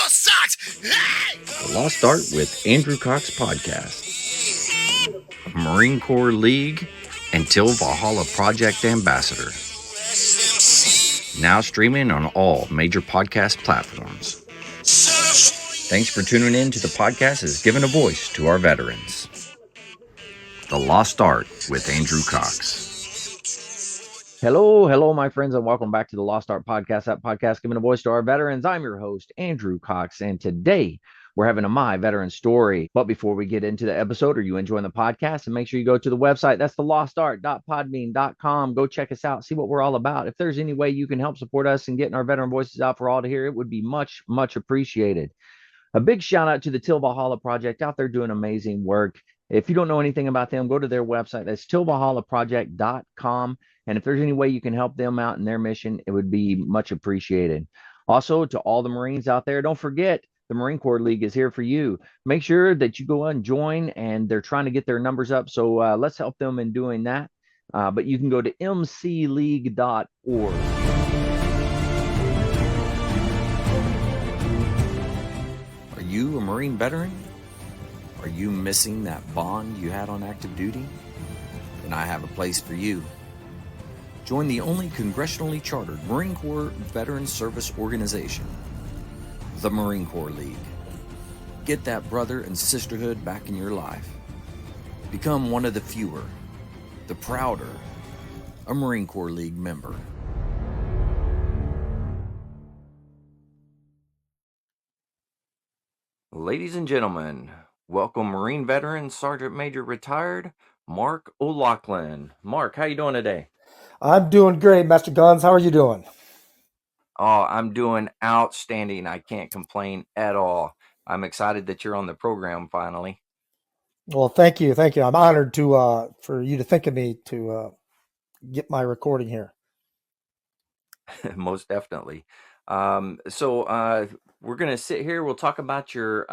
your socks! Hey! The Lost Art with Andrew Cox podcast. Marine Corps League and Till Valhalla Project Ambassador. Now streaming on all major podcast platforms. Thanks for tuning in to the podcast as giving a voice to our veterans. The Lost Art with Andrew Cox. Hello, my friends, and welcome back to the Lost Art Podcast, that podcast giving a voice to our veterans. I'm your host, Andrew Cox, and today we're having a My Veteran Story. But before we get into the episode, are you enjoying the podcast? And make sure you go to the website. That's thelostart.podbean.com. Go check us out, see what we're all about. If there's any way you can help support us in getting our veteran voices out for all to hear, it would be much, much appreciated. A big shout out to the Till Valhalla Project out there doing amazing work. If you don't know anything about them, go to their website. That's tillvalhallaproject.com. And if there's any way you can help them out in their mission, it would be much appreciated. Also, to all the Marines out there, don't forget the Marine Corps League is here for you. Make sure that you go and join, and they're trying to get their numbers up. So let's help them in doing that. But you can go to mcleague.org. Are you a Marine veteran? Are you missing that bond you had on active duty? Then I have a place for you. Join the only congressionally chartered Marine Corps Veteran Service Organization, the Marine Corps League. Get that brother and sisterhood back in your life. Become one of the fewer, the prouder, a Marine Corps League member. Ladies and gentlemen, welcome Marine veteran, Sergeant Major retired, Mark O'Loughlin. Mark, how you doing today? I'm doing great, Master Guns. How are you doing? Oh, I'm doing outstanding. I can't complain at all. I'm excited that you're on the program finally. Well, thank you. I'm honored for you to think of me to get my recording here. Most definitely. So we're gonna sit here. We'll talk about your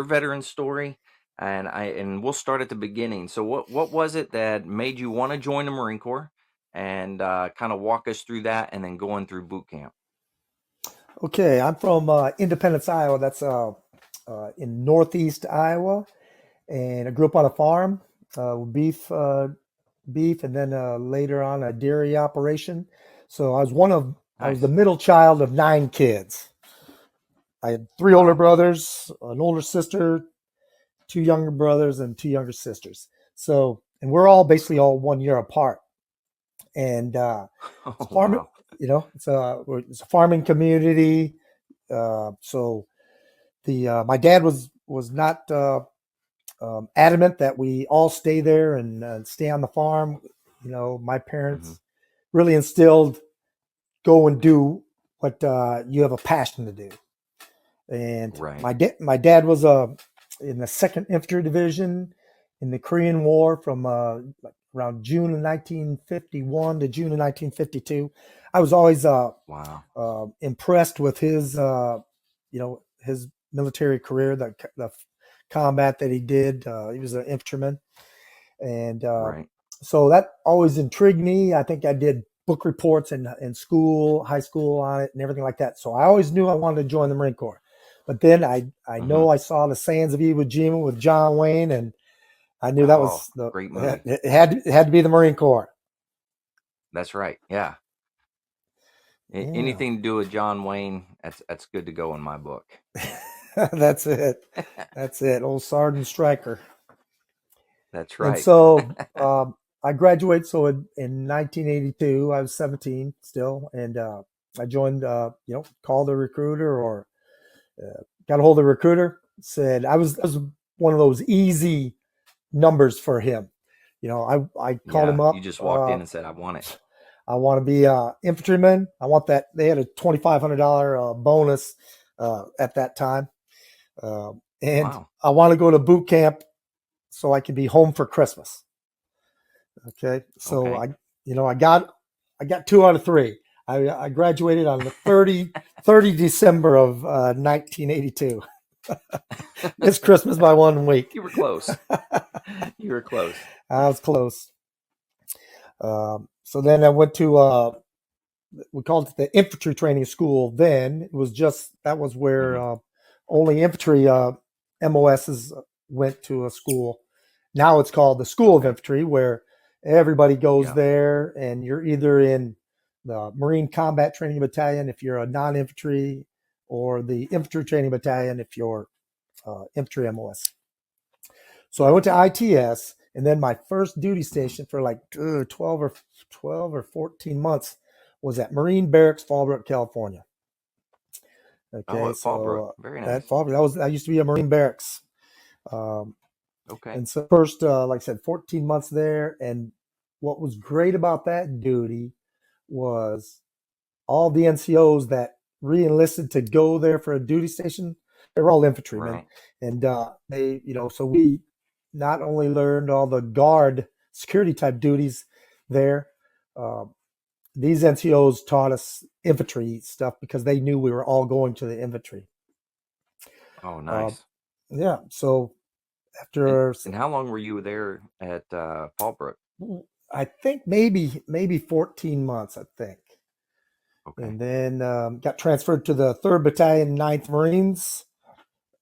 veteran story, and we'll start at the beginning. So what was it that made you want to join the Marine Corps, and kind of walk us through that, and then going through boot camp. Okay, I'm from Independence, Iowa. That's in northeast Iowa, and I grew up on a farm, beef, and then later on a dairy operation. So I was I was the middle child of 9 kids. I had 3 older brothers, an older sister, 2 younger brothers, and 2 younger sisters. So, and we're all basically all 1 year apart. And farming, Wow. it's a farming community. So my dad was not adamant that we all stay there and stay on the farm. My parents really instilled, go and do what you have a passion to do. And Right. my dad was in the 2nd Infantry Division in the Korean War from around June of 1951 to June of 1952. I was always impressed with his his military career, the combat that he did. He was an infantryman, and so that always intrigued me. I think I did book reports in school, high school on it, and everything like that. So I always knew I wanted to join the Marine Corps. But then I know I saw the Sands of Iwo Jima with John Wayne, and I knew that was the great movie. It had to be the Marine Corps. That's right. Yeah. Anything to do with John Wayne, that's good to go in my book. That's it. That's it. Old Sergeant Stryker. That's right. And so I graduated. So in 1982, I was 17 still, and I joined. Called a recruiter or got a hold of a recruiter. Said I was one of those easy numbers for him. I called him up. You just walked in and said, "I want it. I want to be an infantryman. I want that." They had a $2,500 bonus at that time, and Wow. I want to go to boot camp so I can be home for Christmas. Okay, so I got 2 out of 3. I graduated on the 30 December of 1982. It's Christmas by 1 week. You were close. You were close. I was close. So then I went to we called it the infantry training school. Then it was that was where only infantry MOSs went to a school. Now it's called the School of Okay. Infantry, where everybody goes Yeah. there, and you're either in the Marine Combat Training Battalion if you're a non-infantry, or the Infantry Training Battalion if you're infantry MOS. So I went Right. to ITS, and then my first duty station for like 12 or 14 months was at Marine Barracks, Fallbrook, California. Oh, Okay, at Fallbrook. so Very at nice. Fallbrook, I used to be a Marine Barracks. Um, Okay. and so first, like I said, 14 months there. And what was great about that duty was all the NCOs that re-enlisted to go there for a duty station, they were all infantrymen. Right. And they, so we not only learned all the guard security type duties there, uh, these NCOs taught us infantry stuff because they knew we were all going to the infantry. Oh, Uh, nice. yeah. So And after, and how long were you there at Fallbrook? I think maybe 14 months, I think. Okay. And then got transferred to the 3rd Battalion, 9th Marines,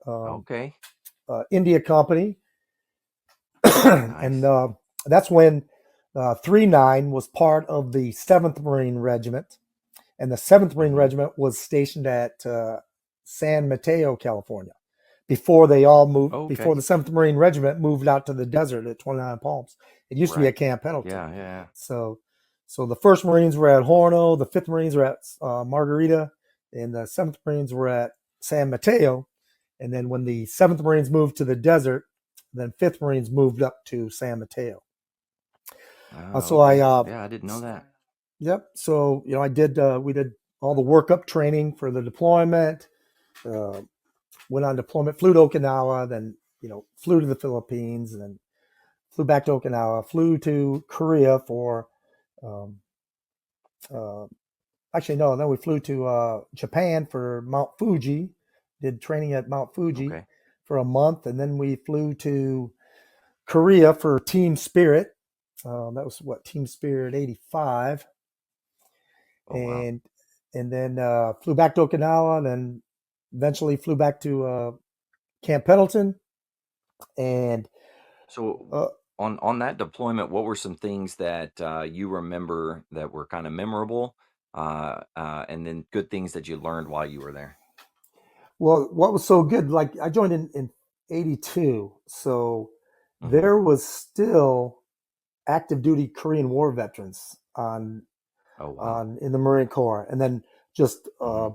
um, Okay. India Company. And Nice. that's when 3-9 was part of the 7th Marine Regiment. And the 7th Marine Hmm. Regiment was stationed at San Mateo, California, before they all moved, before Okay. the 7th Marine Regiment moved out to the desert at 29 Palms. It used to be at Right. Camp Pendleton. Yeah. Yeah. So, so the 1st Marines were at Horno, the 5th Marines were at Margarita, and the 7th Marines were at San Mateo. And then when the 7th Marines moved to the desert, then 5th Marines moved up to San Mateo. Oh, So I, okay. Yeah, I didn't know that. yep. So I did. We did all the workup training for the deployment. Uh, Went on deployment, flew to Okinawa, then flew to the Philippines, and then flew back to Okinawa, flew to Korea for. Um, uh, Actually, no. Then we flew to Japan for Mount Fuji. Did training at Mount Fuji Okay. for a month, and then we flew to Korea for Team Spirit. That was what, Team Spirit 85, Oh, wow. and then flew back to Okinawa, and then eventually flew back to Camp Pendleton, and So uh, on that deployment, what were some things that you remember that were kind of memorable, and then good things that you learned while you were there? well, what was so good? Like I joined in '82, so Hmm. there was still active duty Korean War veterans Oh, wow. on in the Marine Corps, and then just Hmm.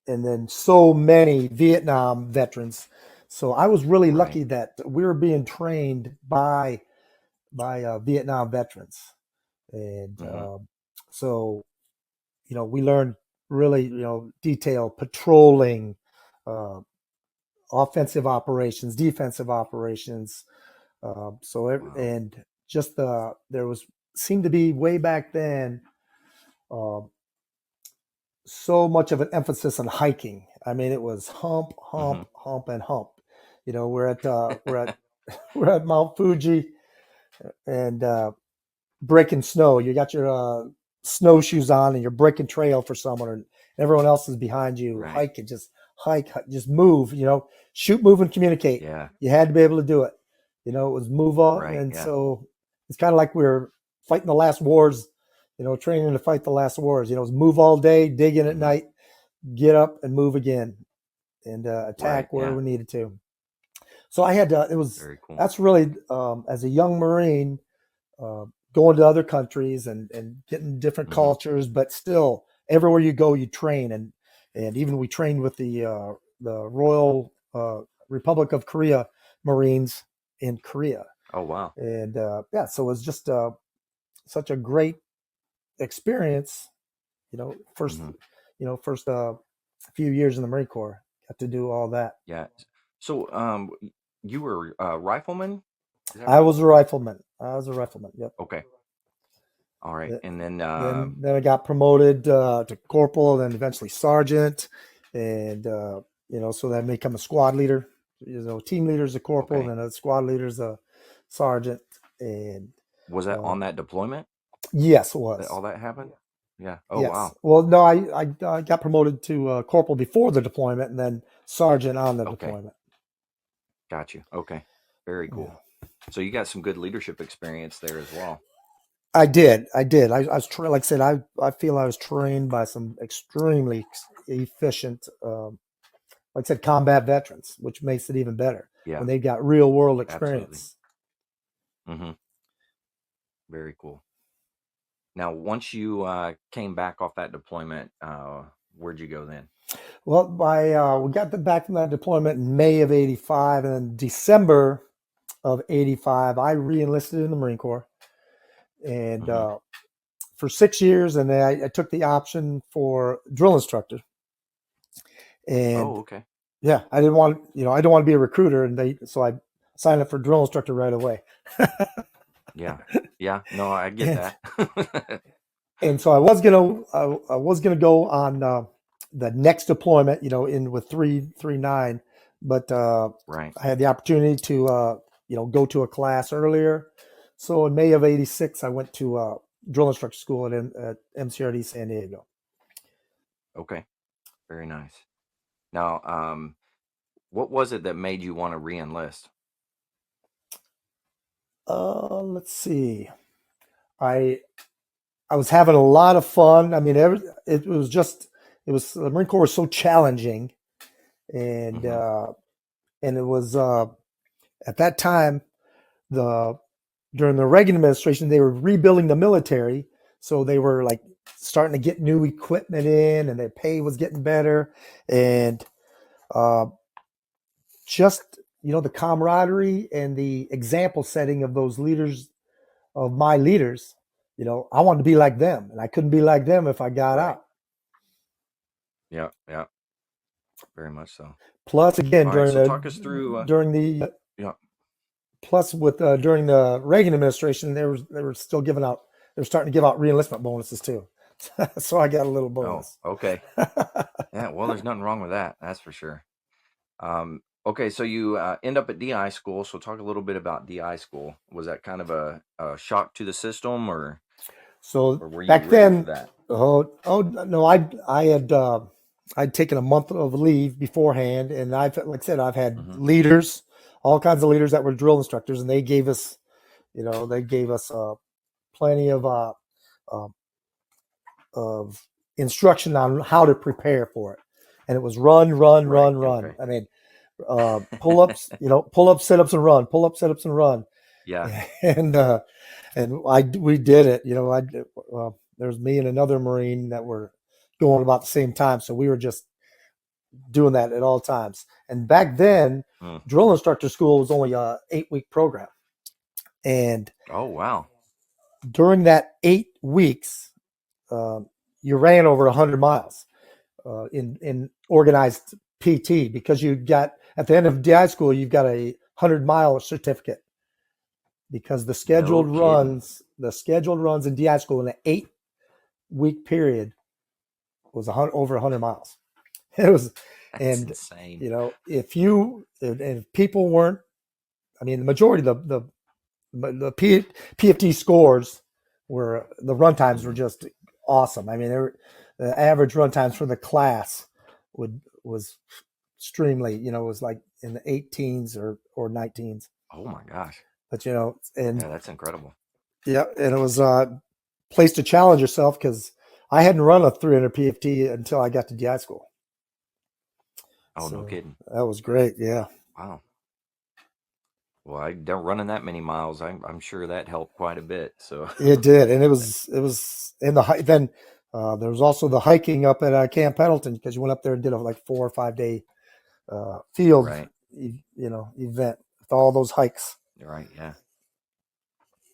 and then so many Vietnam veterans. So I was really Right. lucky that we were being trained by Vietnam veterans, and Hmm. so we learned really detailed patrolling, uh, offensive operations, defensive operations. Wow. And just there was seemed to be way back then uh, so much of an emphasis on hiking. I mean, it was hump, Hmm. hump, hump, and hump. We're at we're at Mount Fuji, and breaking snow. You got your snowshoes on, and you're breaking trail for someone, and everyone else is behind you. Right. Hike and just just move. Shoot, move, and communicate. Yeah. You had to be able to do it. It was move on, Right. and Yeah. so it's kind of like we were fighting the last wars. Training to fight the last wars. It was move all day, dig in at Hmm. night, get up and move again, and Right. attack where Yeah. we needed to. So I had it was Very cool. that's really as a young Marine uh, going to other countries and getting different Hmm. cultures, but still everywhere you go, you train, and even we trained with the Royal Republic of Korea Marines in Korea, Oh, wow. and yeah, so it was just such a great experience. First, Hmm. first few years in the Marine Corps, got to do all that. Yeah. So, you were a rifleman, is that I right? was a rifleman. I was a rifleman. Yep. Okay. All right. Th- And then, then I got promoted to corporal, then eventually sergeant, and so then I become a squad leader. Team leader is a corporal, okay. then a squad leader is a sergeant, and Was that uh, on that deployment yes, it that was. all that happened? Yeah. Oh, Yes. wow. Well, no, I got promoted to corporal before the deployment, and then sergeant on the Okay. deployment. Got you. Okay. Very Yeah. cool. So you got some good leadership experience there as well. I did. I was like I said, I feel I was trained by some extremely efficient, like I said, combat veterans, which makes it even better Yeah, when they got real world absolutely. experience. Mm-hmm. Very cool. Now, once you came back off that deployment, where'd you go then? Well, we got back from that deployment in May of '85, and in December of '85, I re-enlisted in the Marine Corps, and Mm-hmm. for 6 years, and then I took the option for drill instructor. Oh, And okay. yeah, I didn't want, I don't want to be a recruiter, and so I signed up for drill instructor right away. Yeah. Yeah. No, I get and that. and so I was gonna go on the next deployment, in with 339, but Right. I had the opportunity to go to a class earlier. So in May of '86, I went to drill instructor school at MCRD San Diego. Okay. Very nice. Now, what was it that made you want to re-enlist? Let's see. I I was having a lot of fun. I mean, it was just the Marine Corps was so challenging, and Mm-hmm. it was at that time the during the Reagan administration they were rebuilding the military, so they were like starting to get new equipment in, and their pay was getting better, and uh, just the camaraderie and the example setting of those leaders, of my leaders. I wanted to be like them, and I couldn't be like them if I got Right. out. Yeah. Yeah. Very much so. Plus, again, All right. So talk us through. during the Yeah. plus with during the Reagan administration, they were still giving out. They were starting to give out reenlistment bonuses too, so I got a little Oh, bonus. okay. Yeah. Well, there's nothing wrong with that. That's for sure. Okay. So you end up at DI school. So talk a little bit about DI school. Was that kind of a shock to the system, So or were you back ready for then, that? oh no, I had I'd taken a month of leave beforehand, and like I said, I've had Mm-hmm. leaders, all kinds of leaders that were drill instructors, and they gave us plenty uh, of instruction on how to prepare for it, and it was run, run, Right. run, run. Okay. I mean, pull ups, pull up, sit ups, and run, pull up, sit ups, and run, Yeah. and we did it. There's me and another Marine that were going about the same time, so we were just doing that at all times. And back then, Mm. drill instructor school was only a 8-week program, and Oh, wow. during that 8 weeks, you ran over 100 miles in organized PT, because you got at the end of DI school, you've got a 100-mile certificate, because No kidding. the scheduled runs in DI school in an 8-week period was over 100 miles. It was, That's and insane. if people weren't, I mean, the majority of the PFT scores were, the run times were Mm-hmm. just awesome. I mean, the average run times for the class was extremely, was like in the 18s or 19s. Oh my gosh. But and Yeah, that's incredible. yeah, and it was a place to challenge yourself, because I hadn't run a 300 PFT until I got to DI school. Oh, no So kidding. that was great. Yeah, Wow. Well, I don't running that many miles. I'm sure that helped quite a bit. So, it did, and it was in the then. There was also the hiking up at Camp Pendleton, because you went up there and did a like 4 or 5 day field, right. event with all those hikes. Right. Yeah.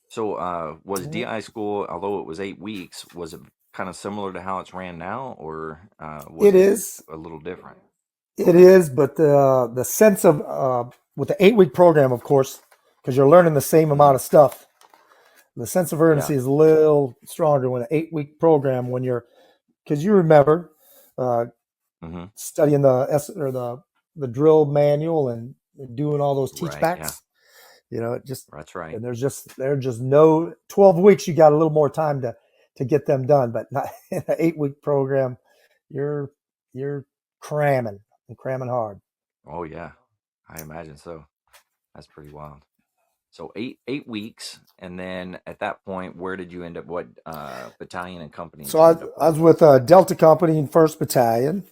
So, was Yeah. DI school, although it was 8 weeks, was it kind of similar to how it's ran now, or was It it is. a little different? It Okay. is, but the sense of with the 8-week program, of course, because you're learning the same amount Mm-hmm. of stuff, the sense of urgency Yeah. is a little stronger when an 8-week program, because you remember uh, Mm-hmm. studying the drill manual and doing all those teach Right. Yeah. backs. It just, That's right. and there's just no 12 weeks. You got a little more time to get them done, but not in an 8-week program. You're cramming and cramming hard. Oh yeah, I imagine so. That's pretty wild. So eight weeks, and then at that point, where did you end up? What battalion and company So did you end up I with? was with Delta Company in First Battalion,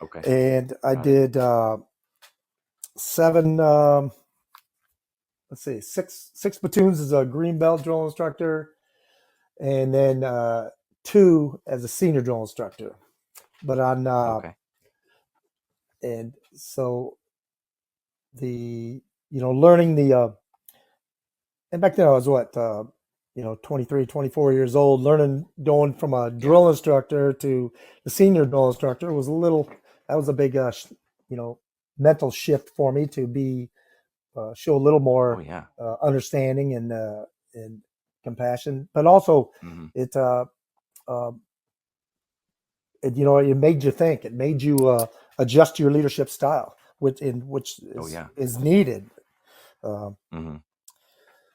Okay, and I got it. did seven. Let's see, six platoons as a green belt drill instructor, and then two as a senior drill instructor. But on Okay. and so the learning the and back then I was what 23, 24 years old, learning going from a Yeah. drill instructor to the senior drill instructor was a little that was a big you know mental shift for me to be show a little Oh more yeah. understanding and compassion, but also Hmm. it uh, it it made you think, it made you adjust your leadership style, which Oh yeah. is needed. Um, Hmm.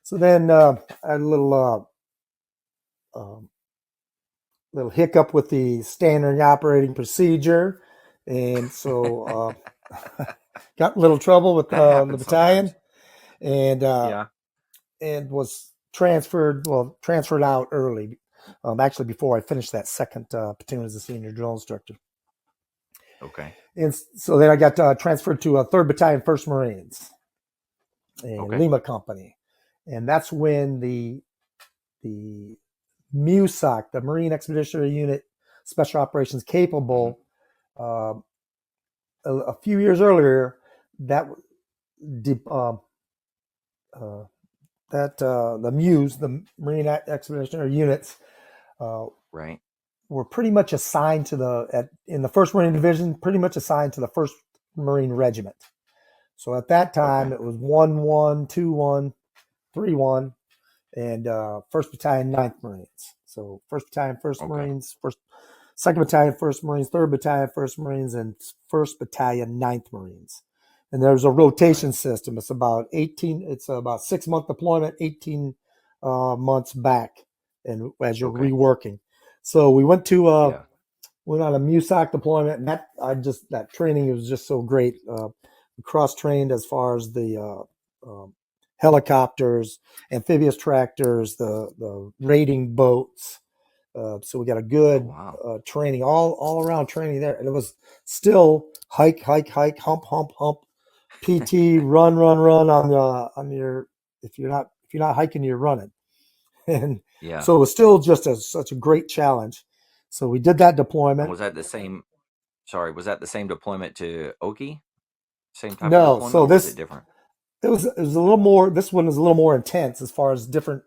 so then I had a um, little hiccup with the standard operating procedure, and so got in a little trouble with That the happens battalion, sometimes. and Yeah. was transferred out early, actually before I finished that second platoon as a senior drill instructor. Okay. And so then I got transferred to a 3rd Battalion, 1st Marines, a Okay. Lima company, and that's when the MUSOC, the Marine Expeditionary Unit Special Operations Hmm. Capable, um, a few years earlier, that de- uh, uh, the MUs, the Marine Expeditionary Units, uh, Right. were pretty much assigned to in the 1st Marine Division, pretty much assigned to the 1st Marine Regiment. So at that time, Okay. it was 1-1, 2-1, 3-1, and 1st Battalion, 9th Marines. So 1st Battalion, 1st Okay. Marines, 2nd Battalion, 1st Marines, 3rd Battalion, 1st Marines, and 1st Battalion, 9th Marines. And there's a rotation Right. system. It's about 6-month deployment, 18 months back, and as you're Okay. reworking. So we Yeah. went on a MUSOC deployment, and that training was just so great. Cross trained as far as the helicopters, amphibious tractors, the raiding boats. So we got a Oh good wow. training, all around training there, and it was still hike, hike, hike, hump, hump, hump, PT, run on your if you're not hiking, you're running, and Yeah. so it was still just such a great challenge. So we did that And deployment. was that the same? Sorry, was that the same deployment to Oki? Same type of No, deployment, so or was it this different? it was a little more. This one is a little more intense as far as different.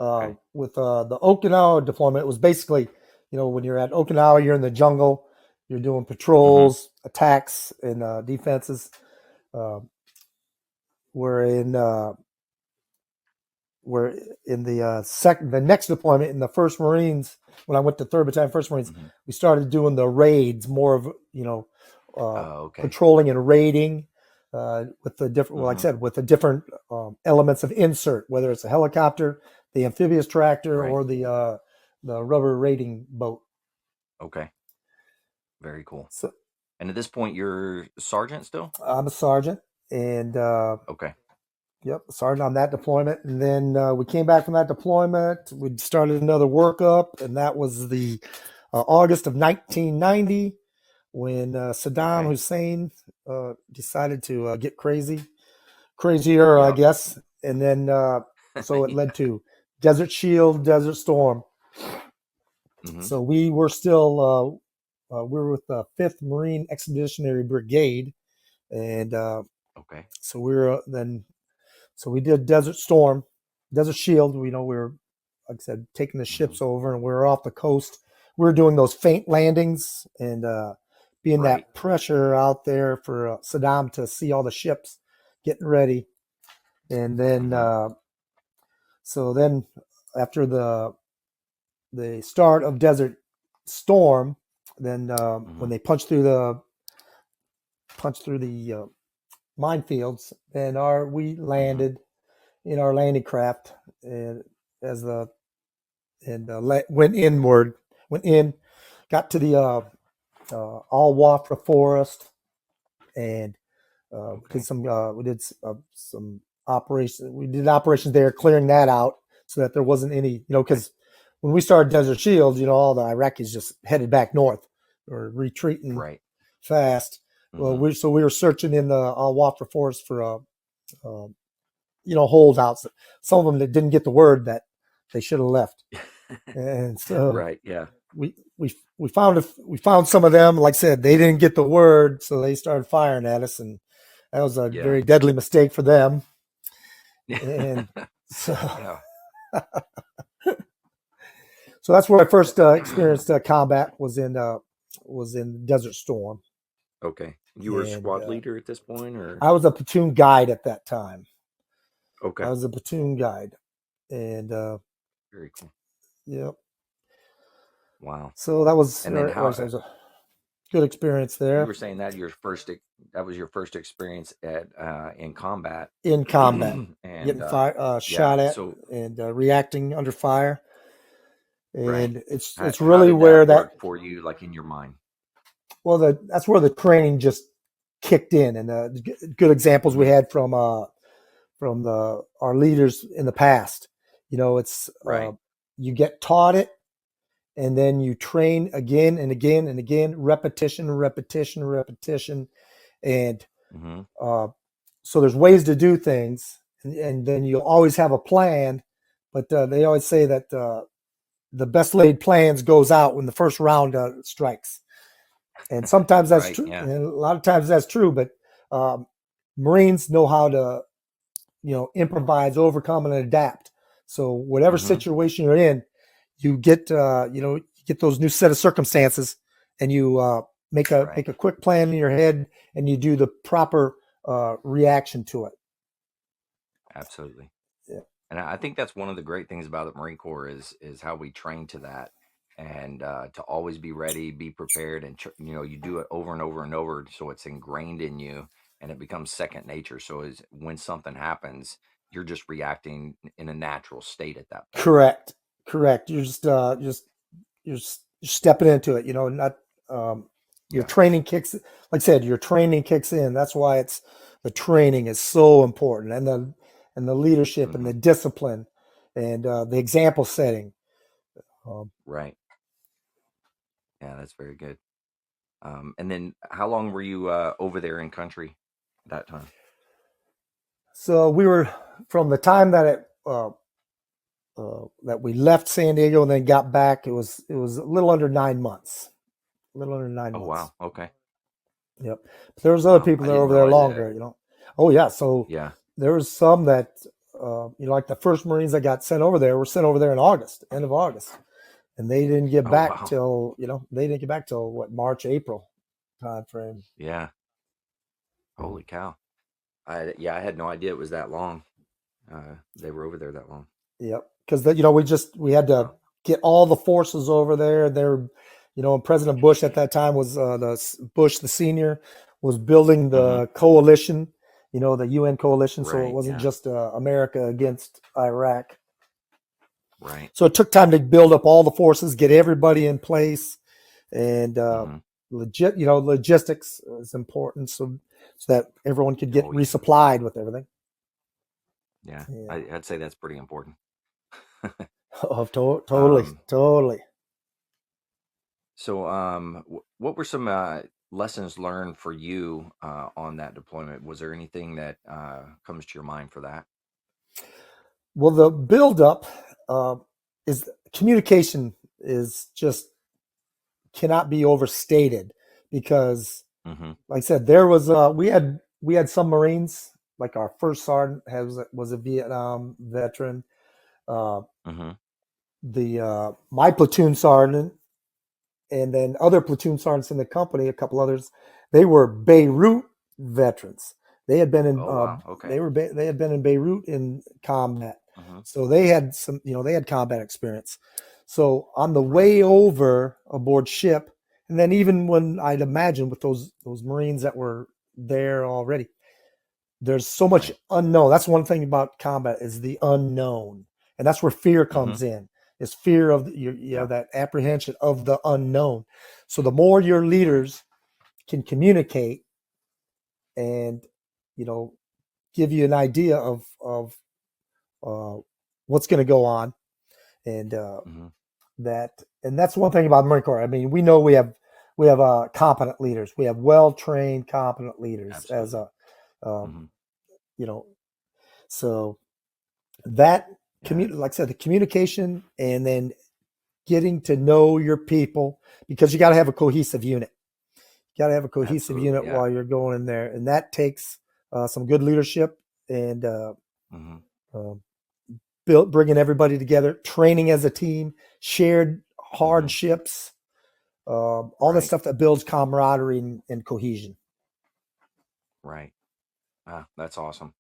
Okay. With the Okinawa deployment, it was basically, when you're at Okinawa, you're in the jungle, you're doing Hmm. patrols, attacks, and defenses. Uh, we're in we're in the next deployment in the First Marines. When I went to 3rd Battalion, 1st Marines, Hmm. we started doing the raids, more of Okay. patrolling and raiding with the different. Well, like I Hmm. said, with the different elements of insert, whether it's a helicopter, the amphibious tractor, Right. or the rubber raiding boat. Okay. Very cool. So And at this point, you're sergeant still? I'm a sergeant, and Okay. yep, sergeant on that deployment. And then we came back from that deployment. We started another workup, and that was the August of 1990 when Saddam Okay. Hussein decided to get crazier, I Yep. guess. And then so it led to Desert Shield, Desert Storm. Hmm. So we were still we were with the 5th Marine Expeditionary Brigade, and Okay. so we were then so we did Desert Storm, Desert Shield. We were, like I said, taking the Hmm. ships over, and we were off the coast. We were doing those faint landings and being Right. that pressure out there for Saddam to see all the ships getting ready. And then Hmm. so then after the start of Desert Storm, then when Hmm. they punched through the minefields, then we Hmm. landed in our landing craft, and as the and went inward, went in, got to the all Wafra forest, and Did some we did some operations. We did operations there, clearing that out so that there wasn't any, because when we started Desert Shield, all the Iraqis just headed back north or retreating Right. fast. Well, Mm-hmm. we were searching in the Wafra Forest for holdouts. Some of them that didn't get the word that they should have left, and so Right. Yeah. we found some of them. Like I said, they didn't get the word, so they started firing at us, and that was a Yeah. very deadly mistake for them. And so, Yeah. so that's where I first experienced combat was in Desert Storm. Okay. You were a And squad leader at this point, or? I was a platoon guide at that time. Okay. I was a platoon guide, and Very cool. yep. Wow. So that was, And then how was a good experience you there were saying that that was your first experience at in combat. in combat, And getting yeah, shot at, so and reacting under fire. right. And it's How really did where that that work for you, like in your mind? that's where the training just kicked in, and good examples we Mhm. had from our leaders in the past. It's Right. you get taught it, and then you train again and again and again, repetition, repetition, repetition, and Mm-hmm. so there's ways to do things, and then you'll always have a plan. But they always say that the best laid plans goes out when the first round strikes, and sometimes that's Right. true, Yeah. and a lot of times that's true. But Marines know how to improvise, overcome, and adapt. So whatever Mm-hmm. situation you're in, you get you get those new set of circumstances, and you Right. make a quick plan in your head, and you do the proper reaction to it. Absolutely. Yeah. And I think that's one of the great things about the Marine Corps is how we train to that, and to always be ready, be prepared, and you do it over and over and over, so it's ingrained in you, and it becomes second nature. So as when something happens, you're just reacting in a natural state at that point. Correct. Correct. You're stepping into it. Not your Yeah. training kicks. Like I said, your training kicks in. That's why the training is so important, and the leadership and Mm-hmm. the discipline, and the example setting. Um, Right. Yeah, that's very good. And then how long were you over there in country that time? so we were from the time that we left San Diego and then got back. It was a little under 9 months. A little under nine Oh months. wow. Okay. Yep. But there was other Wow. people I that were didn't over there realize that. longer. Oh yeah. So Yeah. there was some that like the first Marines that got sent over there were sent over there in August, end of August, and they didn't get Oh back wow. till what, March, April time frame. Yeah. Holy cow. I had no idea it was that long. They were over there that long. Yep. Because we had to Wow. get all the forces over there. And President Bush at that time was Bush the senior was building Mm-hmm. the coalition, the UN coalition. So it Right. wasn't Yeah. just America against Iraq. Right. So it took time to build up all the forces, get everybody in place, and Mm-hmm. logistics is important, so that everyone could get Oh yeah. resupplied with everything. Yeah. Yeah. I'd say that's pretty important. Oh, totally, um. totally. So what were some lessons learned for you on that deployment? Was there anything that comes to your mind for that? Well, the buildup uh, is communication is just cannot be overstated because, Mm-hmm. like I said, there was we had some Marines, like our first sergeant was a Vietnam veteran. Uh, Mm-hmm. the My platoon sergeant, and then other platoon sergeants in the company, a couple others, they were Beirut veterans. They had been in Oh wow. Okay. they had been in Beirut in combat, Mm-hmm. so they had they had combat experience. So on the Right. way over aboard ship, and then even when I'd imagine with those Marines that were there already, there's so much Right. unknown. That's one thing about combat is the unknown, and that's where fear Mm-hmm. comes in. Is fear of Yeah. that apprehension of the unknown. So the more your Right. leaders can communicate and give you an idea of what's going to go on, and Hmm. that's one thing about the Marine Corps. I mean, we know we have competent leaders. We have well trained, competent leaders as Absolutely. um, Hmm. you know. So that Yeah. like I said, the communication, and then getting to know your people, because you got to have a cohesive unit. You got to have a cohesive Absolutely. unit Yeah. while you're going in there, and that takes some good leadership and Hmm. uh, bringing everybody together, training as a team, shared Hmm. hardships, all the Right. stuff that builds camaraderie and cohesion. Right. That's awesome.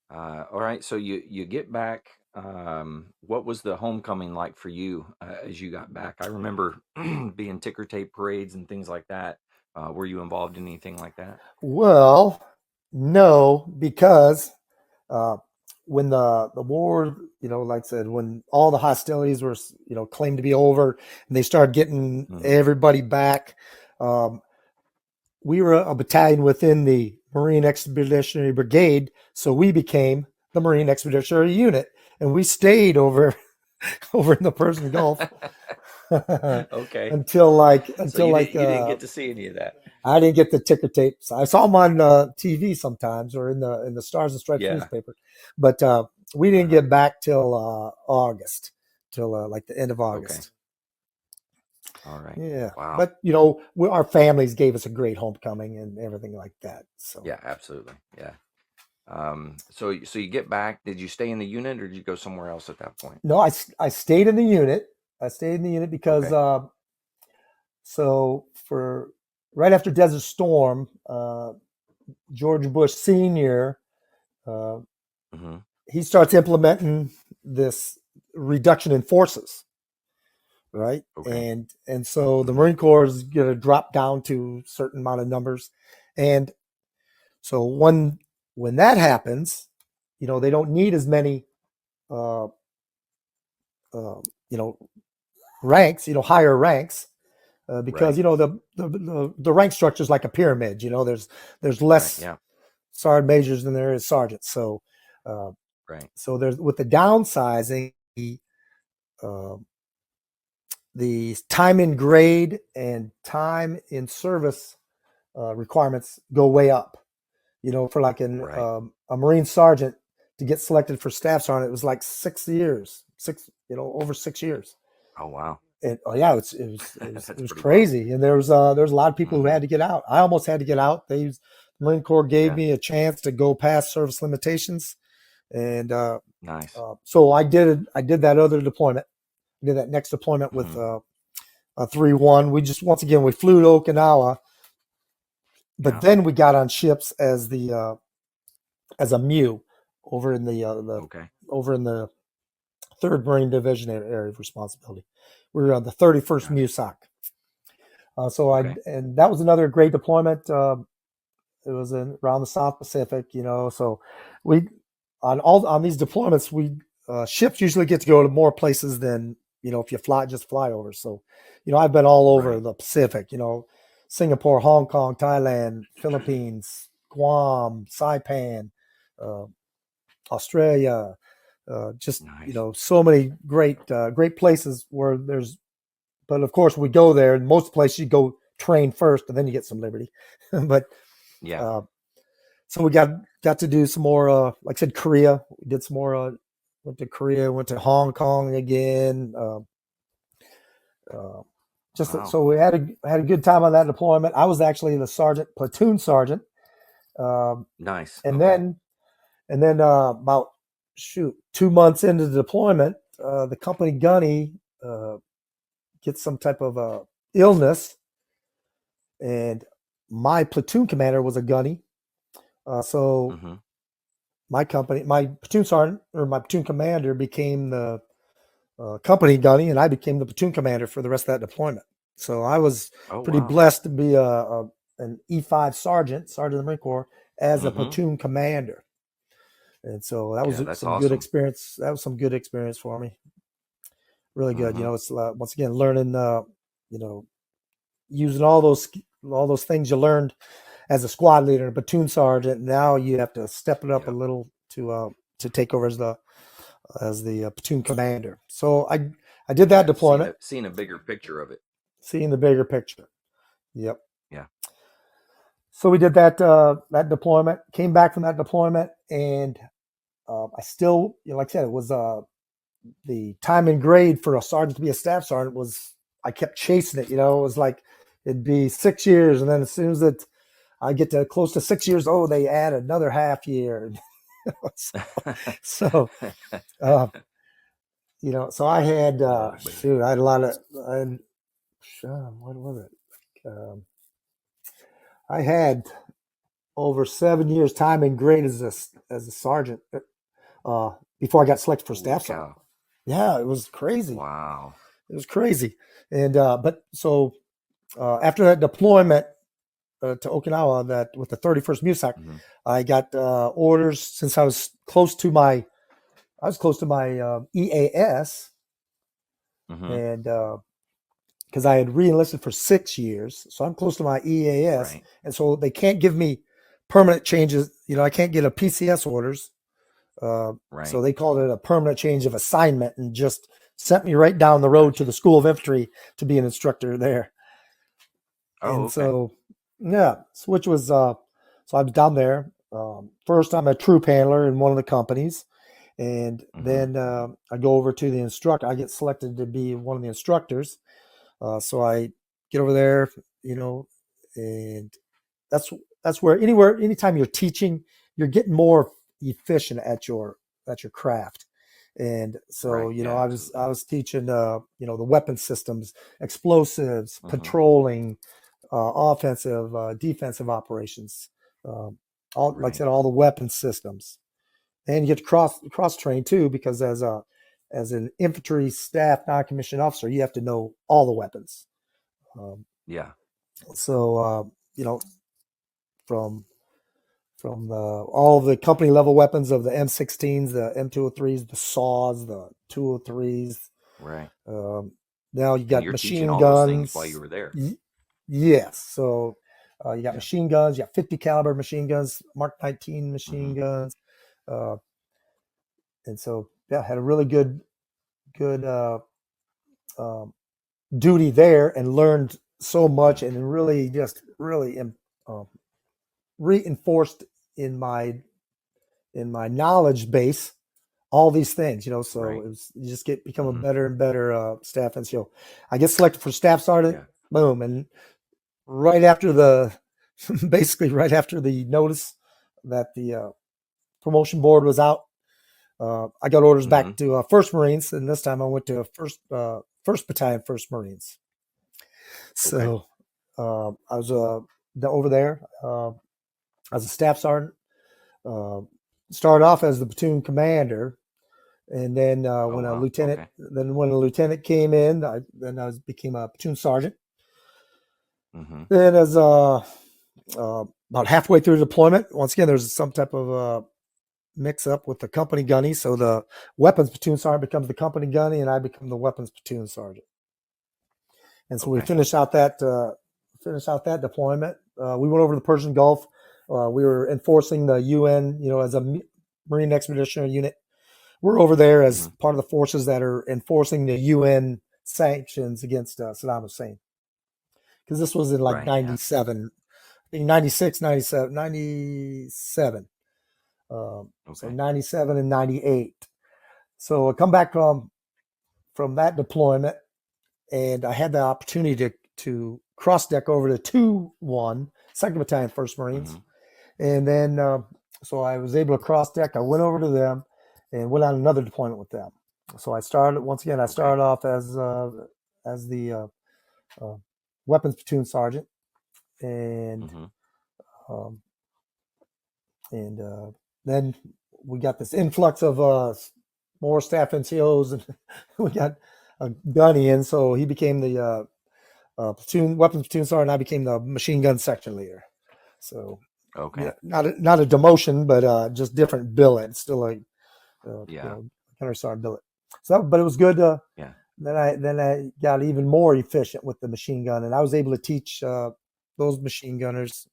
All right. So you get back. What was the homecoming like for you as you got back? I remember being ticker tape parades and things like that. Were you involved in anything like that? Well, no, because uh, when the war, like I said, when all the hostilities were, claimed to be over, and they started getting Hmm. everybody back, um, we were a battalion within the Marine Expeditionary Brigade, so we became the Marine Expeditionary Unit, and we stayed over over in the Persian Gulf Okay. So until you didn't get to see any of that. I didn't get the ticker tapes. I saw them on TV sometimes, or in the Stars and Stripes Yeah. newspaper, but we didn't Uh-huh. get back till August, till like the end of Okay. August. All right. Yeah, Wow. but our families gave us a great homecoming and everything like that. So Yeah, absolutely. Yeah. So you get back. Did you stay in the unit or did you go somewhere else at that point? no, I stayed in the unit. I stayed in the unit because Okay. so for right after Desert Storm, George Bush Senior, uh, Hmm. he starts implementing this reduction in forces, right? Okay. And so the Hmm. Marine Corps is going to drop down to a certain amount of numbers, and so when that happens, they don't need as many, uh, uh, you know, ranks, higher ranks, because Right. the rank structure is like a pyramid. There's Right. less Yeah. sergeant majors than there is sergeants. So uh, Right. so there's with the downsizing, uh, the time in grade and time in service requirements go way up. For like Right. a Marine sergeant to get selected for staff sergeant, it was like 6 years, over 6 years. Oh wow. And oh yeah, it That's was pretty long. crazy. And there was a lot of people who Hmm. had to get out. I almost had to get out. The Marine Corps gave Yeah. me a chance to go past service limitations, and Nice. so I did that other deployment. I did that next deployment with Hmm. a 3-1. We just once again we flew to Okinawa, but Yeah. then we got on ships as a MEU over in the Okay. over in the Third Marine Division area of responsibility. We were on the 31st Got it. MUSOC. So Okay. and that was another great deployment. It was around the South Pacific, So we on these deployments, we ships usually get to go to more places than if you fly over. So, I've been all over Right. the Pacific. Singapore, Hong Kong, Thailand, Philippines, Guam, Saipan, uh, Australia. Just Nice. so many great places where there's. But of course, we go there, and most places you go train first, and then you get some liberty. But Yeah. uh, so we got to do some more. Like I said, Korea. We did some more. Went to Korea. Went to Hong Kong again. Uh, just Wow. so we had a good time on that deployment. I was actually the platoon sergeant, um, Nice. and Okay. then about 2 months into the deployment, the company gunny uh, gets some type of illness, and my platoon commander was a gunny. So Hmm. my platoon sergeant or my platoon commander became the company gunny, and I became the platoon commander for the rest of that deployment. So I was Oh pretty wow. blessed to be an E5 sergeant of the Marine Corps as a Hmm. platoon commander. And so that was Yeah, that's some good awesome. experience. That was some good experience for me. Really good. Hmm. It's once again learning, you know, using all those things you learned as a squad leader, platoon sergeant. Now you have to step it up a Yep. little to take over as the platoon commander. So I did that deployment, Seeing a bigger picture of it. seeing the bigger picture. Yep. Yeah. So we did that that deployment. Came back from that deployment, and I still, like I said, it was the time and grade for a sergeant to be a staff sergeant was, I kept chasing it. It was like it'd be 6 years, and then as soon as I get to close to 6 years, they add another half year. so so I had I had a lot of what was it? I had over 7 years time and grade as a sergeant before I got selected for staff sergeant. Yeah, it was crazy. Wow. It was crazy. And but so after that deployment to Okinawa, that with the 31st MUSAC, I got orders since I was close to my EAS, and because I had re-enlisted for 6 years, so I'm close to my EAS, and so they can't give me permanent changes. I can't get a PCS orders, so they called it a permanent change of assignment and just sent me right down the road to the School of Infantry to be an instructor there. So which was so I was down there. First, I'm a troop handler in one of the companies, and then I go over to the instructor. I get selected to be one of the instructors. So I get over there, and that's where anytime you're teaching, you're getting more efficient at your craft. And so, I was teaching, the weapon systems, explosives, patrolling, offensive, defensive operations, like I said, all the weapon systems. And you get to cross train too, because as an infantry staff non-commissioned officer, you have to know all the weapons. So from all the company level weapons of the M16s, the M203s, the SAWs, the 203s. Right. Now you got you're machine all guns. Those things while you were there. Yes. So you got machine guns. You got 50 caliber machine guns, Mark 19 machine guns, and so had a really good duty there, and learned so much, and really reinforced in my knowledge base all these things. So it was, you just become a better and better staff. And so I get selected for staff sergeant. Boom, and right after basically right after the notice that the promotion board was out, I got orders back to 1st Marines, and this time I went to 1st Battalion, 1st Marines. So I was over there as a staff sergeant. Started off as the platoon commander, and then when a lieutenant came in, I became a platoon sergeant. Then as about halfway through the deployment, once again, there's some type of mix up with the company gunny. So the weapons platoon sergeant becomes the company gunny, and I become the weapons platoon sergeant. And so we finished out that deployment. We went over the Persian Gulf. We were enforcing the UN, as a Marine Expeditionary Unit. We're over there as part of the forces that are enforcing the UN sanctions against Saddam Hussein. Because this was in 97, I think 96, 97, 97. So 97 and 98. So I come back from that deployment, and I had the opportunity to cross deck over to 2-1, 2nd Battalion, 1st Marines. And then, so I was able to cross deck. I went over to them and went on another deployment with them. So I started off as the weapons platoon sergeant, and then we got this influx of more staff NCOs, and we got a gunny in, so he became the weapons platoon sergeant. I became the machine gun section leader. So not a demotion, but just different billet. It's still a gunner sergeant billet. So, but it was good. Then I got even more efficient with the machine gun, and I was able to teach those machine gunners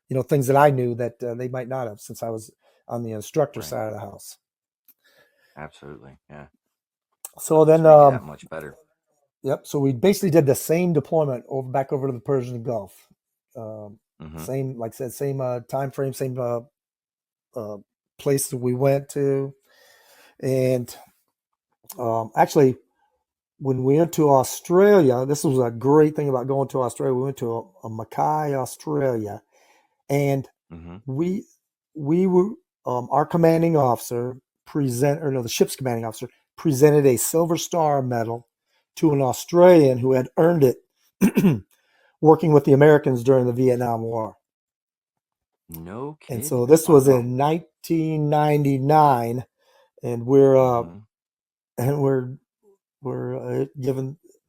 things that I knew that they might not have, since I was on the instructor Right. side of the house. Absolutely. Yeah. So Just then, made you that much better. yep. So we basically did the same deployment back over to the Persian Gulf. Um, Mm-hmm. Same, like I said, same time frame, same place that we went to, and actually, when we went to Australia, this was a great thing about going to Australia. We went to a Mackay, Australia, and Mm-hmm. we were our commanding officer the ship's commanding officer presented a Silver Star medal to an Australian who had earned it working with the Americans during the Vietnam War. No And so kidding. this was Wow. in 1999, and we're Mm-hmm. and we're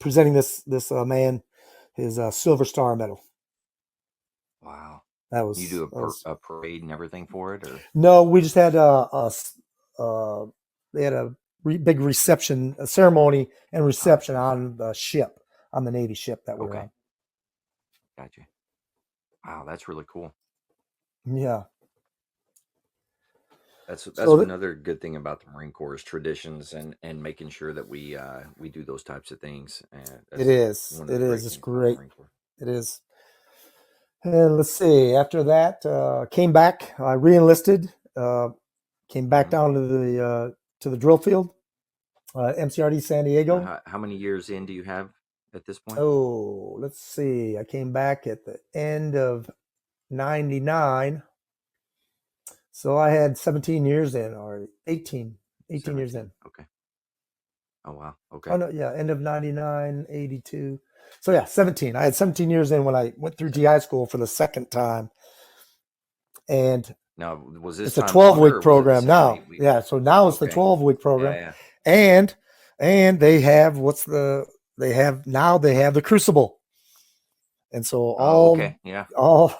presenting this man his Silver Star medal. Wow. That You was, do that was a parade and everything for it, or? No, we just had uh, they had a big reception, a ceremony and reception Okay. on the ship, on the Navy ship that we were Okay. on. Gotcha. Wow, that's really cool. Yeah. That's So another good thing about the Marine Corps is traditions and making sure that we do those types of things. it That's is. one of It the great is. It's things about the great. Marine Corps. It is. And let's see. After that, came back. I re-enlisted. Came back Mm-hmm. down to the drill field, MCRD San Now, Diego. how many years in do you have at this point? Oh, let's see. I came back at the end of '99. So I had 17 years in, or 18 years 17. in. Okay. Oh wow. Oh Okay. no, yeah, end of '99, '82. So yeah, 17. I had 17 years in when I went through GI school for the second time. And Now, was this it's a time longer 12-week or was it a program 7, now. 8 week? Yeah, so now it's the Okay. 12-week Yeah. program. Yeah. And they have they have the crucible. And so Oh, okay. Yeah. all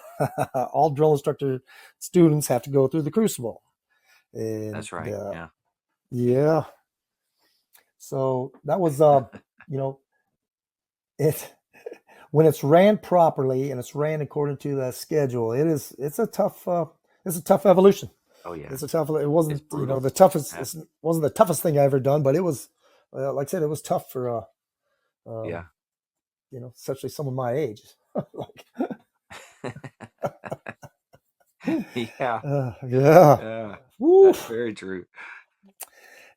all drill instructor students have to go through the crucible. And That's right. Yeah. yeah. So that was you know, it when it's ran properly and it's ran according to the schedule, it's a tough evolution. Oh yeah. It's a tough it It's wasn't, brutal. the toughest Yeah. it wasn't the toughest thing I ever done, but it was like I said, it was tough for um, Yeah. especially someone my age. Like Yeah. yeah. Yeah. Woo. That's very true.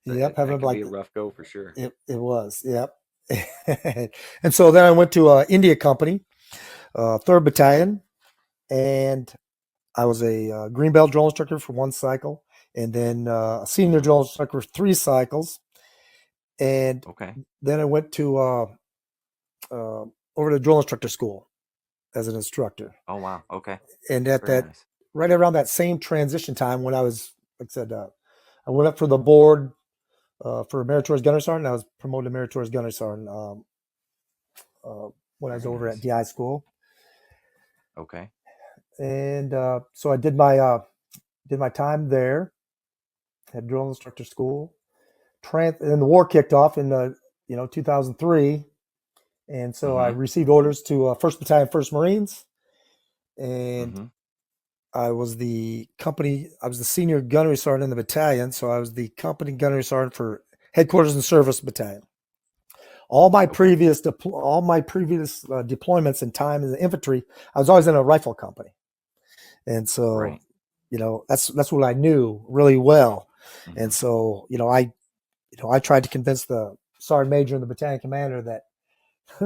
Yep, That having could be like a rough go for sure. it was. Yep. And so then I went to India Company, 3rd Battalion, and I was a green belt drill instructor for 1 cycle, and then a senior Hmm. drill instructor for 3 cycles, and Okay. then I went to over to drill instructor school as an instructor. Oh wow. Okay. And at Very that, nice. right around that same transition time, when I was, like I said, I went up for the board for a meritorious gunner sergeant. I was promoted to meritorious gunner sergeant when I was Very over at nice. DI school, Okay. and so I did my time there at drill instructor school. And then the war kicked off in 2003, and so I Mm-hmm. received orders to 1st Battalion, 1st Marines, and Mm-hmm. I was the senior gunnery sergeant in the battalion, so I was the company gunnery sergeant for headquarters and service battalion. Okay. All my previous deployments and time in the infantry, I was always in a rifle company, and so Right. that's what I knew really well. Mm-hmm. And so I tried to convince the sergeant major and the battalion commander that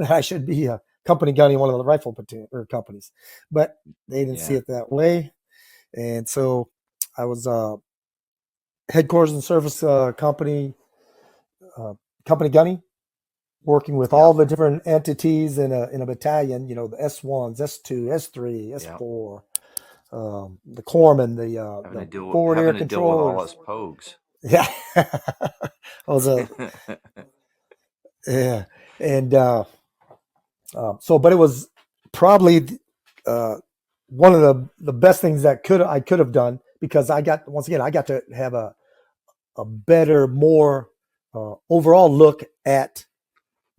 I should be a company gunning one of the rifle platoon or companies, but they didn't see Yeah. it that way. And so I was headquarters and service uh, company gunny, working with all Yep. the different entities in a battalion. The S1s, S2, S3, Yep. S4, the corpsmen, the forward air Having to deal with all controllers. us pogues. Yeah, I was a yeah, and but it was probably uh, one of the best things that I could have done, because I got to have a better, more overall look at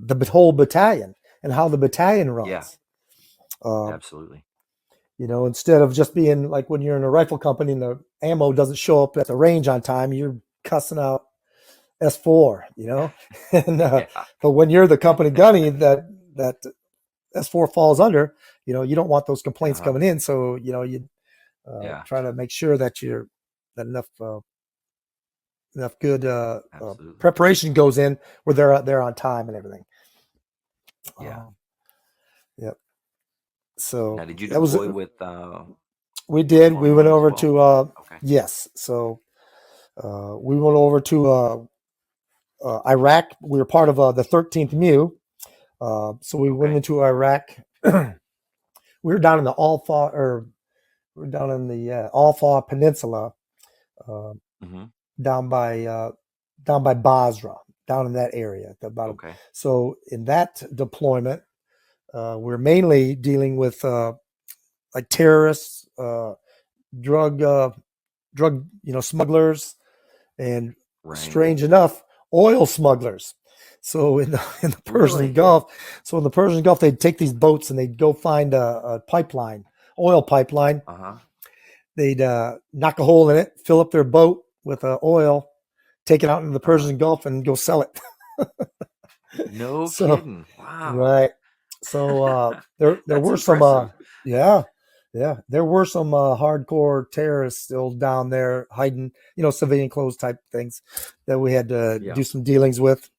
the whole battalion and how the battalion Yeah. runs. Um, Absolutely. instead of just being like when you're in a rifle company and the ammo doesn't show up at the range on time, you're cussing out S4, and Yeah. but when you're the company gunny that S4 falls under, you don't want those complaints Uh-huh. coming in. So, you Yeah. try to make sure that that enough good Absolutely. preparation goes in where they're on time and everything. Yeah. Yep. So Now, did you that was deploy with we did. We Formula went One as over well? to Okay. yes. So we went over to Iraq. We were part of the 13th MU. So we went Okay. into Iraq. We were down in the Al-Fa, or we were down in the Al-Fa Peninsula, uh, Mm-hmm. down by Basra, down in that area. At the bottom. Okay. So in that deployment, we're mainly dealing with like terrorists, drug smugglers, and Right. strange enough, oil smugglers. So in the Persian Really? Gulf, they'd take these boats and they'd go find a pipeline, oil pipeline. Uh-huh. They'd knock a hole in it, fill up their boat with oil, take it out into the Uh-huh. Persian Gulf, and go sell it. No So kidding. Wow. right. So there That's were some impressive. yeah, there were some hardcore terrorists still down there hiding, civilian clothes type things that we had to Yeah. do some dealings with.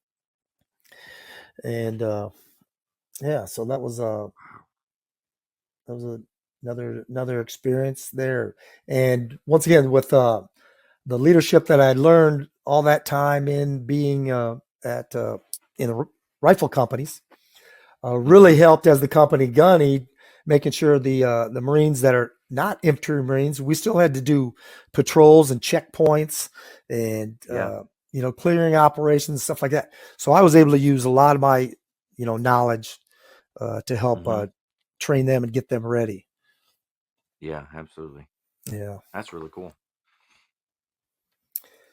And yeah, so that was another experience there. And once again, with the leadership that I learned all that time in being at in rifle companies, really Mm-hmm. helped as the company gunny, making sure the Marines that are not infantry Marines, we still had to do patrols and checkpoints and Yeah. clearing operations, stuff like that. So I was able to use a lot of my knowledge to help Mm-hmm. train them and get them ready. Yeah, absolutely. Yeah. That's really cool.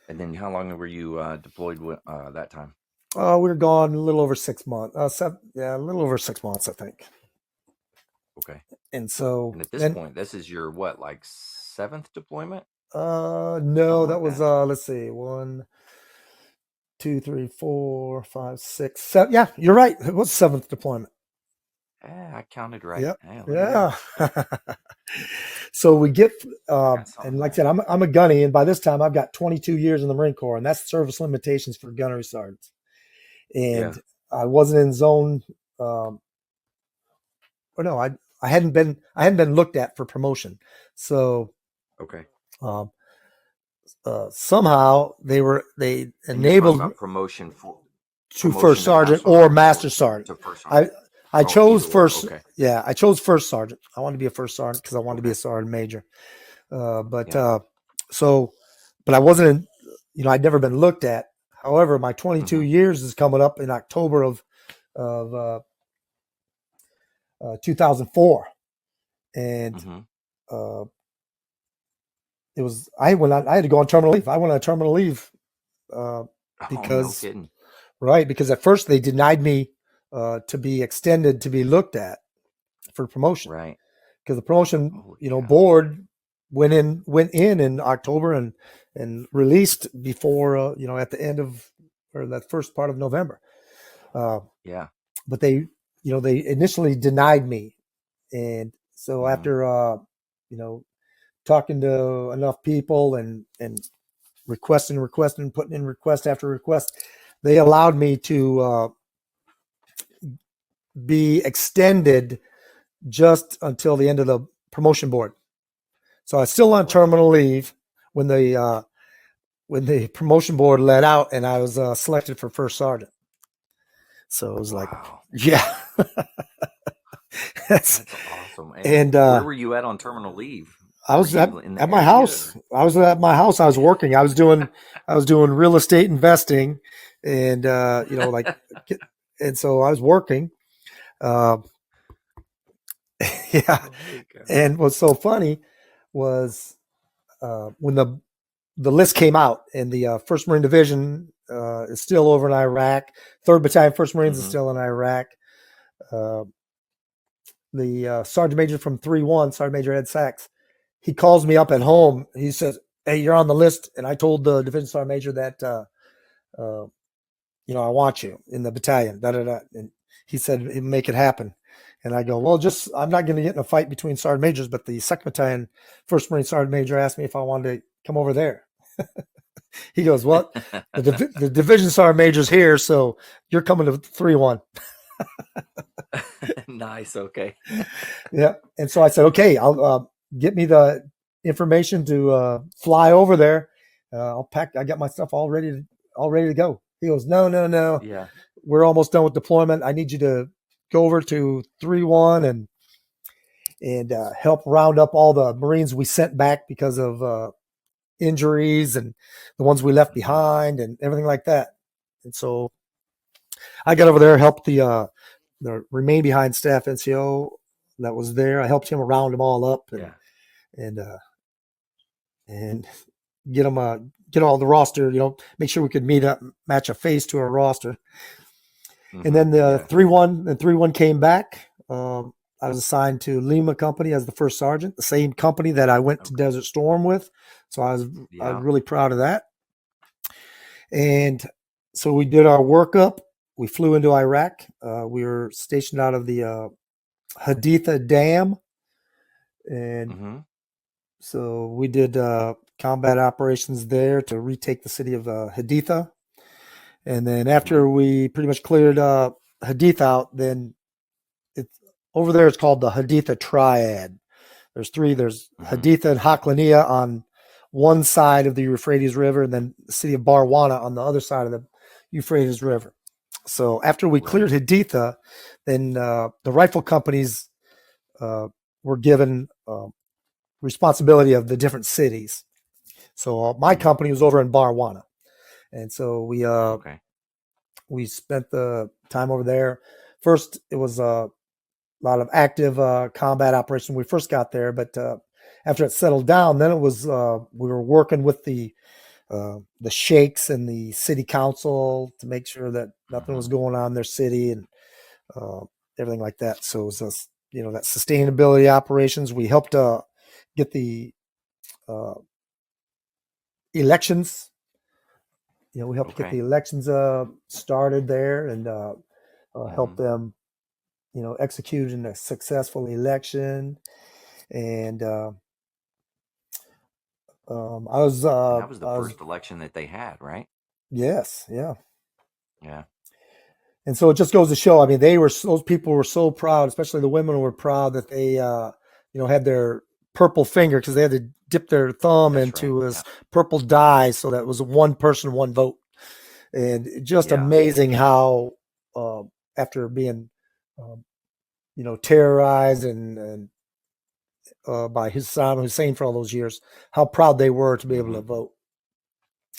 And then how long were you deployed with that time? We were gone a little over 6 months. A little over 6 months, I think. Okay. And so And at this then, point, this is your what, like seventh deployment? no, Something that like was that? let's see, 1, 2, 3, 4, 5, 6, 7. Yeah, you're right. It was seventh deployment. Yeah, I counted right. Yep. Hey, look at Yeah. that. So we get, I got and something like I there. said, I'm a gunny, and by this time I've got 22 years in the Marine Corps, and that's service limitations for gunnery sergeants. Yeah. And I wasn't in zone. Or no, I hadn't been looked at for promotion. So Okay. um, somehow they And you're talking enabled about promotion to first to sergeant master or sergeant master or sergeant. to first sergeant. I I Oh, chose either or. first. Okay. Yeah, I chose first sergeant. I wanted to be a first sergeant because I wanted to be Okay. a sergeant major. But Yeah. so, but I wasn't in. I'd never been looked at. However, my 22 Mm-hmm. years is coming up in October of 2004, and Mm-hmm. uh, it was I had to go on terminal leave. I went on terminal leave uh, Oh, no because kidding. right, because at first they denied me to be extended to be looked at for promotion, Right. because the promotion Holy cow. board went in October and released before at the end of, or that first part of November. Uh, Yeah. but they initially denied me, and so Mm-hmm. after you know talking to enough people and requesting, putting in request after request, they allowed me to be extended just until the end of the promotion board. So I was still on Wow. terminal leave when the promotion board let out, and I was selected for first sergeant. So it was like, Wow. yeah, That's awesome. And and where were you at on terminal leave? I Were was you in the at my area house. or? I was at my house. I was working. I was doing real estate investing, and and so I was working. Uh, yeah, Holy cow. and what's so funny was when the list came out, and the First Marine Division is still over in Iraq. Third Battalion, First Marines is Mm-hmm. still in Iraq. Uh, the sergeant major from 3-1, Sergeant Major Ed Sachs, he calls me up at home. He says, "Hey, you're on the list." And I told the division sergeant major that, I want you in the battalion. Da da da. And he said, "He'll make it happen." And I go, "Well, I'm not going to get in a fight between sergeant majors, but the 2nd Battalion, 1st Marine Sergeant Major asked me if I wanted to come over there." He goes, "Well, the division sergeant major's here, so you're coming to 3-1." Nice. Okay. Yeah. And so I said, "Okay, I'll get me the information to fly over there. I'll pack. I got my stuff all ready to go." He goes, "No, no, no. Yeah. We're almost done with deployment. I need you to go over to 3-1 and help round up all the Marines we sent back because of injuries and the ones we left behind and everything like that." And so I got over there, helped the remain behind staff NCO that was there. I helped him round them all up and get them get all the roster. Make sure we could match a face to our roster. And then the 3-1 came back. I was assigned to Lima Company as the first sergeant, the same company that I went to Desert Storm with. So I was really proud of that. And so we did our workup. We flew into Iraq. We were stationed out of the Haditha Dam. And so we did combat operations there to retake the city of Haditha. And then after we pretty much cleared Haditha out, then over there it's called the Haditha Triad. There's three. There's Haditha and Haklania on one side of the Euphrates River, and then the city of Barwana on the other side of the Euphrates River. So after we cleared Haditha, then the rifle companies were given responsibility of the different cities. So my company was over in Barwana. And so we spent the time over there. First, it was a lot of active combat operations when we first got there, but after it settled down, then it was we were working with the sheikhs and the city council to make sure that nothing was going on in their city and everything like that. So it was that sustainability operations. We helped get the elections. We helped get the elections started there and help them, execute a successful election. And I was that was the first election that they had, right? Yes, yeah. Yeah. And so it just goes to show. I mean, those people were so proud, especially the women were proud that they had their purple finger because they had to dip their thumb into this purple dye, so that was one person, one vote. And just amazing how after being terrorized and by Saddam Hussein for all those years, how proud they were to be able to vote.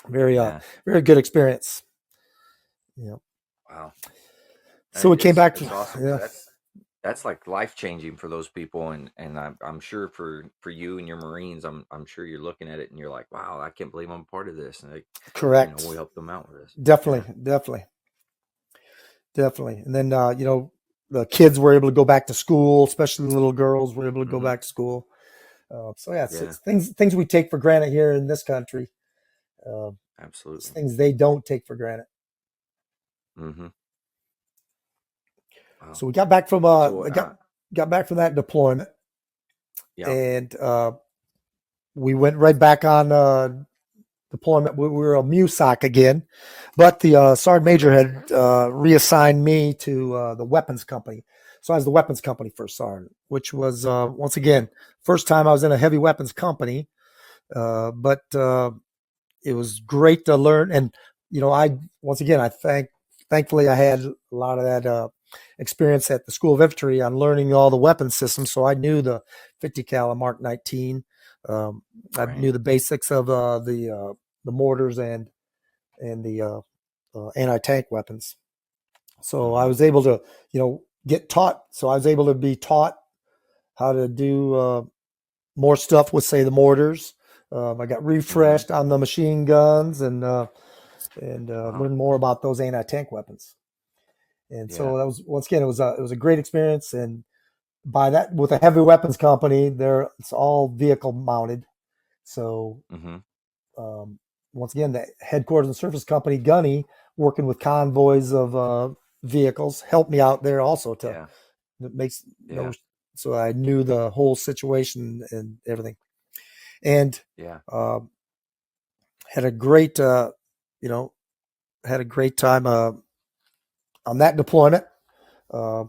Very very good experience. Yeah. Wow. So we came back. Awesome. That's like life changing for those people, and I'm sure for you and your Marines, I'm sure you're looking at it and you're like, wow, I can't believe I'm a part of this. And correct. We helped them out with this. Definitely. And then the kids were able to go back to school, especially the little girls were able to go back to school. It's things we take for granted here in this country. Absolutely. It's things they don't take for granted. Wow. So we got back from got back from that deployment, and we went right back on deployment. We were a MUSOC again, but the sergeant major had reassigned me to the weapons company. So I was the weapons company first sergeant, which was once again first time I was in a heavy weapons company, but it was great to learn. And thankfully I had a lot of that experience at the School of Infantry on learning all the weapon systems. So I knew the 50 cal Mark 19. I knew the basics of the mortars and the anti-tank weapons. So I was able to, get taught. So I was able to be taught how to do more stuff with, say, the mortars. I got refreshed on the machine guns and learned more about those anti-tank weapons. And so that was, once again, it was a great experience. And by that with a heavy weapons company, it's all vehicle mounted. So Mm-hmm. um, once again, the headquarters and service company, Gunny, working with convoys of vehicles, helped me out there also to Yeah. that makes Yeah. so I knew the whole situation and everything, and Yeah. uh, had a great you know had a great time on that deployment. Uh,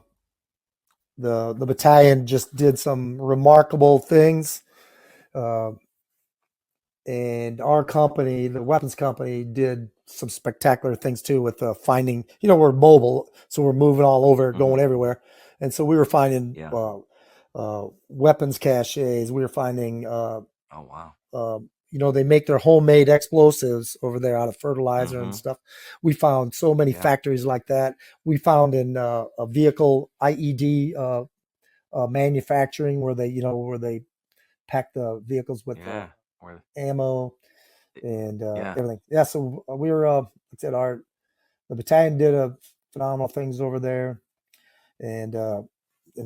the battalion just did some remarkable things. Uh, and our company, the weapons company, did some spectacular things too with finding. We're mobile, so we're moving all over, Mm-hmm. going everywhere, and so we were finding Yeah. weapons caches. We were finding, Oh, wow. they make their homemade explosives over there out of fertilizer and Mm-hmm. stuff. We found so many Yeah. factories like that. We found in a vehicle IED manufacturing where they pack the vehicles with Yeah. Or, ammo and yeah. everything. Yeah, so we were, like I said, the battalion did a phenomenal things over there, and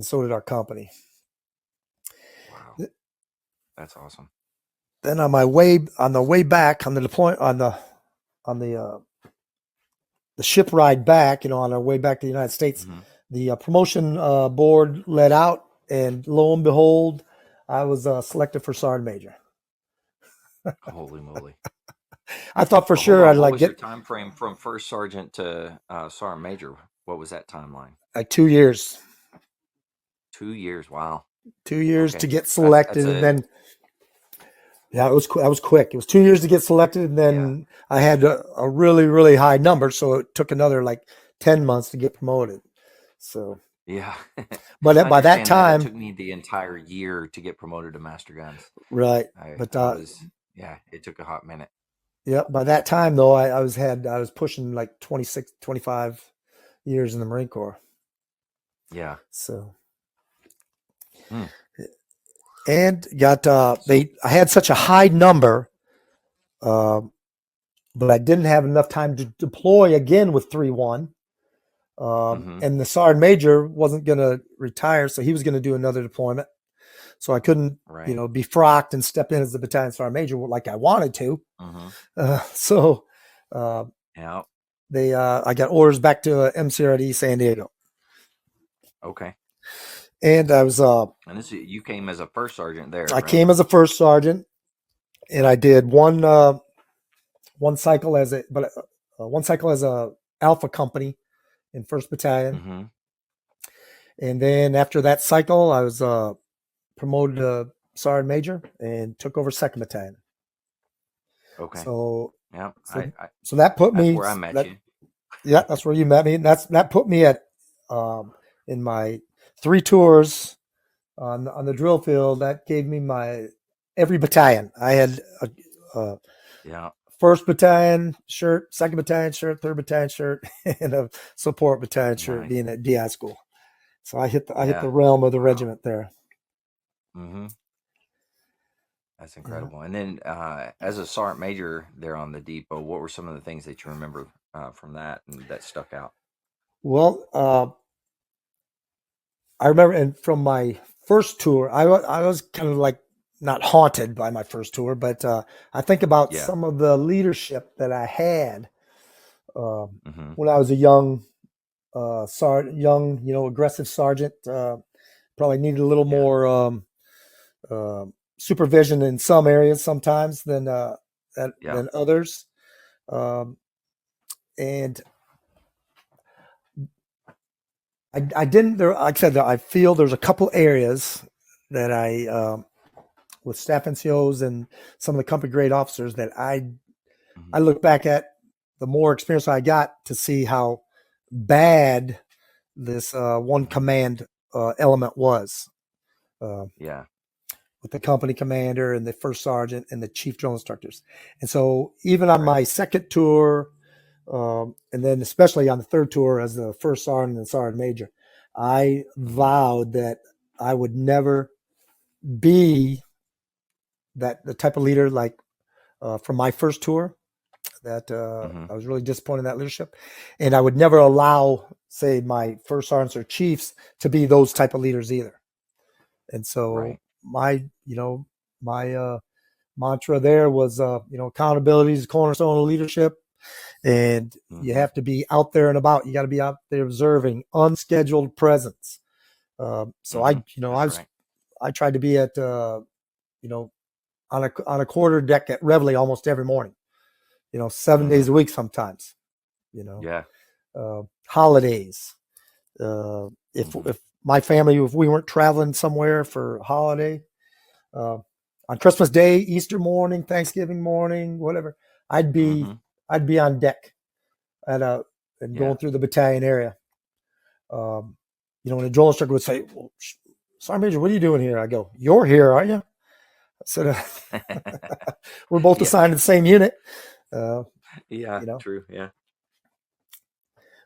so did our company. Wow. That's awesome. Then on the way back on the deployment on the ship ride back, on our way back to the United States, Mm-hmm. the promotion board let out, and lo and behold, I was selected for sergeant major. Holy moly. I thought for So hold sure on. I'd What like was your get time frame from first sergeant to sergeant major? What was that timeline? like 2 years, 2 years. Wow. 2 years Okay. to get That's selected, and a then yeah, that was quick. It was 2 years to get selected, and yeah. then I had a really really high number, so it took another like 10 months to get promoted. So, Yeah. but I by that understand that. It time, took me the entire year to get promoted to master guns. right? I But I was yeah, it took a hot minute. yeah, by that time though, I was pushing like 26, 25 years in the Marine Corps. Yeah. So, Hmm. and got So I had such a high number, uh, but I didn't have enough time to deploy again with 3-1. mm-hmm. And the sergeant major wasn't going to retire, so he was going to do another deployment. So I couldn't, Right. be frocked and step in as the battalion sergeant major like I wanted to. Mm-hmm. So uh, Yeah. I got orders back to MCRD San Diego, Okay. and And you came as a first sergeant there, I right? came as a first sergeant, and I did one cycle one cycle as a Alpha company in First Battalion, Mm-hmm. and then after that cycle, I was promoted to sergeant major and took over Second Battalion. Okay. So Yeah. so so that put That's me where I met that you. yeah, that's where you met me. And that put me at in my 3 tours on the drill field. That gave me my every battalion. I had a Yeah. first battalion shirt, second battalion shirt, third battalion shirt, and a support battalion shirt. Nice. Being at DI school, so I hit the Yeah. realm of the Wow. regiment there. Mm-hmm. That's Yeah. incredible. And then as a sergeant major there on the depot, what were some of the things that you remember from that and that stuck out? Well, I remember, and from my first tour, I was kind of like not haunted by my first tour, but I think about Yeah. some of the leadership that I had um, Mm-hmm. when I was a young aggressive sergeant. Probably needed a little Yeah. more uh, supervision in some areas sometimes Yeah. than others, um, and I didn't. There, like I said, I feel there's a couple areas that with staff NCOs and some of the company grade officers that Mm-hmm. I look back at the more experience I got to see how bad this one Mm-hmm. command element was uh, Yeah. with the company commander and the first sergeant and the chief drill instructors. And so even on Right. my second tour, and then especially on the third tour as the first sergeant and sergeant major, I Mm-hmm. vowed that I would never be the type of leader like from my first tour that Mm-hmm. I was really disappointed in that leadership, and I would never allow, say, my first sergeants or chiefs to be those type of leaders either. And so Right. my mantra there was, accountability is the cornerstone of leadership, and you Mm-hmm. have to be out there and about. You got to be out there observing, unscheduled presence. So Mm-hmm. That's right. I tried to be at, on a quarter deck at Reveille almost every morning. 7 days Mm-hmm. a week sometimes. You know, Yeah. holidays. Mm-hmm. If my family, if we weren't traveling somewhere for holiday, uh, on Christmas Day, Easter morning, Thanksgiving morning, whatever, I'd Mm-hmm. be I'd be on deck at a and Yeah. going through the battalion area. Um, when the drill instructor would say, well, Sergeant Major, what are you doing here? I go, you're here, aren't you? I said, we're both Yeah. assigned to the same unit. Uh, Yeah. you know, True. Yeah.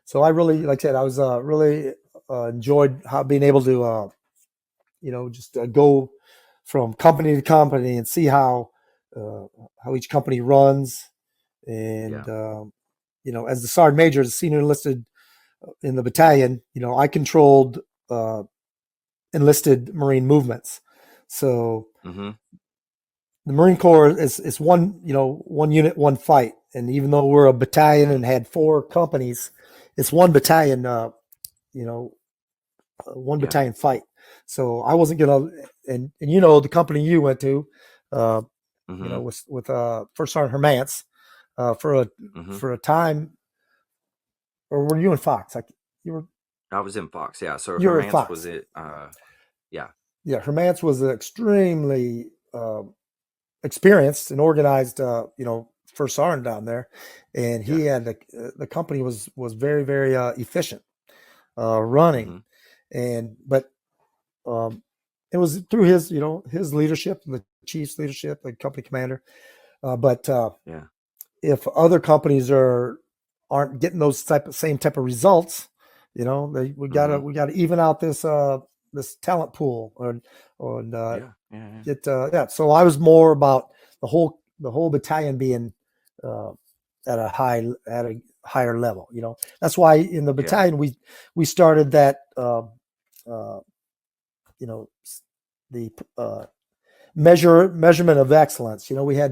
so I really, like I said, I was really enjoyed being able to, just go from company to company and see uh, how each company runs. Yeah. And, as the sergeant major, the senior enlisted in the battalion, I controlled enlisted Marine movements. So Mm-hmm. the Marine Corps is one unit, one fight. And even though we're a battalion Mm-hmm. and had 4 companies, it's one battalion, you know, one Yeah. battalion fight. So I wasn't gonna, and the company you went to, uh, Mm-hmm. with First Sergeant Hermance, for a Mm-hmm. time, or were you in Fox? Like you were I was in Fox. Yeah. So you were at Hermance was Fox. it? Yeah. Yeah, Hermance was extremely experienced and organized, First Sergeant down there, and Yeah. he had the company was very very efficient running, Mm-hmm. and but um, it was through his leadership, the chief's leadership, the company commander. But Yeah. if other companies aren't getting those same type of results, we gotta Mm-hmm. we gotta even out this talent pool, or Yeah. Yeah. Yeah. get yeah. So I was more about the whole battalion being uh, at a higher level. That's why in the Yeah. battalion we started that. Uh, you know the measurement of excellence. We had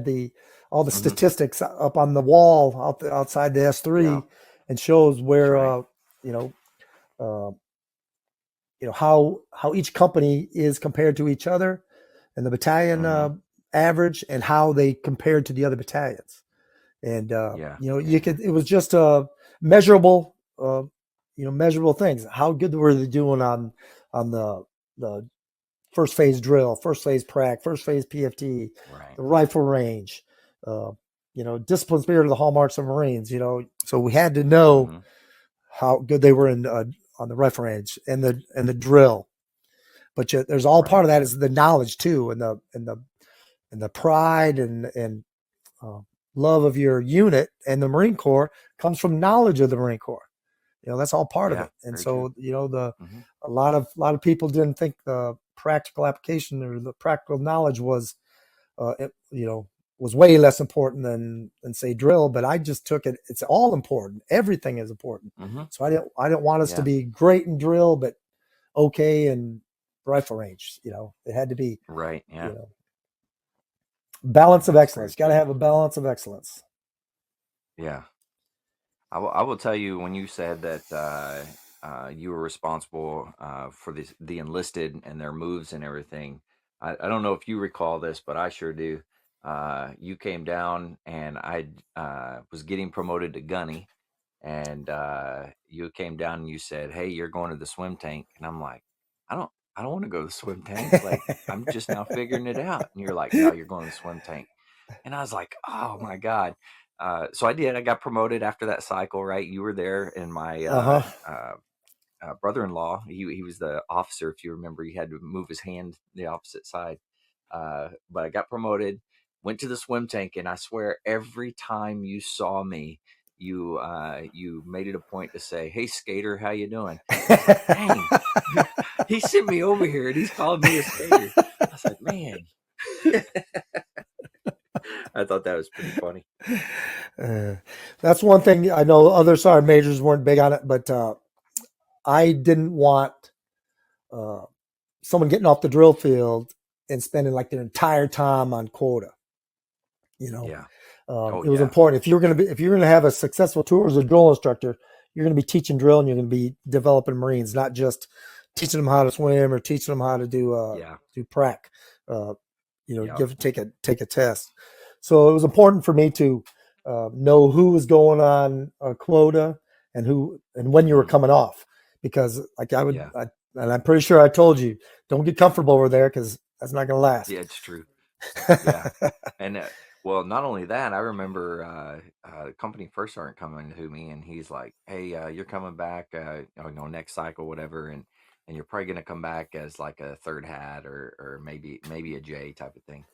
all the Mm-hmm. statistics up on the wall outside the Yeah. S3, and shows That's where right. you know uh, how each company is compared to each other, and the battalion Mm-hmm. average, and how they compared to the other battalions. And Yeah. Yeah. you Yeah. could it was just measurable measurable things. How good were they doing on the first phase drill, first phase prac, first phase PFT, Right. the rifle range, uh, discipline, spirit of the hallmarks of Marines. So we had to know Mm-hmm. how good they were in on the rifle range and the drill. But there's all part Right. of that is the knowledge too, and the pride and uh, love of your unit, and the Marine Corps comes from knowledge of the Marine Corps. That's all part of Yeah. it. And Very true. so the Mm-hmm. a lot of people didn't think the practical application or the practical knowledge uh, it, you know was way less important than say drill. But I just took it. It's all important. Everything is important. Mm-hmm. So I didn't want us to Yeah. be great in drill, but okay in rifle range. It had to be Right. you Yeah. know balance of That's very excellence. Got to true. have a balance of excellence. Yeah. I will tell you when you said that you were responsible for the enlisted and their moves and everything. I don't know if you recall this, but I sure do. You came down and I was getting promoted to gunny, and you came down and you said, "Hey, you're going to the swim tank," and I'm like, "I don't, I don't want to go to the swim tank. Like, I'm just now figuring it out." And you're like, "No, you're going to the swim tank." And I was like, "Oh my god!" So I did. I got promoted after that cycle. Right, you were there, and my Uh-huh. brother-in-law, he was the officer. If you remember, he had to move his hand the opposite side. But I got promoted, went to the swim tank, and I swear every time you saw me, you made it a point to say, "Hey, skater, how you doing?" I was like, "Dang, he sent me over here, and he's calling me a skater." I was like, "Man." I thought that was pretty funny. Uh, that's one thing I know. Other sergeant majors weren't big on it, but I didn't want uh, someone getting off the drill field and spending like their entire time on quota. Yeah. Oh It was yeah. important. If you're going to have a successful tour as a drill instructor, you're going to be teaching drill and you're going to be developing Marines, not just teaching them how to swim or teaching them how to Yeah. do prac. Uh, Yeah. take a test. So it was important for me to know who was going on a quota and when you were Hmm. coming off, because like Yeah. and I'm pretty sure I told you, don't get comfortable over there because that's not going to last. Yeah, it's true. Yeah. And well, not only that, I remember the company first sergeant coming to me, and he's like, "Hey, you're coming back, next cycle, whatever, and you're probably gonna come back as like a third hat or maybe a J type of thing."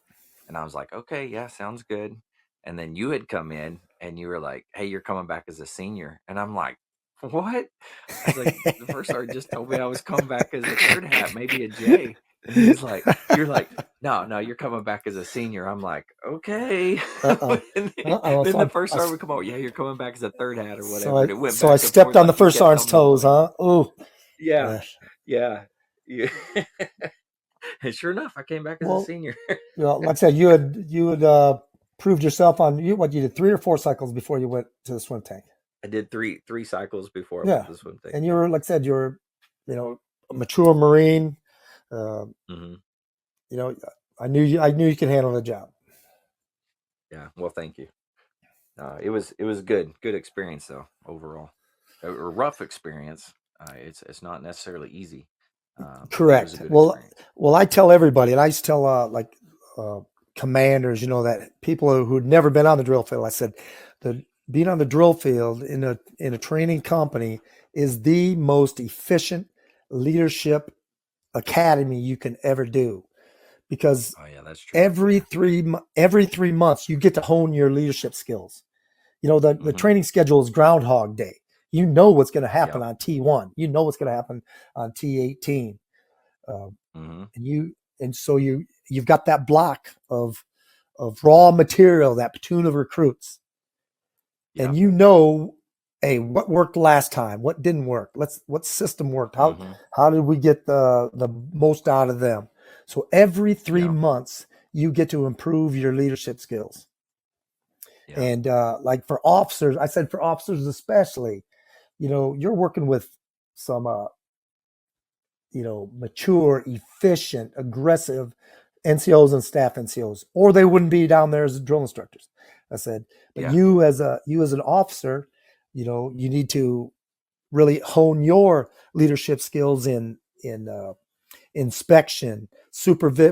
And I was like, "Okay, yeah, sounds good." And then you had come in, and you were like, "Hey, you're coming back as a senior," and I'm like, "What?" I was like, "The first sergeant just told me I was coming back as a third hat, maybe a J," and you're like, no, no, you're coming back as a senior. I'm like, okay. Uh-oh. And Uh-oh. then the first sergeant would come out, yeah, you're coming back as a third hat or So whatever. And it went I back and stepped forth on the like he first kept sergeant's telling me toes, one. huh? Oh, Yeah, yeah. yeah, yeah. And sure enough, I came back as a Well, senior. like I said, you had proved yourself on you. What, you did 3 or 4 cycles before you went to the swim tank? I did three cycles before I went Yeah, to the swim tank. and you Yeah. were, like I said, you're a mature Marine. Uh, Hmm. you know, I knew you could handle the job. Yeah. Well, thank you. It was good experience though overall. A rough experience. It's not necessarily easy, but it was a Correct. good experience. Well, I tell everybody, and I used to tell uh, commanders, that people who'd never been on the drill field. I said, the being on the drill field in a training company is the most efficient leadership academy you can ever do, because Oh yeah, that's true. Yeah. every 3 months you get to hone your leadership skills. The Hmm. training schedule is Groundhog Day. You know what's going to happen Yep. on T1. You know what's going to happen on T18. Hmm. And so you've got that block of raw material, that platoon of recruits, and Yep. hey, what worked last time, what didn't work, what system worked, Hmm. how did we get the most out of them. So every three Yeah. months you get to improve your leadership skills. Yeah. And like for officers, I said for officers especially, you're working with some mature, efficient, aggressive NCOs and staff NCOs, or they wouldn't be down there as drill instructors. I said, but Yeah. you as an officer, you need to really hone your leadership skills in inspection,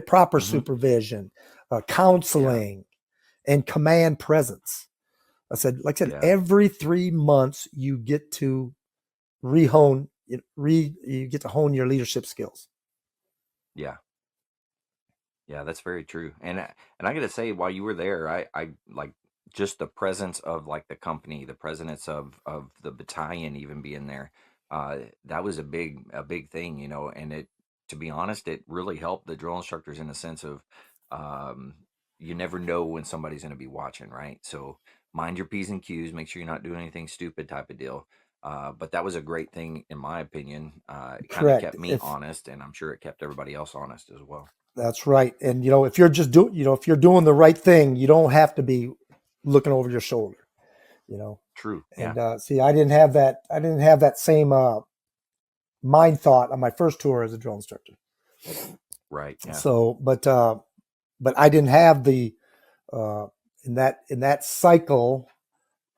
proper Hmm. supervision, Yeah. counseling, and command presence. Like I said, Yeah. every 3 months you get to rehone, you get to hone your leadership skills. Yeah. Yeah. That's very true. And I got to say, while you were there, I like just the presence of like the company, the presence of the battalion even being there. That was a big thing, and to be honest, it really helped the drill instructors in the sense of, um, you never know when somebody's going to be watching, right? So mind your P's and Q's, make sure you're not doing anything stupid type of deal. But that was a great thing, in my opinion. It kind of Correct. kept me If honest, and I'm sure it kept everybody else honest as well. That's right. And if you're just if you're doing the right thing, you don't have to be looking over your shoulder. You know. True. Yeah. And see, I didn't have that. I didn't have that same mind thought on my first tour as a drill instructor. Right. Yeah. So, but I didn't have the uh, in that cycle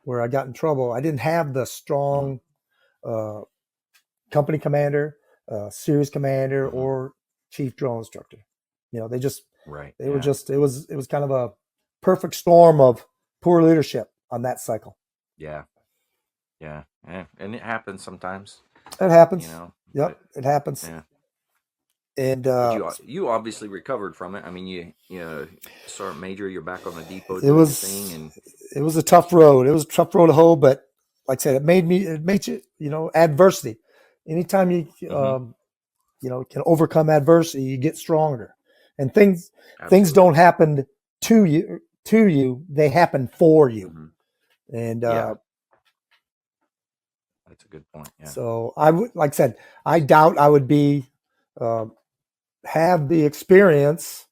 where I got in trouble. I didn't have the Hmm. strong uh, company commander, series commander, Hmm. or chief drill instructor. They just Right. they were Yeah. just it was kind of a perfect storm of poor leadership on that cycle. Yeah. Yeah. Yeah. And it happens sometimes, It happens. Yep, but it happens. yeah. And But you obviously recovered from it. I mean, Sergeant Major, you're back on the depot it doing your thing, was and it was a tough road. It was a tough road to hoe, but like I said, it made you, adversity. Anytime you hmm, can overcome adversity, you get stronger. And things don't absolutely. happen to you, they happen for you. Hmm. And Yeah, that's a good point. Yeah. so I would, like I said, I doubt I would be uh, have the experience,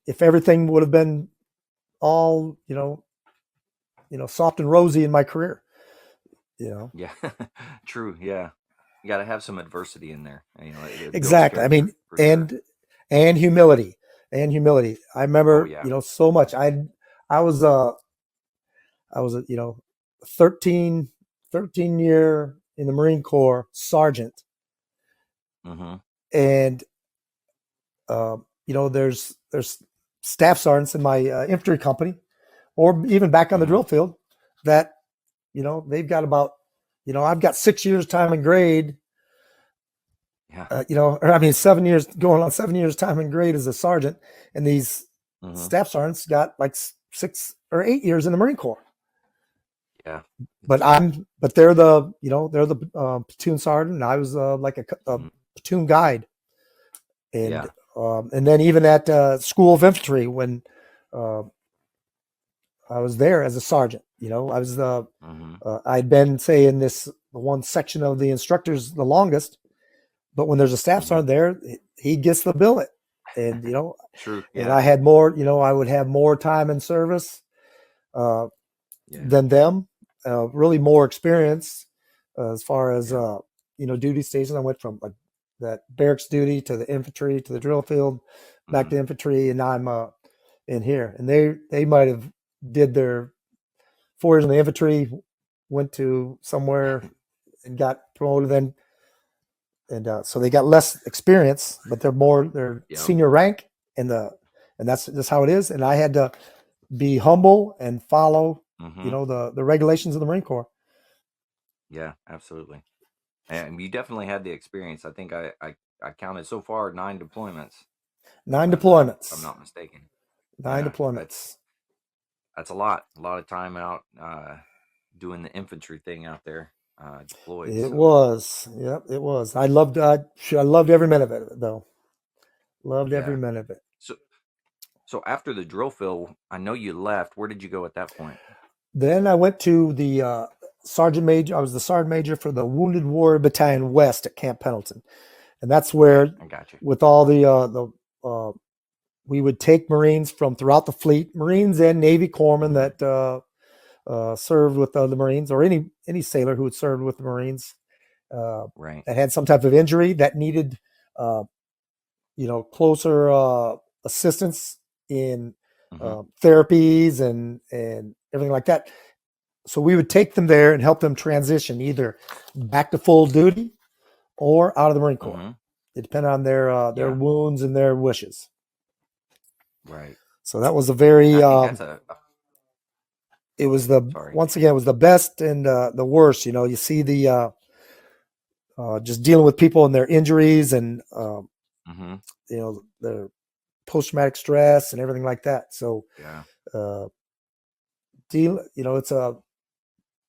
if everything would have been all soft and rosy in my career. Yeah. True. Yeah. You got to have some adversity in there. It builds Exactly. I character mean, for sure. and humility, and humility. I Oh remember, yeah. so much. I was I was a 13 13 year in the Marine Corps sergeant, Mm-hmm. and there's staff sergeants in my infantry company, or even back on the Mm-hmm. drill field, that they've got about I've got 6 years time and grade, Yeah. or I mean 7 years, going on 7 years time and grade as a sergeant, and these Mm-hmm. staff sergeants got like 6 or 8 years in the Marine Corps. Yeah. But It's they're the platoon sergeant, and I was like a mhm. platoon guide, and Yeah. and then even at School of Infantry, when uh, I was there as a sergeant, I was Mm-hmm. I'd been, say, in the one section of the instructors the longest, but when there's a staff Mm-hmm. sergeant there, he gets the billet, and True. and Yeah. I had more, I would have more time in service uh, Yeah. than them, really more experience as far as Yeah. duty station. I went from like that barracks duty to the infantry to the drill field, back Mm-hmm. to infantry, and now I'm in here. And they might have did their 4 years in the infantry, went to somewhere and got promoted then, and so they got less experience, but they're Yep. senior rank, and that's just how it is. And I had to be humble and follow, Mm-hmm. the regulations of the Marine Corps. Yeah. Absolutely. And you definitely had the experience. I think I counted so far 9 deployments, Nine if I'm deployments, not mistaken. nine Yeah. That's deployments. that's a lot of time out doing the infantry thing out there, deployed. It So was, yep, it was. I loved every minute of it, though. Loved every yeah. minute of it. So so after the drill field, I know you left. Where did you go at that point? Then I went to the sergeant major. I was the sergeant major for the Wounded Warrior Battalion West at Camp Pendleton, and that's Okay, where, I got you. with all the we would take Marines from throughout the fleet, Marines and Navy corpsmen Mm-hmm. that served with the Marines, or any sailor who had served with the Marines, uh, Right. that had some type of injury that needed uh, closer assistance in Mm-hmm. therapies and everything like that. So we would take them there and help them transition either back to full duty or out of the Marine Corps. Mm-hmm. It depended on their Yeah. wounds and their wishes. Right. So that was a very I think that's it was sorry. once again, it was the best and the worst. You see the just dealing with people and their injuries, and Mm-hmm. their post traumatic stress and everything like that. So Yeah. uh, it's a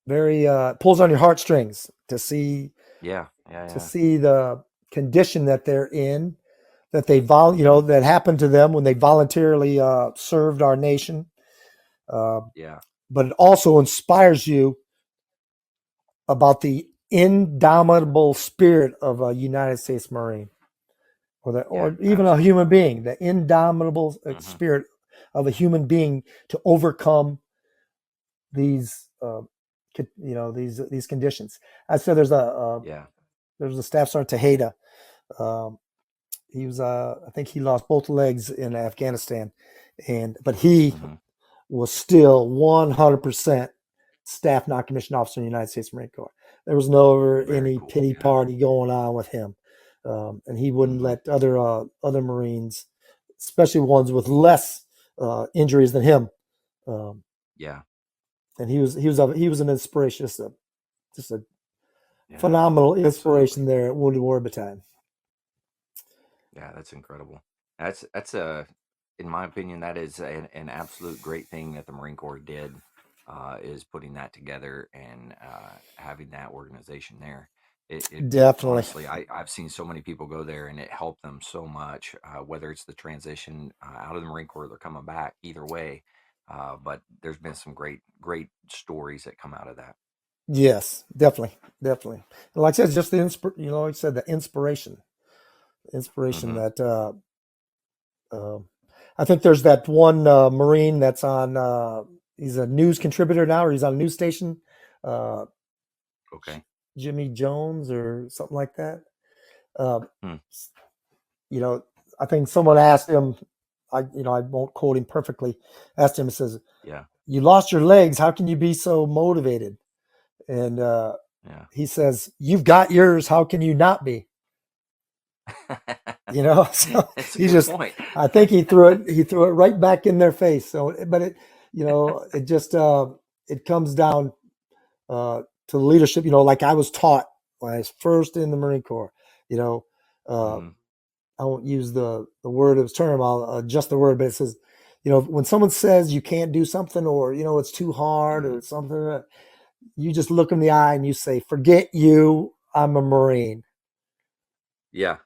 very pulls on your heartstrings to see Yeah. Yeah. to Yeah. see the condition that they're in, that Mm-hmm. that happened to them when they voluntarily served our nation. Uh, Yeah. but it also inspires you about the indomitable spirit of a United States Marine, Yeah. or even a human Absolutely. being, the indomitable Mm-hmm. spirit of a human being to overcome these these conditions. I said Yeah. there's a staff sergeant Tejeda. Um, he was I think he lost both legs in Afghanistan, but he Mm-hmm. was still 100% staff non-commissioned officer in the United States Marine Corps. There was no Very any cool. pity Yeah. party going on with him, and he wouldn't Mm-hmm. let other Marines, especially ones with less injuries than him. Um, Yeah. and he was an inspiration, just a Yeah. phenomenal Absolutely. inspiration there at Wounded Warrior Battalion. Yeah. That's incredible. That's in my opinion, that is an absolute great thing that the Marine Corps did, is putting that together and having that organization there. It Definitely. honestly, I've seen so many people go there and it helped them so much, whether it's the transition out of the Marine Corps, they're coming back either way. But there's been some great stories that come out of that. Yes, definitely, definitely. And like I said, just like I said, the inspiration. Inspiration Mm-hmm. that uh, I think there's that one Marine that's on. He's a news contributor now, or he's on a news station. Uh, Okay. Jimmy Jones or something like that. Uh, Hmm. you know, I think someone asked him. I won't quote him perfectly. Asked him, it says, Yeah. "You lost your legs. How can you be so motivated?" And Yeah. he says, "You've got yours. How can you not be?" So That's a he good just, point. I think he threw it right back in their face. So, but it just, it comes down to leadership. Like I was taught when I was first in the Marine Corps. You know, uh, Hmm. I won't use the word of term. I'll adjust the word, but it says, when someone says you can't do something, or it's too hard Hmm. or something, you just look in the eye and you say, "Forget you. I'm a Marine." Yeah.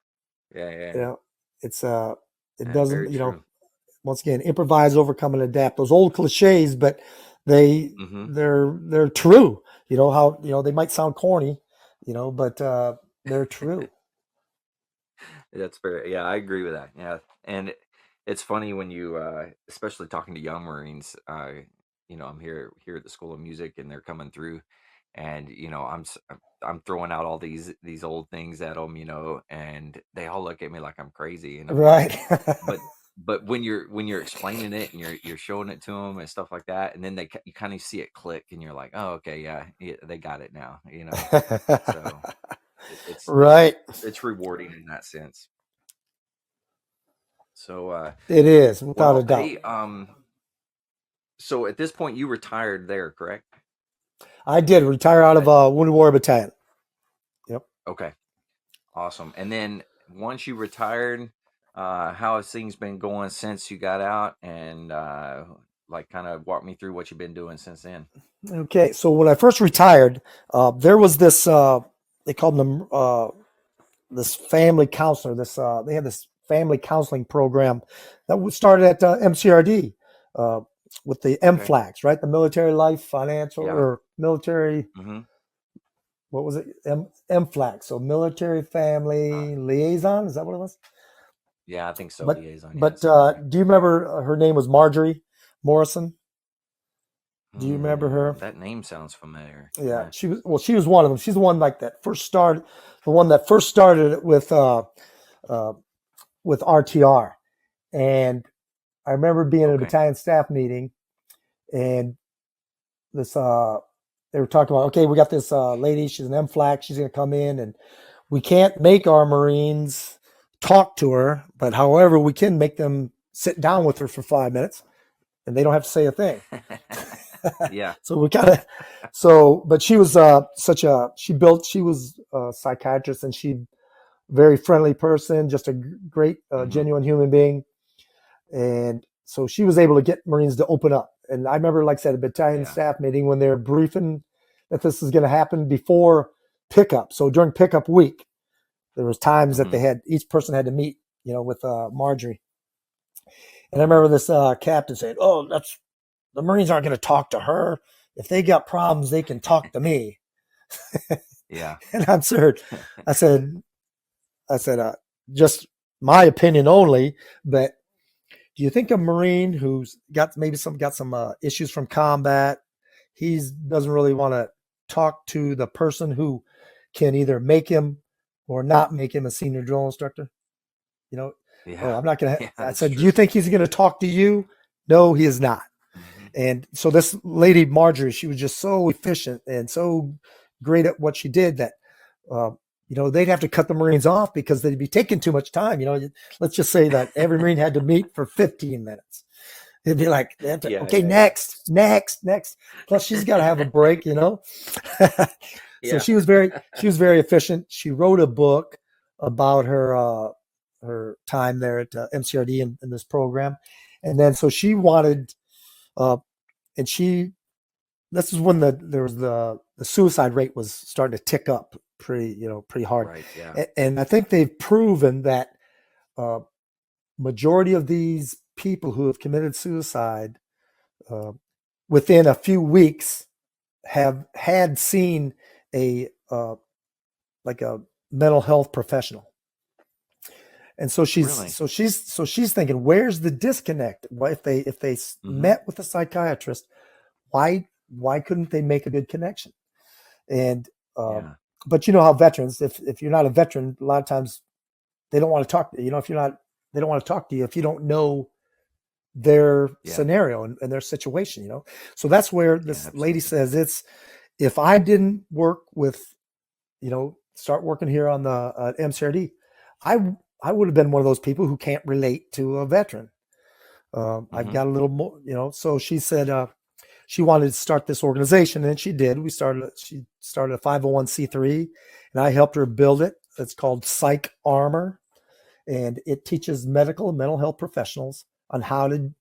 Yeah. You Yeah. know, it's it Yeah. Very doesn't. true. Once again, improvise, overcome, and adapt. Those old cliches, but they Hmm. they're true. How they might sound corny, but they're true. That's fair. Yeah, I agree with that. Yeah, and it's funny when you, especially talking to young Marines. I'm here at the School of Music, and they're coming through, and I'm throwing out all these old things at them, and they all look at me like I'm crazy, and I'm like, Right. but when you're explaining it and you're showing it to them and stuff like that, and then you kind of see it click, and you're like, oh, okay, yeah, they got it now. So it's Right. it's rewarding in that sense. So, It is, without a well, doubt. hey, so at this point you retired there, correct? I did retire out of At, Wounded Warrior Battalion. Yep. okay, awesome. And then once you retired, how has things been going since you got out? And like, kind of walk me through what you've been doing since then. Okay. So when I first retired, there was this. They called them this family counselor. They had this family counseling program that was started at MCRD uh, with the Okay. MFLAX, right? The Military Life Financial Yeah. or Military. Mm-hmm. What was it? MFLAX. So Military Uh, Family Liaison. Is that what it was? yeah, I think so. But Liaison. Yeah, but it sounds right. do you remember her name was Marjorie Morrison? Do you remember her? That name sounds familiar. Yeah, Yeah. she was one of them. She's the one like that first started, the one that first started it uh, with RTR. And I remember being at a Okay. battalion staff meeting, and this they were talking about, okay, we got this lady, she's an MFLAC, she's going to come in, and we can't make our Marines talk to her, but however, we can make them sit down with her for 5 minutes, and they don't have to say a thing. Yeah. So we kind of, but she was she was a psychiatrist, and she very friendly person, just a great, Mm-hmm. genuine human being. And so she was able to get Marines to open up. And I remember, like I said, a battalion Yeah. staff meeting when they were briefing that this is going to happen before pickup. So during pickup week, there was times that Mm-hmm. each person had to meet, with Marjorie. And I remember this captain saying, "Oh, the Marines aren't going to talk to her. If they got problems, they can talk to me." Yeah. And I said, just my opinion only, but do you think a Marine who's got some issues from combat, he doesn't really want to talk to the person who can either make him or not make him a senior drill instructor? You know, oh, Yeah. I'm not gonna. Yeah, I that's said, do you true. think he's going to talk to you? No, he is not. Hmm. And so this lady Marjorie, she was just so efficient and so great at what she did that uh, they'd have to cut the Marines off because they'd be taking too much time. Let's just say that every Marine had to meet for 15 minutes. It'd be like, they have to, Yeah. okay, Yeah. Yeah. next. Plus, she's got to have a break. So Yeah. she was very efficient. She wrote a book about her time there at MCRD in this program, and then so she wanted, uh, and she this is when there was the suicide rate was starting to tick up pretty hard, Right. Yeah. and I think they've proven that uh, majority of these people who have committed suicide uh, within a few weeks have had seen a like a mental health professional. And so Really? she's thinking, where's the disconnect? What if they Mm-hmm. met with a psychiatrist? Why couldn't they make a good connection? And Yeah. but you know how veterans, if you're not a veteran, a lot of times they don't want to talk to you. You know, if you're not, they don't want to talk to you if you don't know their Yeah. scenario and their situation. You know, so that's where Yeah. this lady Absolutely. says it's, if I didn't work with, start working here on the MCRD, I I would have been one of those people who can't relate to a veteran. I've Mm-hmm. got a little more, So she said she wanted to start this organization, and she did. She started a 501c3, and I helped her build it. It's called Psych Armor, and it teaches medical and mental health professionals on how to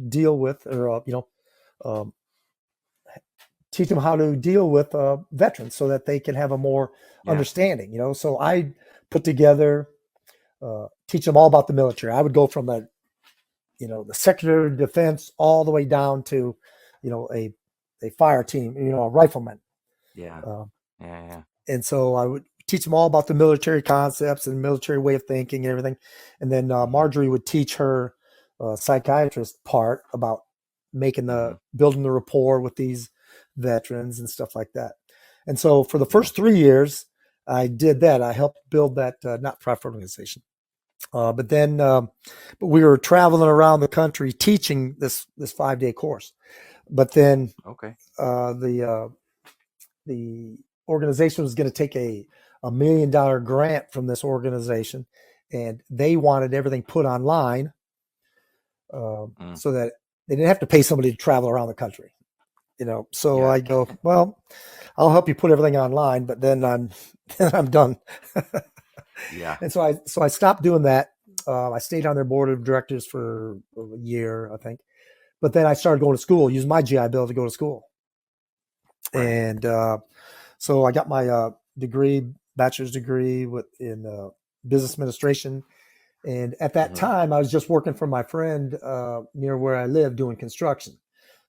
deal with, or um, teach them how to deal with veterans so that they can have a more Yeah. understanding. So I put together, teach them all about the military. I would go from the Secretary of Defense all the way down to, a fire team, a rifleman. Yeah. Uh, Yeah. Yeah. and so I would teach them all about the military concepts and military way of thinking and everything. And then Mm-hmm. Marjorie would teach her psychiatrist part about Mm-hmm. building the rapport with these veterans and stuff like that. And so for the Yeah. first 3 years, I did that. I helped build that not-for-profit organization. But we were traveling around the country teaching this 5-day course. But then Okay. the organization was going to take a $1 million grant from this organization, and they wanted everything put online, Mm. so that they didn't have to pay somebody to travel around the country. So Yeah. I go, well, I'll help you put everything online, but then I'm then I'm done. Yeah. And so I stopped doing that. I stayed on their board of directors for a year, I think. But then I started going to school, using my GI Bill to go to school. Right. And so I got my bachelor's degree in business administration. And at that Mm-hmm. time, I was just working for my friend near where I live doing construction.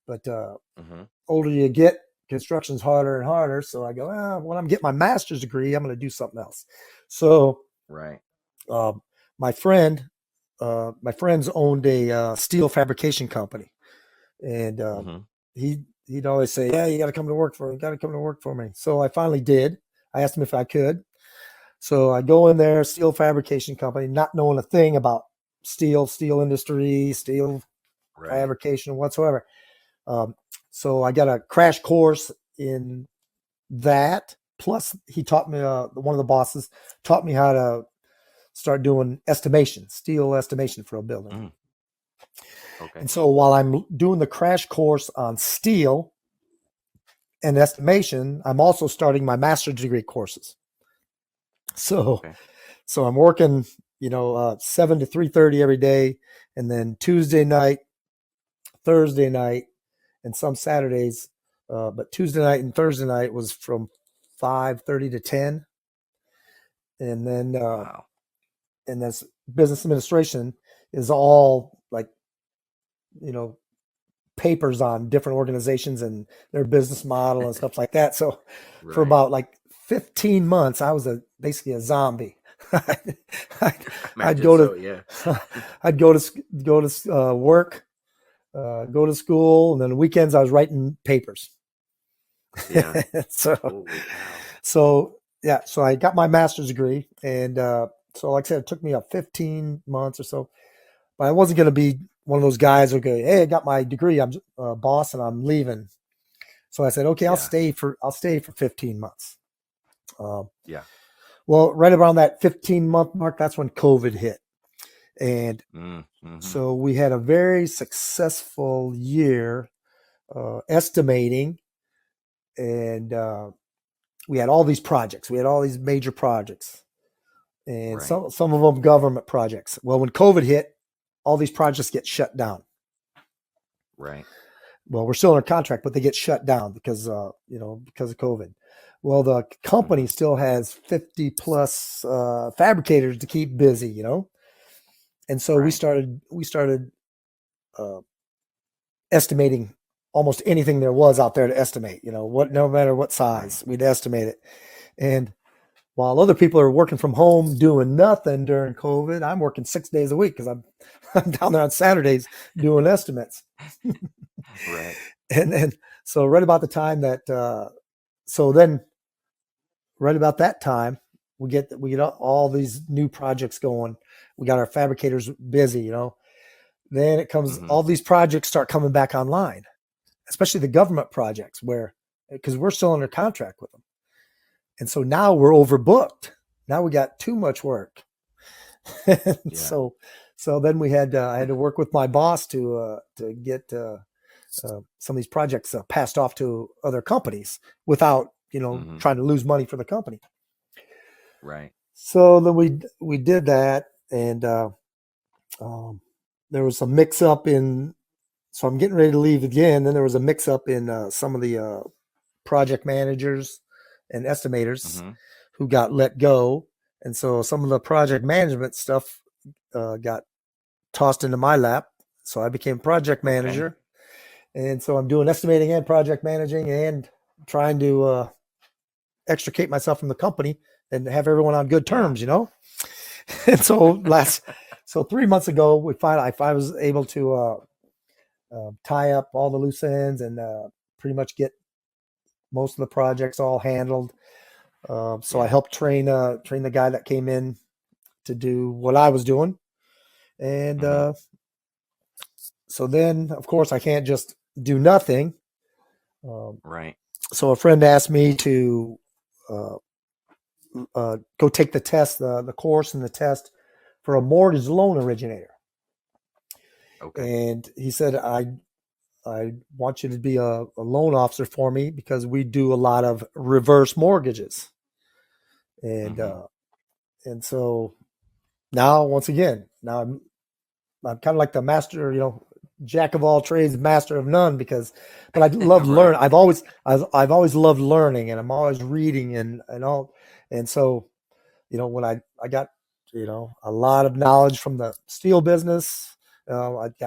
But Mm-hmm. older you get, construction's harder and harder. So I go, when I'm getting my master's degree, I'm going to do something else. So Right. um, my friend, my friends owned a steel fabrication company, and Mm-hmm. he'd always say, "Yeah, you got to come to work for me. You got to come to work for me." So I finally did. I asked him if I could. So I go in there, steel fabrication company, not knowing a thing about steel industry, steel Right. fabrication whatsoever. Um, so I got a crash course in that. Plus, he taught me. One of the bosses taught me how to start doing steel estimation for a building. Mm. Okay. And so while I'm doing the crash course on steel and estimation, I'm also starting my master's degree courses. So, Okay. so I'm working, 7 to 3:30 every day, and then Tuesday night, Thursday night, and some Saturdays. But Tuesday night and Thursday night was from 5:30 to 10, and then Wow. and this business administration is all like, you know papers on different organizations and their business model and stuff like that. So for Right. about like 15 months, I was basically a zombie. I'd, I I'd imagine go so. Yeah. to I'd go to work, go to school, and then the weekends I was writing papers. Yeah. so Holy cow. so I got my master's degree, and so like I said, it took me up 15 months or so. But I wasn't going to be one of those guys who go, "Hey, I got my degree. I'm boss, and I'm leaving." So I said, "Okay, Yeah. I'll stay for 15 months." Um, Yeah. well, right around that 15-month mark, that's when COVID hit, and Mm-hmm. so we had a very successful year estimating, and we had all these projects. We had all these major projects, and Right. some of them government projects. Well, when COVID hit, all these projects get shut down. Right. Well, we're still under contract, but they get shut down because because of COVID. Well, the Mm-hmm. company still has 50 plus fabricators to keep busy, and so we Right. started uh, estimating almost anything there was out there to estimate. No matter what Right. size, we'd estimate it. And while other people are working from home doing nothing during COVID, I'm working 6 days a week because I'm down there on Saturdays doing estimates. Right. And so right about the time that so then right about that time we get all these new projects going. We got our fabricators busy, Then it comes Mm-hmm. all these projects start coming back online, especially the government projects where because we're still under contract with them. And so now we're overbooked. Now we got too much work. Yeah. So then I had to work with my boss to get some of these projects passed off to other companies without Mm-hmm. trying to lose money for the company. Right. So then we did that, and there was a mix up in. So I'm getting ready to leave again. Then there was a mix up in some of the project managers and estimators Mm-hmm. who got let go, and so some of the project management stuff got tossed into my lap. So I became project Okay. manager, and so I'm doing estimating and project managing and trying to extricate myself from the company and have everyone on good Yeah. terms. And so 3 months ago, I was able to tie up all the loose ends and pretty much get most of the projects all handled. So I Yeah. helped train the guy that came in to do what I was doing, and Mm-hmm. so then of course I can't just do nothing. Um, Right. so a friend asked me to uh, go take the test, the course and the test for a mortgage loan originator. Okay. And he said, I want you to be a loan officer for me because we do a lot of reverse mortgages. And Mm-hmm. and so now once again, now I'm kind of like the master, jack of all trades, master of none but I love learn. Right. I've always loved learning, and I'm always reading and all. And so, when I got, a lot of knowledge from the steel business.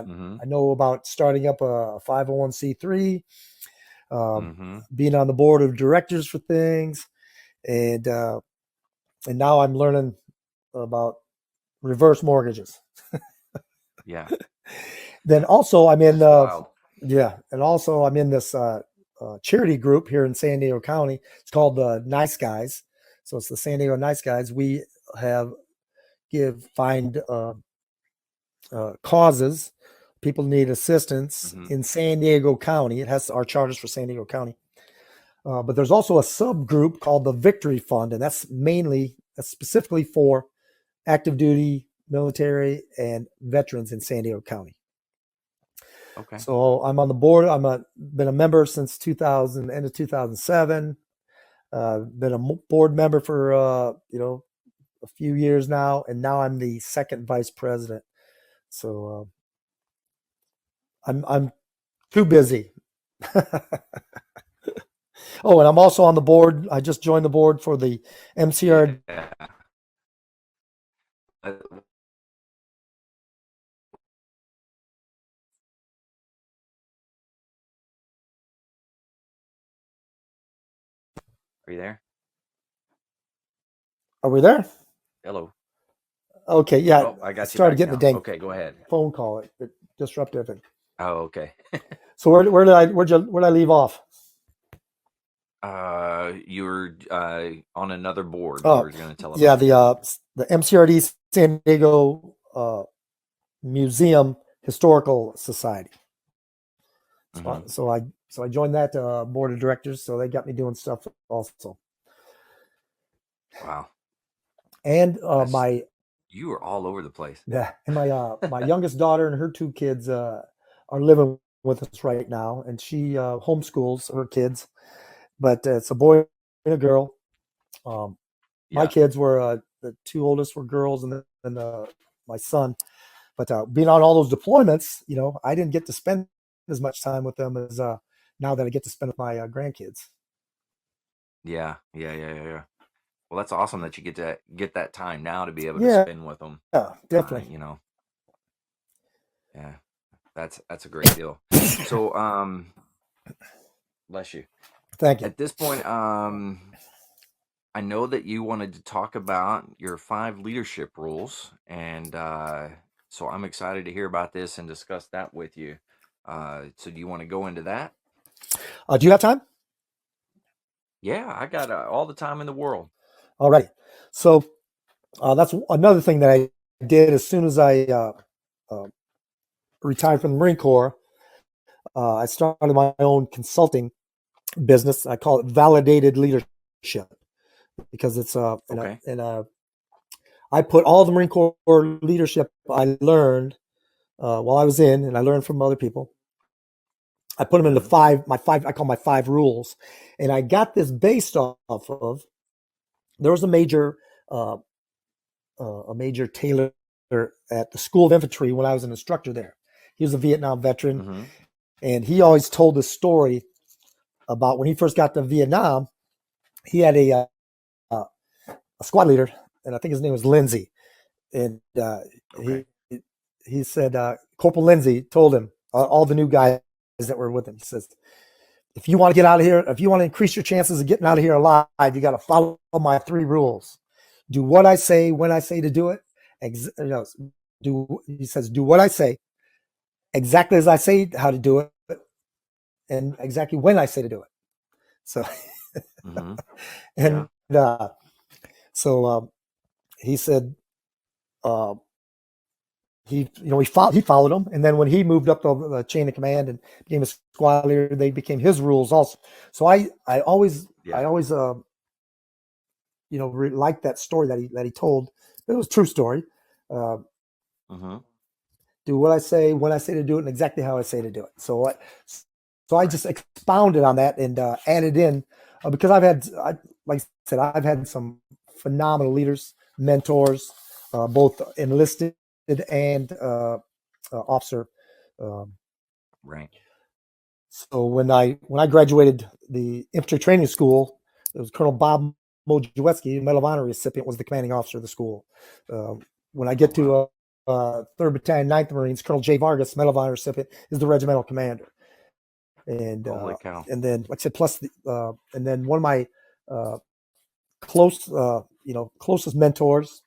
Mm-hmm. I know about starting up a 501c3, um, Mm-hmm. being on the board of directors for things, and uh, and now I'm learning about reverse mortgages. Yeah. Then also I'm in That's wild. yeah, and also I'm in this charity group here in San Diego County. It's called the Nice Guys. So it's the San Diego Nice Guys. We have find causes. People need assistance Mm-hmm. in San Diego County. It has our charters for San Diego County. But there's also a subgroup called the Victory Fund, and that's specifically for active duty military and veterans in San Diego County. Okay. So I'm on the board. Been a member since 2000, end of 2007. Been a board member for a few years now, and now I'm the second vice president. So I'm too busy. Oh, and I'm also on the board. I just joined the board for the MCR. Yeah. Are you there? Are we there? Hello. Okay, yeah. Oh, I I got you started back getting a now. dang Okay, go ahead. phone call. It disrupted everything. Oh, okay. So where did I leave off? You were on another board. You Oh, were going to tell yeah, about that. the MCRD San Diego Museum Historical Society. Mm-hmm. So I joined that board of directors. So they got me doing stuff also. Wow. And That's my You were all over the place. yeah, and my youngest daughter and her two kids are living with us right now, and she homeschools her kids. But it's a boy and a girl. Um, my Yeah. kids were the two oldest were girls, and then my son. But being on all those deployments, I didn't get to spend as much time with them as now that I get to spend with my grandkids. Yeah. Yeah. Yeah. Yeah. Yeah. Well, that's awesome that you get that time now to be able to Yeah, spend with them. yeah, definitely. You know, yeah, that's a great deal. So, bless you. Thank you. At this point, I know that you wanted to talk about your 5 leadership rules, and so I'm excited to hear about this and discuss that with you. So do you want to go into that? Do you have time? Yeah, I got all the time in the world. All right. So that's another thing that I did as soon as I uh, retired from the Marine Corps. I started my own consulting business. I call it validated leadership because it's Okay. I put all the Marine Corps leadership I learned while I was in, and I learned from other people. I put them into Hmm. I call my 5 rules, and I got this based off of. There was uh, a major tailor at the School of Infantry when I was an instructor there. He was a Vietnam veteran, Hmm. and he always told this story about when he first got to Vietnam. He had a squad leader, and I think his name was Lindsay. And Okay. he said Corporal Lindsay told him all the new guys that were with him. He says, if you want to get out of here, if you want to increase your chances of getting out of here alive, you got to follow my 3 rules. Do what I say when I say to do it. He says, do what I say exactly as I say how to do it, and exactly when I say to do it. So, Hmm. Yeah. and so he said, uh, he followed him, and then when he moved up the chain of command and became a squad leader, they became his rules also. So I always Yeah. liked that story that he told. It was a true story. Uh, Hmm. do what I say when I say to do it, and exactly how I say to do it. So I Right. just expounded on that and added in because like I said, I've had some phenomenal leaders, mentors, both enlisted and officer. Um, Right. so when I graduated the infantry training school, it was Colonel Bob Mojewetzky, Medal of Honor recipient, was the commanding officer of the school. When I Oh get to wow. 3rd Battalion, 9th Marines, Colonel J. Vargas, Medal of Honor recipient, is the regimental commander. And Holy cow. and then, like I said, and then one of my uh, closest mentors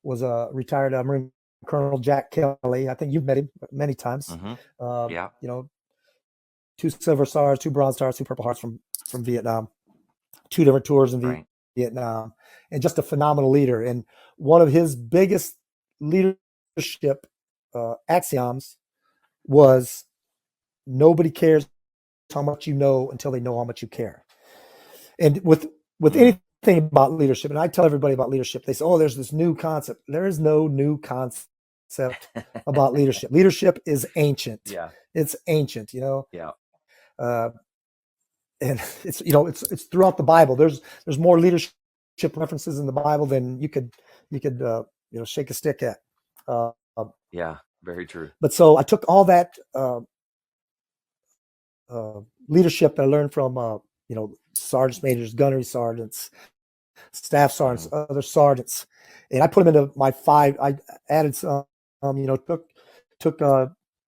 was a retired Marine Colonel Jack Kelly. I think you've met him many times. Hmm. Uh, Yeah. you know, 2 Silver Stars, 2 Bronze Stars, 2 Purple Hearts from Vietnam, 2 different tours in Right. Vietnam, and just a phenomenal leader. And one of his biggest leadership axioms was nobody cares how much you know until they know how much you care. And with Mm. anything about leadership, and I tell everybody about leadership, they say, "Oh, there's this new concept." There is no new concept about leadership. Leadership is ancient. Yeah. It's ancient, Yeah. uh, and it's throughout the Bible. There's more leadership references in the Bible than you could shake a stick at. Uh, Yeah. Very true. but so I took all that leadership that I learned from sergeants, majors, gunnery sergeants, staff sergeants, Hmm. other sergeants, and I put them into my 5. I added some, took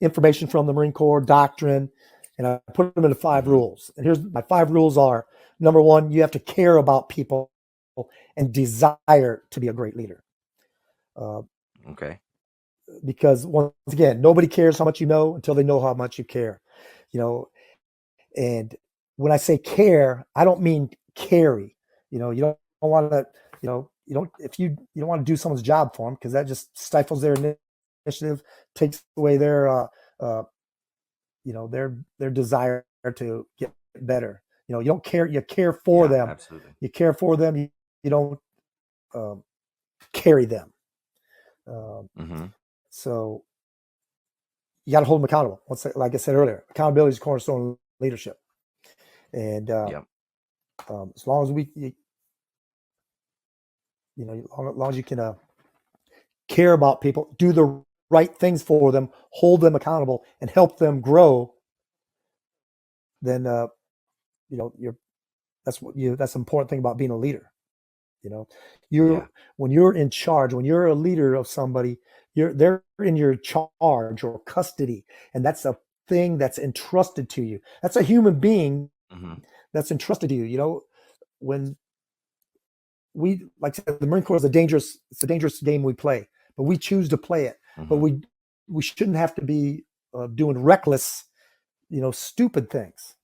information from the Marine Corps doctrine, and I put them into 5 rules. And here's my 5 rules are: number one, you have to care about people and desire to be a great leader. Uh, Okay. because once again, nobody cares how much you know until they know how much you care. You know, and when I say care, I don't mean carry. You don't want to, you don't if you don't want to do someone's job for them because that just stifles their initiative, takes away uh, their desire to get better. You don't care. You care for Yeah. them. Absolutely. You care for them. You don't um, carry them. Um, Hmm. so you got to hold them accountable. Like I said earlier, accountability is cornerstone of leadership. And Yeah. as long as as long as you can care about people, do the right things for them, hold them accountable, and help them grow, then you're that's the important thing about being a leader. You know, Yeah. you're when you're in charge, when you're a leader of somebody, they're in your charge or custody, and that's a thing that's entrusted to you. That's a human being Hmm. that's entrusted to you. When like I said, the Marine Corps is a dangerous game we play, but we choose to play it. But we shouldn't have to be doing reckless, stupid things.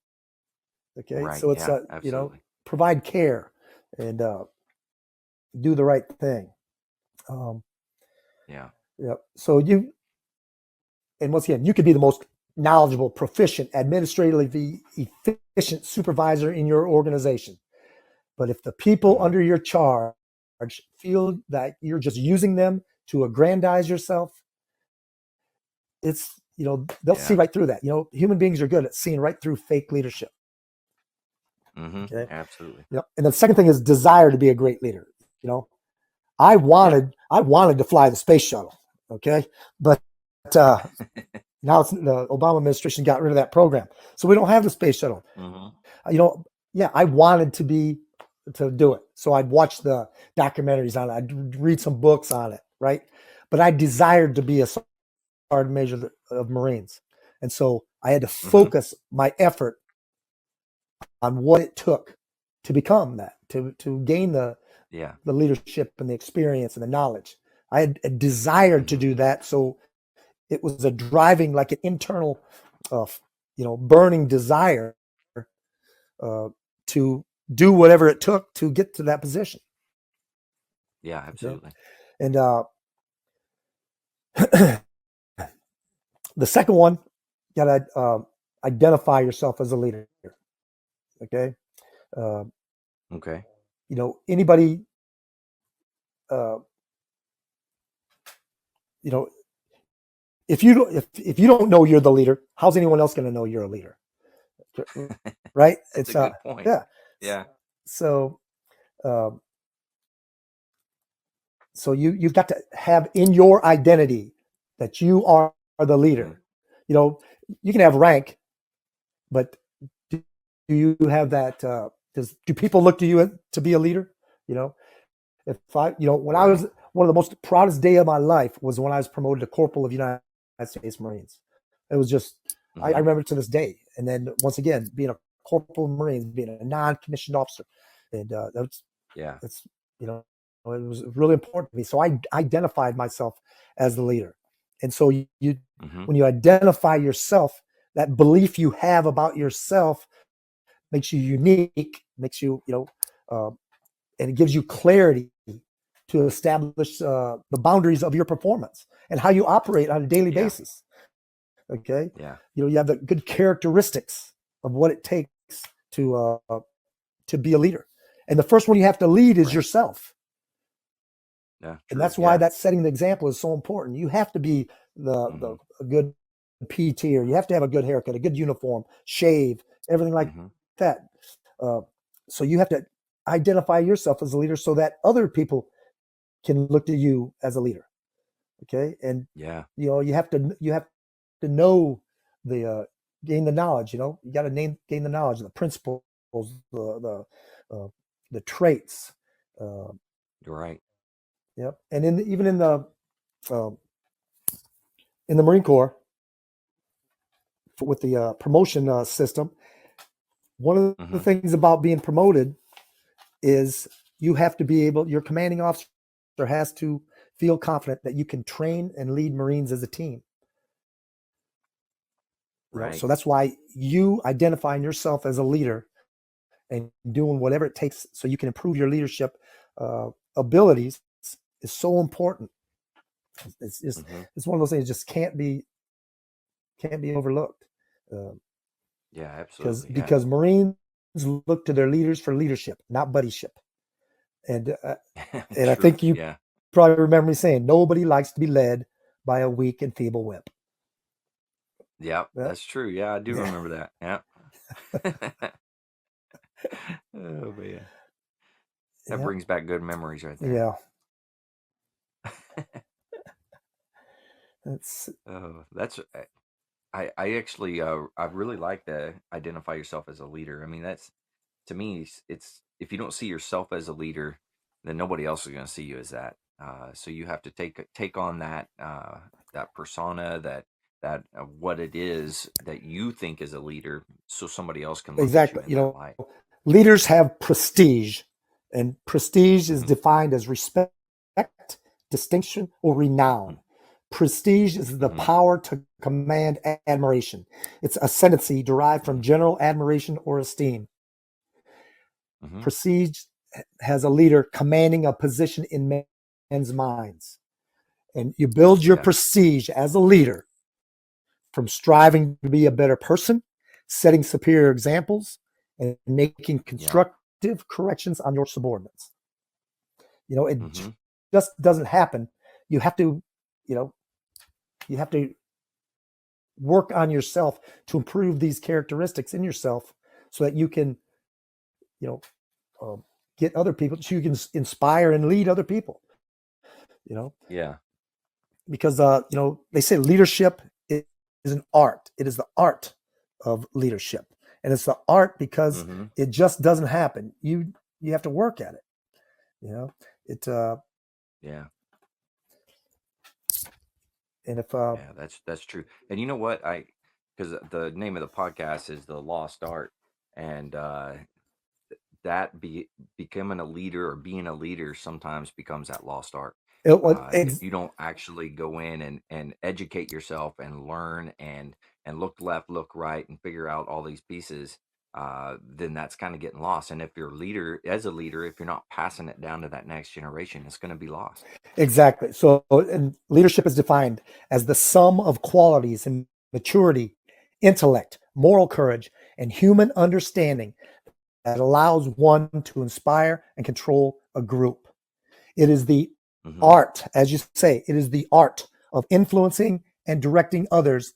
Okay, Right. so it's Absolutely. provide care and do the right thing. Yeah. So and once again, you could be the most knowledgeable, proficient, administratively efficient supervisor in your organization. But if the people under your charge feel that you're just using them to aggrandize yourself, it's, they'll see right through that. Human beings are good at seeing right through fake leadership. Okay. Absolutely. Yep. And the second thing is desire to be a great leader. I wanted to fly the space shuttle. Okay. But now the Obama administration got rid of that program. So we don't have the space shuttle. I wanted to do it. So I'd watch the documentaries on it. I'd read some books on it. Right. But I desired to be a sergeant major of Marines. And so I had to focus my effort on what it took to become that, to gain the leadership and the experience and the knowledge. I had desired to do that. So it was a driving, like an internal, burning desire to do whatever it took to get to that position. Yeah, absolutely. Okay? And the second one, you got to identify yourself as a leader. Okay. Okay. Anybody, if you don't know you're the leader, how's anyone else going to know you're a leader? Right? It's a good point. Yeah. So you've got to have in your identity that you are the leader. You can have rank, but do you have that? Do people look to you to be a leader? If when I was, one of the most proudest day of my life was when I was promoted to Corporal of United States Marines. It was just, I remember to this day. And then once again, being a Corporal of Marines, being a non-commissioned officer, and it was really important to me. So I identified myself as the leader. And so when you identify yourself, that belief you have about yourself makes you unique, makes you, and it gives you clarity to establish the boundaries of your performance and how you operate on a daily basis. Okay. Yeah. You have the good characteristics of what it takes to be a leader. And the first one you have to lead is yourself. Yeah. And that's why that setting the example is so important. You have to be a good PT-er. You have to have a good haircut, a good uniform, shave, everything like that. So you have to identify yourself as a leader so that other people can look to you as a leader. Okay. And you have to know gain the knowledge, you got to gain the knowledge, the principles, the traits. You're right. Yep. And even in the Marine Corps with the promotion system, one of the things about being promoted is you have to be able, your commanding officer has to feel confident that you can train and lead Marines as a team. Right. So that's why you identifying yourself as a leader and doing whatever it takes so you can improve your leadership abilities is so important. It's just, it's one of those things that just can't be overlooked. Absolutely. Because Marines look to their leaders for leadership, not buddyship. And I think you probably remember me saying, nobody likes to be led by a weak and feeble wimp. Yeah, that's true. Yeah, I do remember that. Yeah. Oh man, that brings back good memories right there. Yeah. I actually I really like to identify yourself as a leader. I mean, that's, to me, it's if you don't see yourself as a leader, then nobody else is going to see you as that. So you have to take on that that persona, that what it is that you think is a leader, so somebody else can look at you in that light. Leaders have prestige, And prestige is Mhm. defined as respect, distinction, or renown. Prestige is the Mhm. power to command admiration. It's ascendancy derived from Mhm. general admiration or esteem. Mhm. Prestige has a leader commanding a position in men's minds. And you build your Yeah. prestige as a leader from striving to be a better person, setting superior examples, and making Yeah. constructive corrections on your subordinates. It Mhm. just doesn't happen. You have to, you know, you have to work on yourself to improve these characteristics in yourself so that you can, you know, get other people, so you can inspire and lead other people, you know, Yeah. because, they say leadership is an art. It is the art of leadership. And it's the art because Mhm. it just doesn't happen. You have to work at it. You know, it, Yeah. and if, Yeah, that's true. And you know what? Because the name of the podcast is The Lost Art, and that becoming a leader or being a leader sometimes becomes that lost art. If you don't actually go in and educate yourself and learn and look left, look right, and figure out all these pieces, then that's kind of getting lost. And if you're a leader, as a leader, if you're not passing it down to that next generation, it's going to be lost. exactly. So, and leadership is defined as the sum of qualities and maturity, intellect, moral courage, and human understanding that allows one to inspire and control a group. It is the Hmm. art, as you say, it is the art of influencing and directing others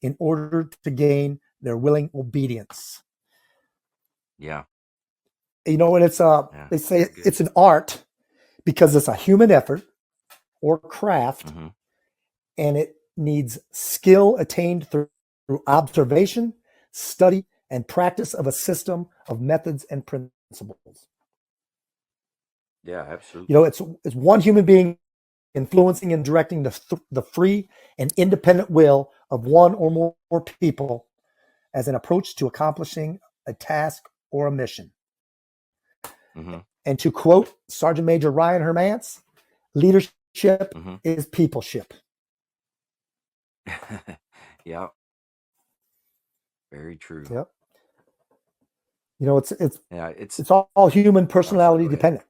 in order to gain their willing obedience. Yeah. And it's Yeah. they say Very good. it's an art because it's a human effort or craft, Hmm. and it needs skill attained through observation, study, and practice of a system of methods and principles. Yeah, absolutely. It's one human being influencing and directing the free and independent will of one or more people as an approach to accomplishing a task or a mission. Hmm. And to quote Sergeant Major Ryan Hermance, leadership Hmm. is peopleship. Yeah. Very true. Yep. It's Yeah. It's. it's all human Oh, sorry. personality Go ahead. dependent.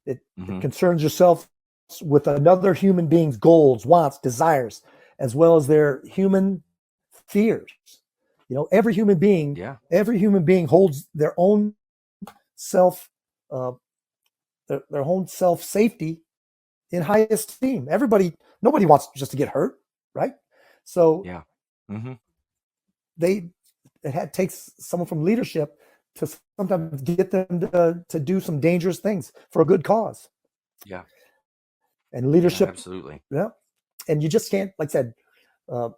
It Hmm. concerns yourself with another human being's goals, wants, desires, as well as their human fears. Every human being, Yeah. every human being holds their own self, uh, their own self safety in high esteem. Nobody wants just to get hurt, right? So Yeah. Hmm. they takes someone from leadership to sometimes get them to do some dangerous things for a good cause. Yeah. And Yeah. leadership, Absolutely. yeah. And you just can't, like I said, uh,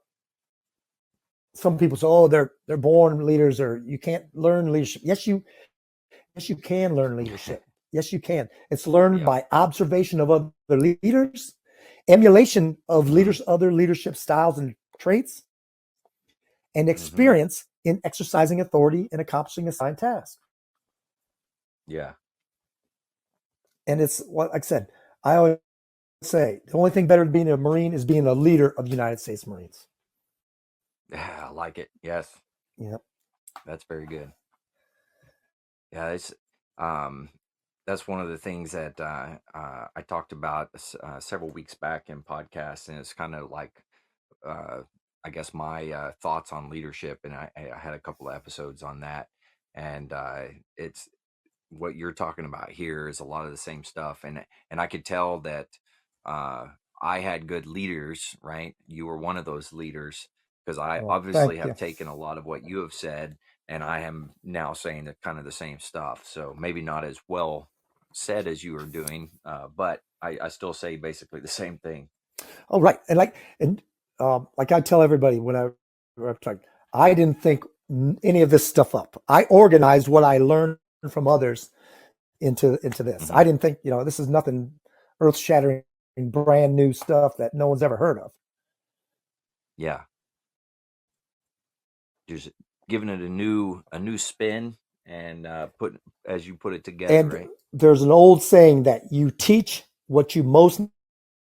some people say, "Oh, they're born leaders," or you can't learn leadership. Yes, you can learn leadership. Yes, you can. It's learned Yeah. by observation of other leaders, emulation of Hmm. other leadership styles and traits, and Hmm. experience in exercising authority and accomplishing assigned tasks. Yeah. And it's what, like I said, I always say the only thing better than being a Marine is being a leader of the United States Marines. Yeah. I like it. Yes. Yeah. That's very good. Yeah. Um, that's one of the things that I talked about several weeks back in podcasts, and it's kind of like, uh, I guess, my thoughts on leadership, and I had a couple of episodes on that, and it's what you're talking about here is a lot of the same stuff, and I could tell that uh, I had good leaders, right? You were one of those leaders because I Well, obviously thank have you. taken a lot of what you have said, and I am now saying that kind of the same stuff. So maybe not as well said as you are doing, but I still say basically the same thing. Oh, right. And like I tell everybody when I'm talking, I didn't think any of this stuff up. I organized what I learned from others into this. Hmm. I didn't think, this is nothing earth shattering, brand new stuff that no one's ever heard of. Yeah, just giving it a new spin and put as you put it together, And right? there's an old saying that you teach what you most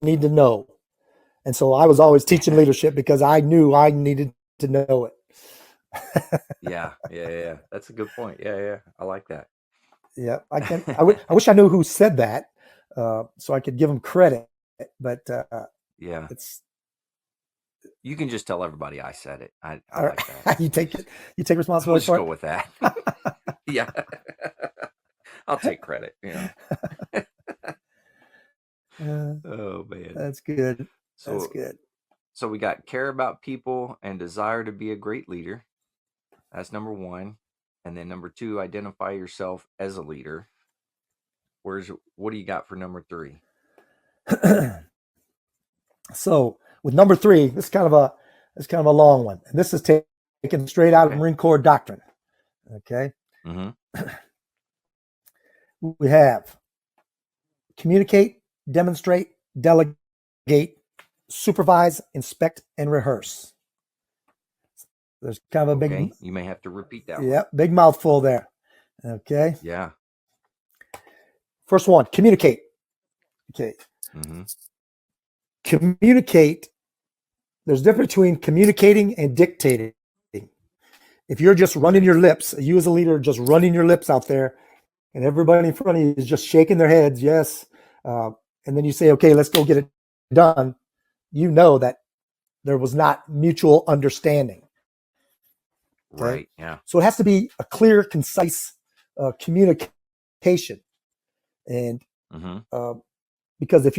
need to know. And so I was always teaching leadership because I knew I needed to know it. Yeah. That's a good point. Yeah. I like that. Yeah, I wish I knew who said that, so I could give them credit. But Yeah. it's You can just tell everybody I said it. I like that. you take it. You take We'll responsibility just for go with that. Yeah. I'll take credit, it. Oh man. That's good. That's So good. so we got care about people and desire to be a great leader. That's number 1. And then number 2, identify yourself as a leader. What do you got for number 3? So with number 3, this is kind of a long one, and this is taken straight out of Marine Corps doctrine. Okay. Mm-hmm. We have communicate, demonstrate, delegate, supervise, inspect, and rehearse. There's kind of a big. You may have to repeat that. Yeah, big mouthful there. Okay. Yeah. First one, communicate. Okay. Mm-hmm. Communicate. There's a difference between communicating and dictating. If you're just running your lips, you as a leader, just running your lips out there, and everybody in front of you is just shaking their heads, yes, and then you say, okay, let's go get it done, you know that there was not mutual understanding. Okay? Right, yeah. So it has to be a clear, concise communication. And because if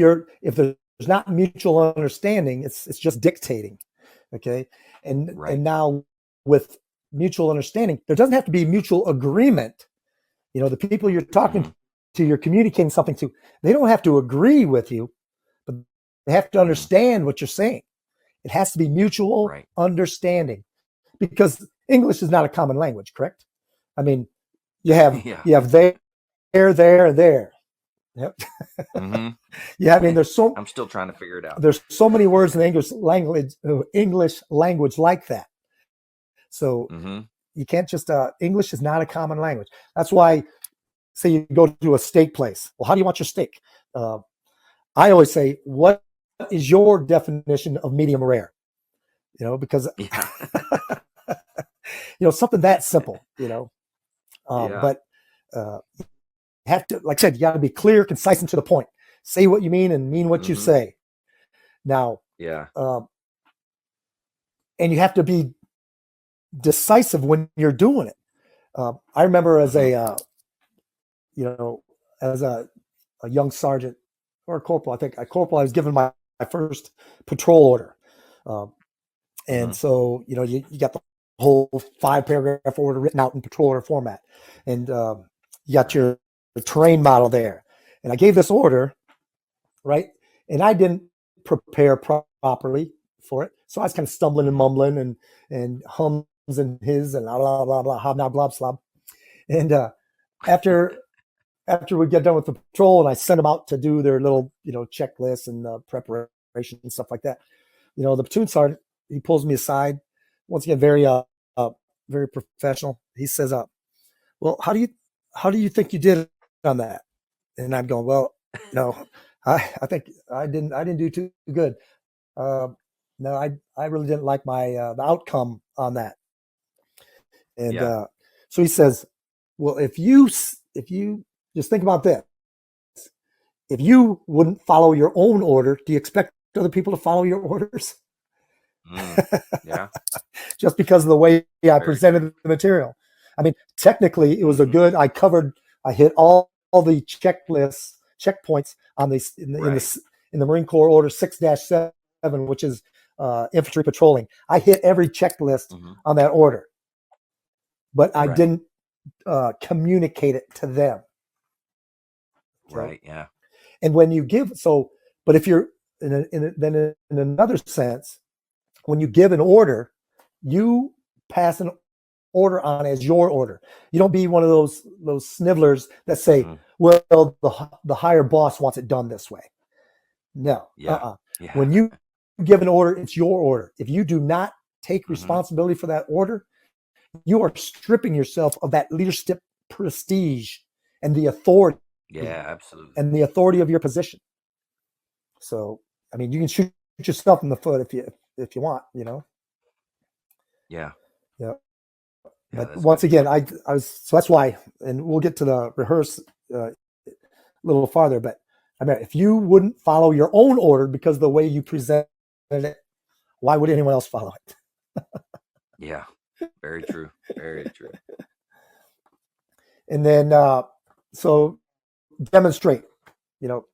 there's not mutual understanding, it's just dictating. Okay. And now with mutual understanding, there doesn't have to be mutual agreement. The people you're talking to, you're communicating something to, they don't have to agree with you, but they have to understand what you're saying. It has to be mutual understanding, because English is not a common language, correct? I mean, you have there, and there. Yep. Yeah, I mean, I'm still trying to figure it out. There's so many words in the English language like that. So you can't just English is not a common language. That's why, say you go to a steak place. Well, how do you want your steak? I always say, what is your definition of medium rare? Because something that simple. But have to, like I said, you got to be clear, concise, and to the point. Say what you mean and mean what you say. Now, and you have to be decisive when you're doing it. I remember as a young sergeant or a corporal, I think a corporal, I was given my first patrol order. And so, you got the whole 5-paragraph order written out in patrol order format. And you got your terrain model there. And I gave this order, right? And I didn't prepare properly for it. So I was kind of stumbling and mumbling and hums and his and blah, blah, blah, blah, blah, blah, blah. And after we get done with the patrol and I sent them out to do their little, checklist and preparation and stuff like that, the platoon sergeant, he pulls me aside, once again, very professional. He says, well, how do you think you did on that? And I'm going, well, I think I didn't do too good. No, I really didn't like my the outcome on that. And so he says, well, if you just think about this, if you wouldn't follow your own order, do you expect other people to follow your orders? Yeah. Just because of the way I presented the material. I mean, technically, it was I hit all the checkpoints on this in the Marine Corps Order 6-7, which is infantry patrolling. I hit every checklist on that order, but I didn't communicate it to them. Okay? Right. Yeah. And when you give, but if you're in another sense, when you give an order, you pass an order on as your order. You don't be one of those snivellers that say, well, the higher boss wants it done this way. No. Yeah. When you give an order, it's your order. If you do not take responsibility for that order, you are stripping yourself of that prestige and the authority Yeah, absolutely. and the authority of your position. So, I mean, you can shoot yourself in the foot if you want, Yeah. Yeah. Yeah, But that's a once good again, point. I was so that's why, and we'll get to the rehearse a little farther. But I mean, if you wouldn't follow your own order because of the way you presented it, why would anyone else follow it? Yeah. Very true. Very true. And then, so demonstrate. You know,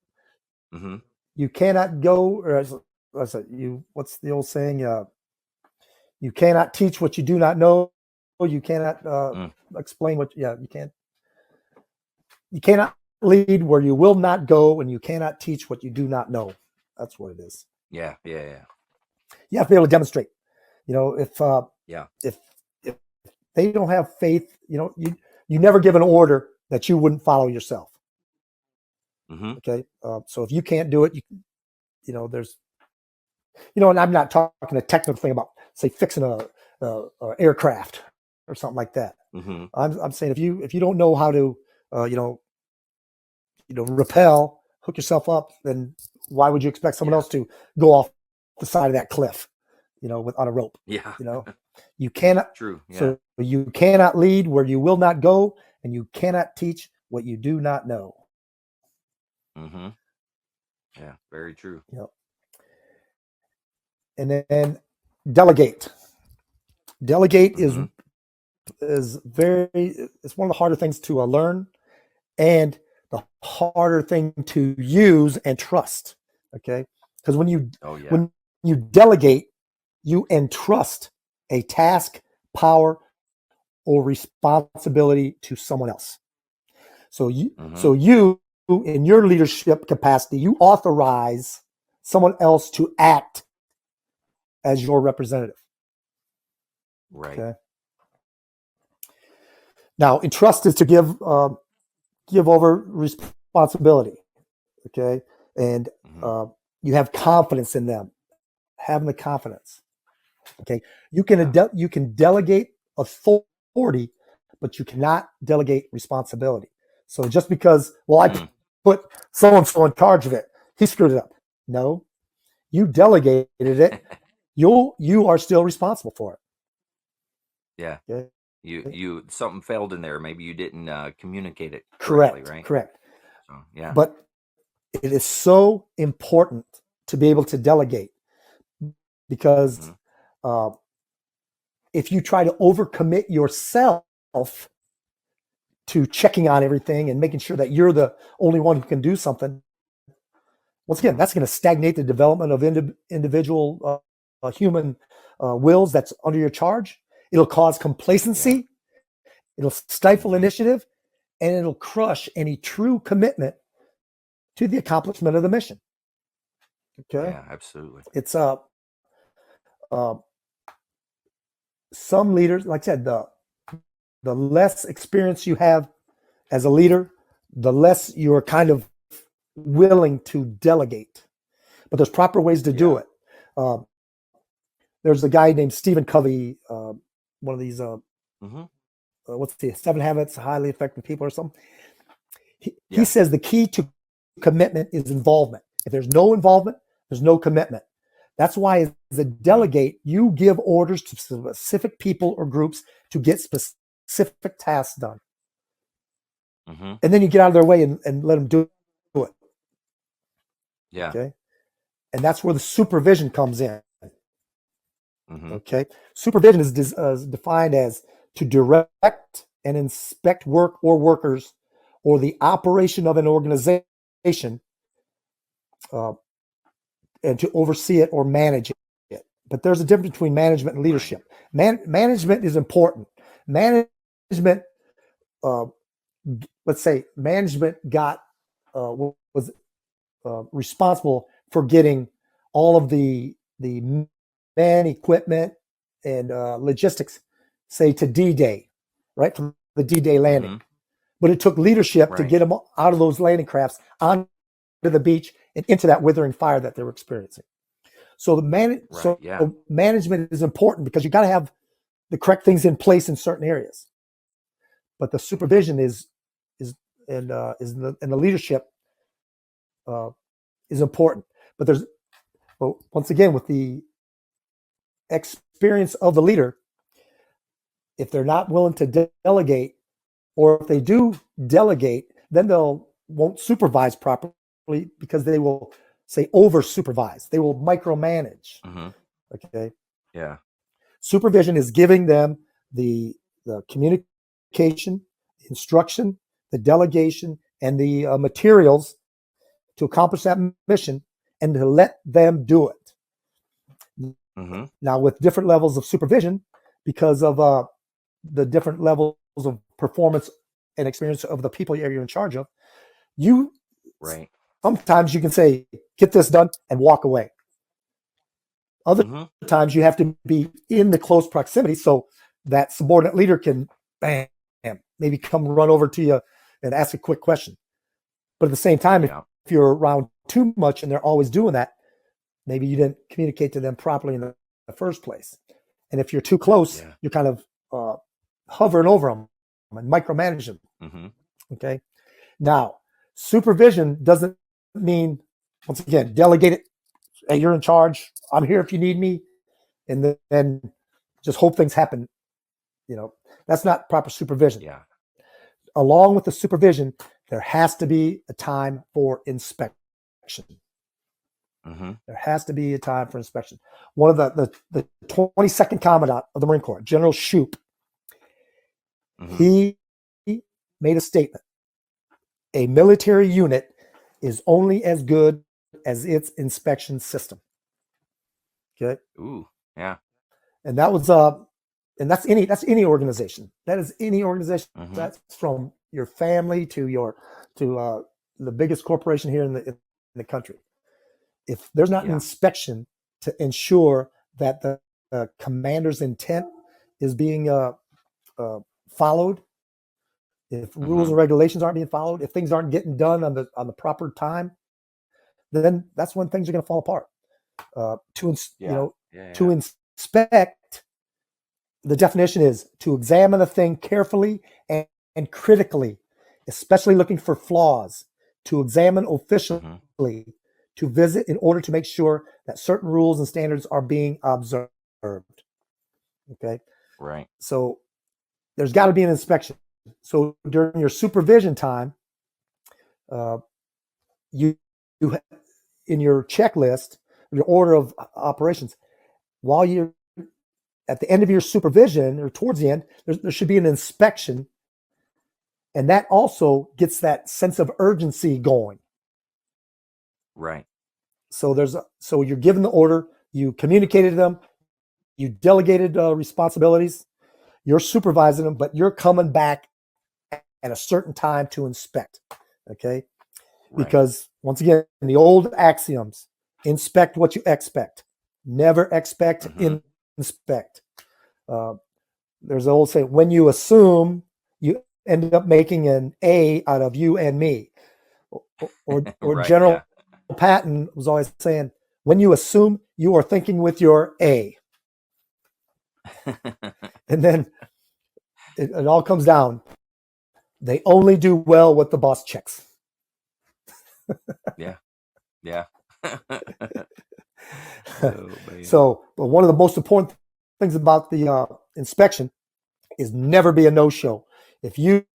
Mm-hmm. you cannot go, or as I said, what's the old saying? You cannot teach what you do not know. You cannot explain what. Yeah, you can't. You cannot lead where you will not go, and you cannot teach what you do not know. That's what it is. Yeah. Yeah. Yeah. You have to be able to demonstrate. Yeah. If they don't have faith, you never give an order that you wouldn't follow yourself. Mm-hmm. Okay, so if you can't do it, there's, and I'm not talking a technical thing about, say, fixing a aircraft or something like that. Mm-hmm. I'm saying if you don't know how to, rappel, hook yourself up, then why would you expect someone else to go off the side of that cliff, on a rope? Yeah. You cannot. True. Yeah. So you cannot lead where you will not go, and you cannot teach what you do not know. Mm-hmm. Yeah. Very true. And then delegate. Delegate Mm-hmm. is it's one of the harder things to learn, and the harder thing to use and trust. Okay, because when you delegate, you entrust a task, power, or responsibility to someone else. So you in your leadership capacity, you authorize someone else to act as your representative. Right. Okay. Now, entrust is to give over responsibility. Okay, and you have confidence in them, having the confidence. Okay, you can delegate authority, but you cannot delegate responsibility. So just because, I put so and so in charge of it, he screwed it up. No, you delegated it. You are still responsible for it. Yeah. Okay? You something failed in there. Maybe you didn't communicate it correctly, right? Correct. So, yeah. But it is so important to be able to delegate, because if you try to overcommit yourself to checking on everything and making sure that you're the only one who can do something, once again, that's going to stagnate the development of individual human wills that's under your charge. It'll cause complacency. It'll stifle initiative, and it'll crush any true commitment to the accomplishment of the mission. Okay. Yeah, absolutely. It's some leaders, like I said, the less experience you have as a leader, the less you're kind of willing to delegate. But there's proper ways to do it. There's a guy named Stephen Covey, one of these, what's the 7 Habits of Highly Effective People or something. He says the key to commitment is involvement. If there's no involvement, there's no commitment. That's why, as a delegate, you give orders to specific people or groups to get specific tasks done. And then you get out of their way and let them do it. Yeah. Okay. And that's where the supervision comes in. Okay. Supervision is defined as to direct and inspect work or workers or the operation of an organization, and to oversee it or manage it. But there's a difference between management and leadership. Management is important. Management, let's say management was responsible for getting all of the man, equipment, and logistics, say, to D-Day, right, from the D-Day landing. But it took leadership to get them out of those landing crafts onto the beach and into that withering fire that they were experiencing. So management is important, because you got to have the correct things in place in certain areas. but the supervision is and the leadership is important. But once again, with the experience of the leader, if they're not willing to delegate, or if they do delegate, then won't supervise properly because they will say over supervise. They will micromanage. Mm-hmm. Okay. Yeah. Supervision is giving them the communication, instruction, the delegation, and the materials to accomplish that mission, and to let them do it. Mm-hmm. Now, with different levels of supervision, because of the different levels of performance and experience of the people you're in charge of, Right. Sometimes you can say, get this done, and walk away. Other times you have to be in the close proximity so that subordinate leader can, bam, maybe come run over to you and ask a quick question. But at the same time, if you're around too much and they're always doing that, maybe you didn't communicate to them properly in the first place. And if you're too close, you're kind of hovering over them and micromanage them. Mm-hmm. Okay. Now, supervision doesn't mean, once again, delegate it. Hey, you're in charge. I'm here if you need me. And then just hope things happen. That's not proper supervision. Yeah. Along with the supervision, there has to be a time for inspection. Mm-hmm. There has to be a time for inspection. One of the 22nd Commandant of the Marine Corps, General Shoup, he made a statement. A military unit is only as good as its inspection system. Okay. Ooh, yeah. And that was and that's any organization. That is any organization. Mm-hmm. That's from your family to the biggest corporation here in the country. If there's not an inspection to ensure that the commander's intent is being followed, if rules and regulations aren't being followed, if things aren't getting done on the proper time, then that's when things are going to fall apart. To inspect, the definition is to examine a thing carefully and critically, especially looking for flaws, to examine officially, to visit in order to make sure that certain rules and standards are being observed. Okay. Right. So there's got to be an inspection. So during your supervision time, you in your checklist, your order of operations, while you're at the end of your supervision or towards the end, there should be an inspection. And that also gets that sense of urgency going. Right. So you're given the order, you communicated to them, you delegated responsibilities, you're supervising them, but you're coming back at a certain time to inspect. Okay. Right. Because once again, in the old axioms, inspect what you expect. Never expect, inspect. There's an old saying, when you assume, you end up making an A out of you and me. Or right, General Patton was always saying, when you assume, you are thinking with your A. And then it all comes down. They only do well what the boss checks. Yeah. So one of the most important things about the inspection is never be a no-show. If you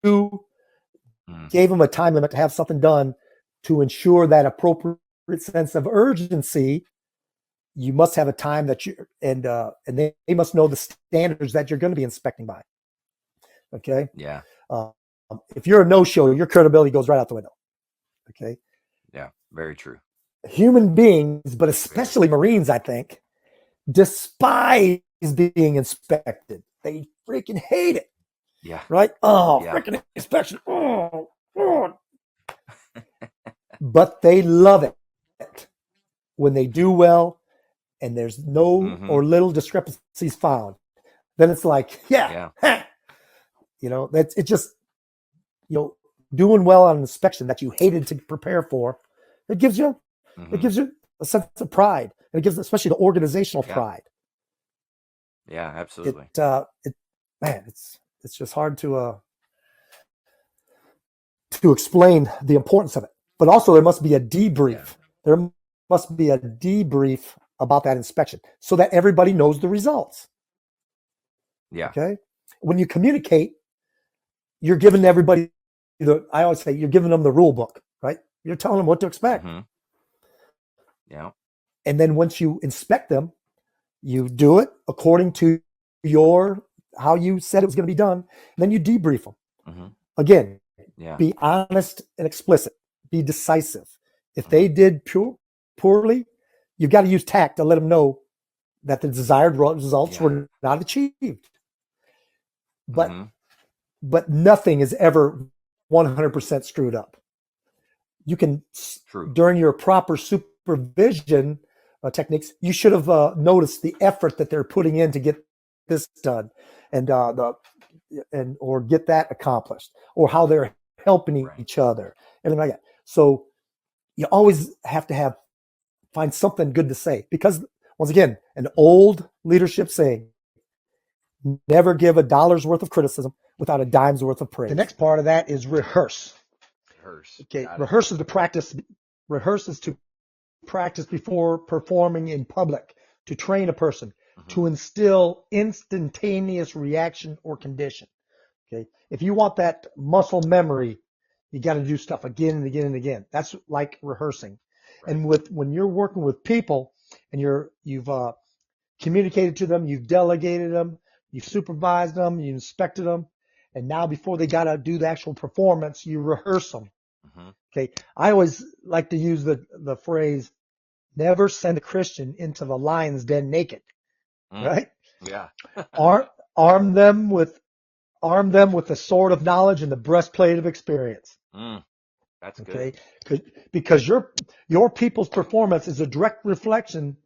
gave them a time limit to have something done to ensure that appropriate sense of urgency, you must have a time that and they must know the standards that you're going to be inspecting by. Okay. Yeah. If you're a no-show, your credibility goes right out the window. Okay. Yeah. Very true. Human beings, but especially Marines, I think, despise being inspected. They freaking hate it. Yeah. Right? Oh, freaking inspection. Oh, God. But they love it when they do well and there's no or little discrepancies found. Then it's like, that's it. Just doing well on an inspection that you hated to prepare for. It gives you a sense of pride, and it gives especially the organizational pride. Yeah, absolutely. It's just hard to to explain the importance of it. But also there must be a debrief. Yeah. There must be a debrief about that inspection so that everybody knows the results. Yeah. Okay. When you communicate, you're giving everybody I always say you're giving them the rule book, right? You're telling them what to expect. Mm-hmm. Yeah. And then once you inspect them, you do it according to how you said it was going to be done. And then you debrief them. Mm-hmm. Again, Yeah. be honest and explicit. Be decisive. If they did poorly, you've got to use tact to let them know that the desired results were not achieved. But but nothing is ever 100% screwed up. You can, during your proper supervision techniques, you should have noticed the effort that they're putting in to get this done, and or get that accomplished, or how they're helping each other, anything like that. So you always have to find something good to say, because once again, an old leadership saying: never give a dollar's worth of criticism without a dime's worth of praise. The next part of that is rehearse. Okay, rehearse is to practice. Rehearse is to practice before performing in public, to train a person, to instill instantaneous reaction or condition. Okay, if you want that muscle memory, you got to do stuff again and again and again. That's like rehearsing. Right. And when you're working with people and you've communicated to them, you've delegated them, you've supervised them, you inspected them, and now before they got to do the actual performance, you rehearse them. Okay, I always like to use the phrase, never send a Christian into the lion's den naked. Right? Yeah. arm them with the sword of knowledge and the breastplate of experience. That's good. Okay, because your people's performance is a direct reflection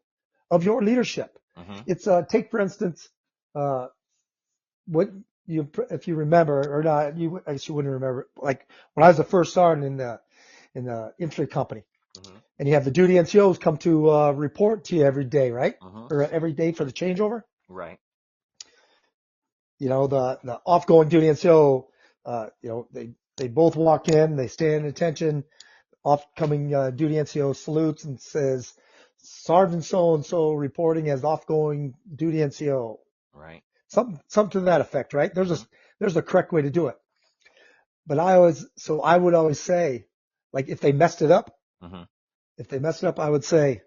of your leadership. It's take for instance, if you remember or not, I guess you wouldn't remember. Like when I was the first sergeant in the infantry company, and you have the duty NCOs come to report to you every day, right? Or every day for the changeover. Right. You know, the off-going duty NCO, they both walk in, they stand at attention. Off-coming duty NCO salutes and says, Sergeant so-and-so reporting as off-going duty NCO. Right. Something to that effect, right? There's a correct way to do it. But I would always say, like, if they messed it up, I would say,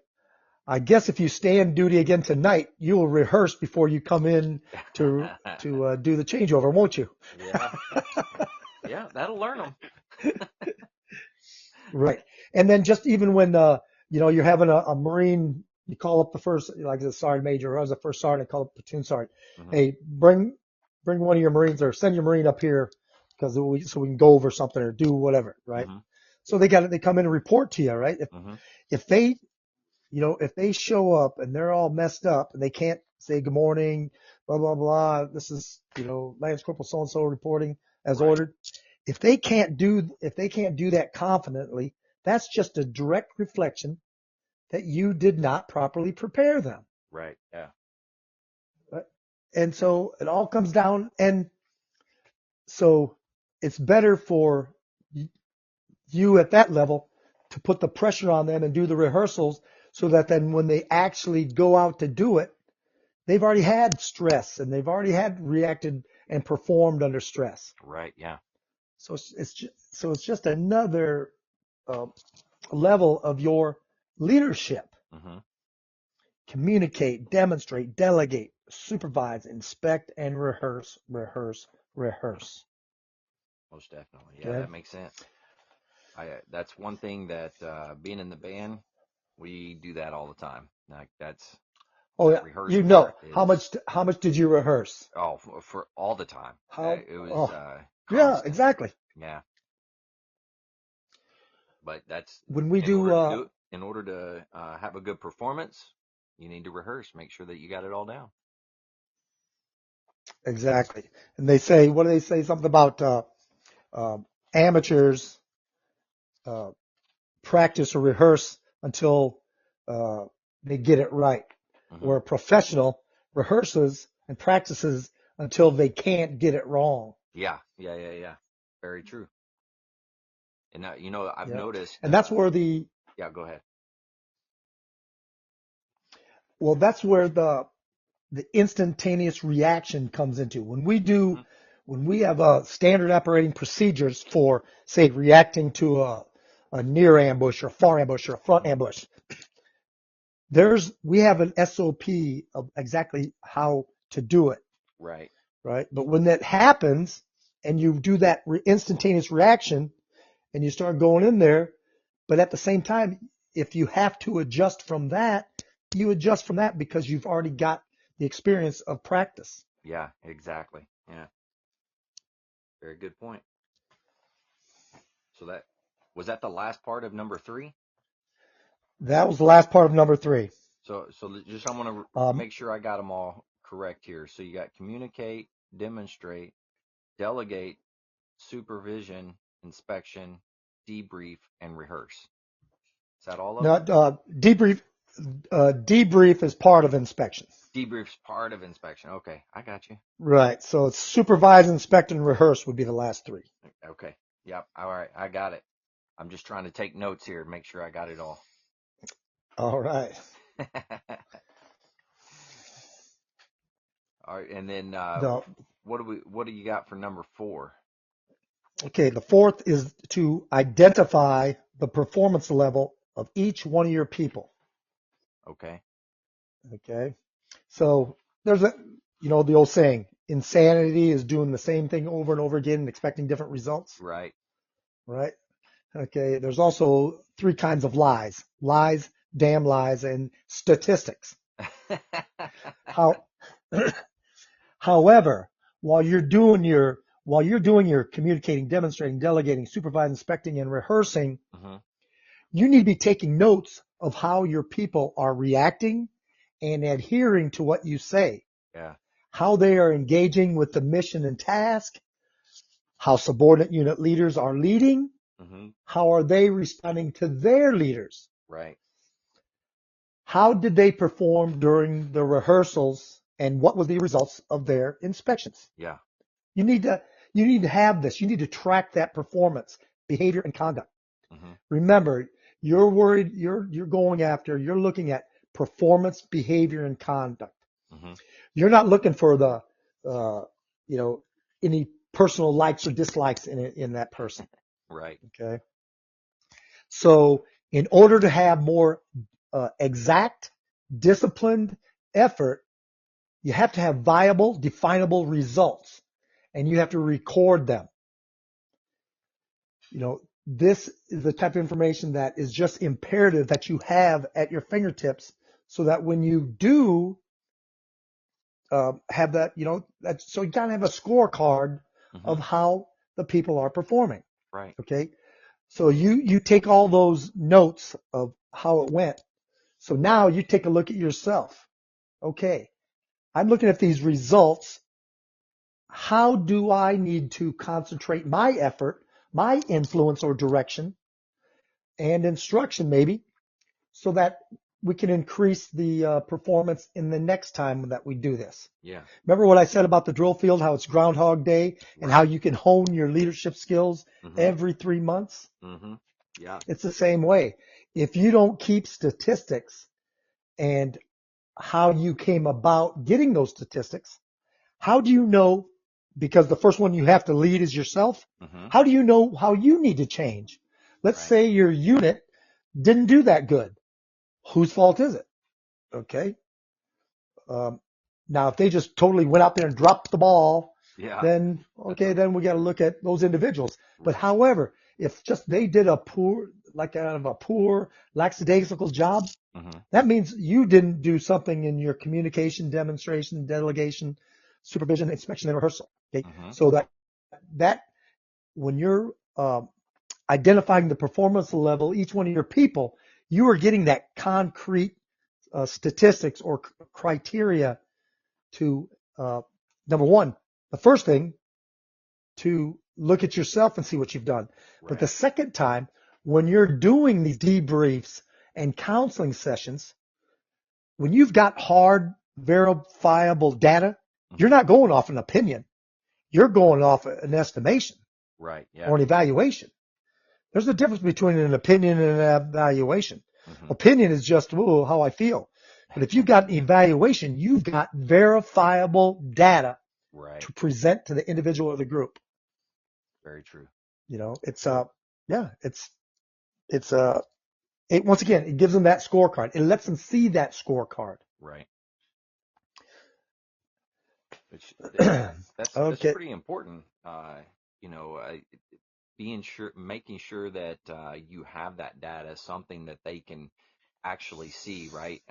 I guess if you stay on duty again tonight, you will rehearse before you come in to do the changeover, won't you? Yeah. Yeah, that'll learn them. Right. And then just even when you're having a Marine, you call up the first, like the sergeant major, or I was the first sergeant, I call up platoon sergeant. Hey, bring one of your Marines, or send your Marine up here so we can go over something or do whatever, right? So they come in and report to you, right? If they show up and they're all messed up and they can't say good morning, blah blah blah, this is Lance Corporal so and so reporting as ordered. If they can't do that confidently, that's just a direct reflection that you did not properly prepare them. Right. Yeah. And so it all comes down, and so it's better for you at that level to put the pressure on them and do the rehearsals, so that then when they actually go out to do it, they've already had stress and they've already had reacted and performed under stress. Right. Yeah. So it's just another level of your leadership. Communicate, demonstrate, delegate, supervise, inspect, and rehearse. Most definitely. Yeah, that makes sense. That's one thing that being in the band, we do that all the time. Like that's. Oh yeah, how much did you rehearse? Oh, for all the time. It was yeah, exactly. Yeah. But that's when we in order to have a good performance, you need to rehearse. Make sure that you got it all down. Exactly. And they say, what do they say? Something about amateurs practice or rehearse until they get it right. Where a professional rehearses and practices until they can't get it wrong. Yeah. Very true. And I've Yeah. noticed. And that's where the Yeah, go ahead. well, that's where the instantaneous reaction comes into. Hmm. When we have standard operating procedures for, say, reacting to a near ambush or far ambush or a front Hmm. ambush, we have an SOP of exactly how to do it, Right. right? But when that happens and you do that instantaneous reaction and you start going in there, but at the same time, if you have to adjust from that, you adjust from that because you've already got the experience of practice. Yeah, exactly. Yeah, very good point. So that was that the last part of number three? That was the last part of number 3. So just I want to Um, make sure I got them all correct here. So you got communicate, demonstrate, delegate, supervision, inspection, debrief, and rehearse. Is that all of now, them? debrief is part of inspection. Debrief's part of inspection. Okay, I got you. Right. So it's supervise, inspect, and rehearse would be the last 3. Okay. Yep. All right, I got it. I'm just trying to take notes here and make sure I got it all. All right. All right, and then The what do you got for number 4? Okay, the fourth is to identify the performance level of each one of your people. Okay. Okay. So there's the old saying, insanity is doing the same thing over and over again and expecting different results, Right. right? Okay. There's also 3 kinds of lies: lies, damn lies, and statistics. How, however, while you're doing your communicating, demonstrating, delegating, supervising, inspecting, and rehearsing, Hmm. you need to be taking notes of how your people are reacting and adhering to what you say, Yeah. how they are engaging with the mission and task, how subordinate unit leaders are leading, Hmm. how are they responding to their leaders, Right. how did they perform during the rehearsals, and what was the results of their inspections. Yeah. You need to you need to have this. You need to track that performance, behavior, and conduct. Hmm. Remember, you're looking at performance, behavior, and conduct. Hmm. You're not looking for uh, you know, any personal likes or dislikes in that person. Right. Okay. So in order to have more exact, disciplined effort, you have to have viable, definable results, and you have to record them. This is the type of information that is just imperative that you have at your fingertips so that when you do have that, so you gotta have a scorecard Hmm. of how the people are performing. Right. Okay. So you take all those notes of how it went. So now you take a look at yourself. Okay. I'm looking at these results. How do I need to concentrate my effort, my influence or direction and instruction maybe so that we can increase the performance in the next time that we do this. Yeah. Remember what I said about the drill field, how it's Groundhog Day and how Right. you can hone your leadership skills Hmm. every 3 months? Hmm. Yeah. It's the same way. If you don't keep statistics and how you came about getting those statistics, how do you know? Because the first one you have to lead is yourself. Hmm. How do you know how you need to change? Let's Right. say your unit didn't do that good. Whose fault is it? Okay. Um, Now, if they just totally went out there and dropped the ball, Yeah. then okay, then we got to look at those individuals. But Right. however, if just they did a poor, like kind of a poor, lackadaisical job, Hmm. that means you didn't do something in your communication, demonstration, delegation, supervision, inspection, and rehearsal. Okay, Hmm. so that when you're identifying the performance level, each one of your people, you are getting that concrete statistics or criteria to number one, the first thing to look at yourself and see what you've done. But the Right. second time, when you're doing these debriefs and counseling sessions, when you've got hard, verifiable data, you're Hmm. not going off an opinion. You're going off an estimation Right. Yeah. or an evaluation. There's a difference between an opinion and an evaluation. Mm-hmm. Opinion is just, ooh, how I feel. But if you've got an evaluation, you've got verifiable data Right. to present to the individual or the group. Very true. It's yeah, it's once again, it gives them that scorecard. It lets them see that scorecard. Right. Which that's Okay, pretty important. Making sure that you have that data, something that they can actually see, right?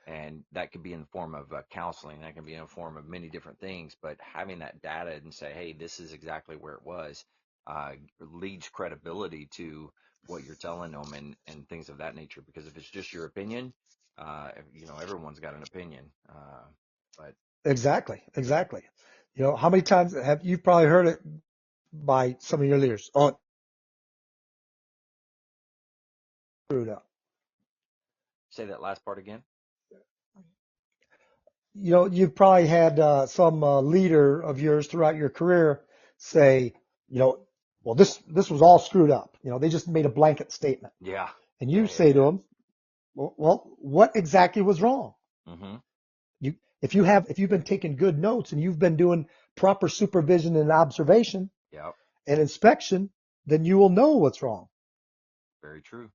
And that could be in the form of counseling. That can be in the form of many different things. But having that data and say, hey, this is exactly where it was, leads credibility to what you're telling them and things of that nature. Because if it's just your opinion, everyone's got an opinion. But exactly. How many times have you probably heard it by some of your leaders? Oh, screwed up. say that last part again. You've probably had some leader of yours throughout your career say, well, this was all screwed up. They just made a blanket statement, Yeah. and Yeah. you Yeah. say to Yeah. them, well, what exactly was wrong? Mm-hmm. If you've been taking good notes and you've been doing proper supervision and observation Yep. and inspection, then you will know what's wrong. Very true.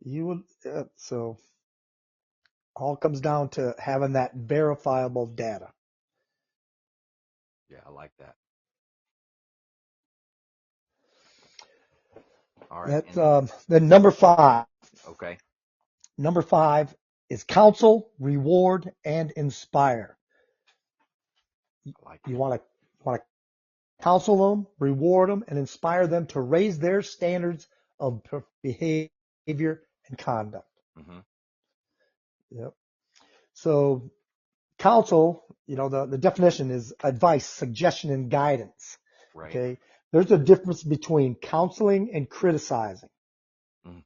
You will. So all comes down to having that verifiable data. Yeah, I like that. All right. That's And then number five. okay. Number five is counsel, reward, and inspire. I like You it. want to counsel them, reward them, and inspire them to raise their standards of behavior and conduct. Mm-hmm. Yep. So counsel, the definition is advice, suggestion, and guidance. Right. Okay. There's a difference between counseling and criticizing. Mm-hmm.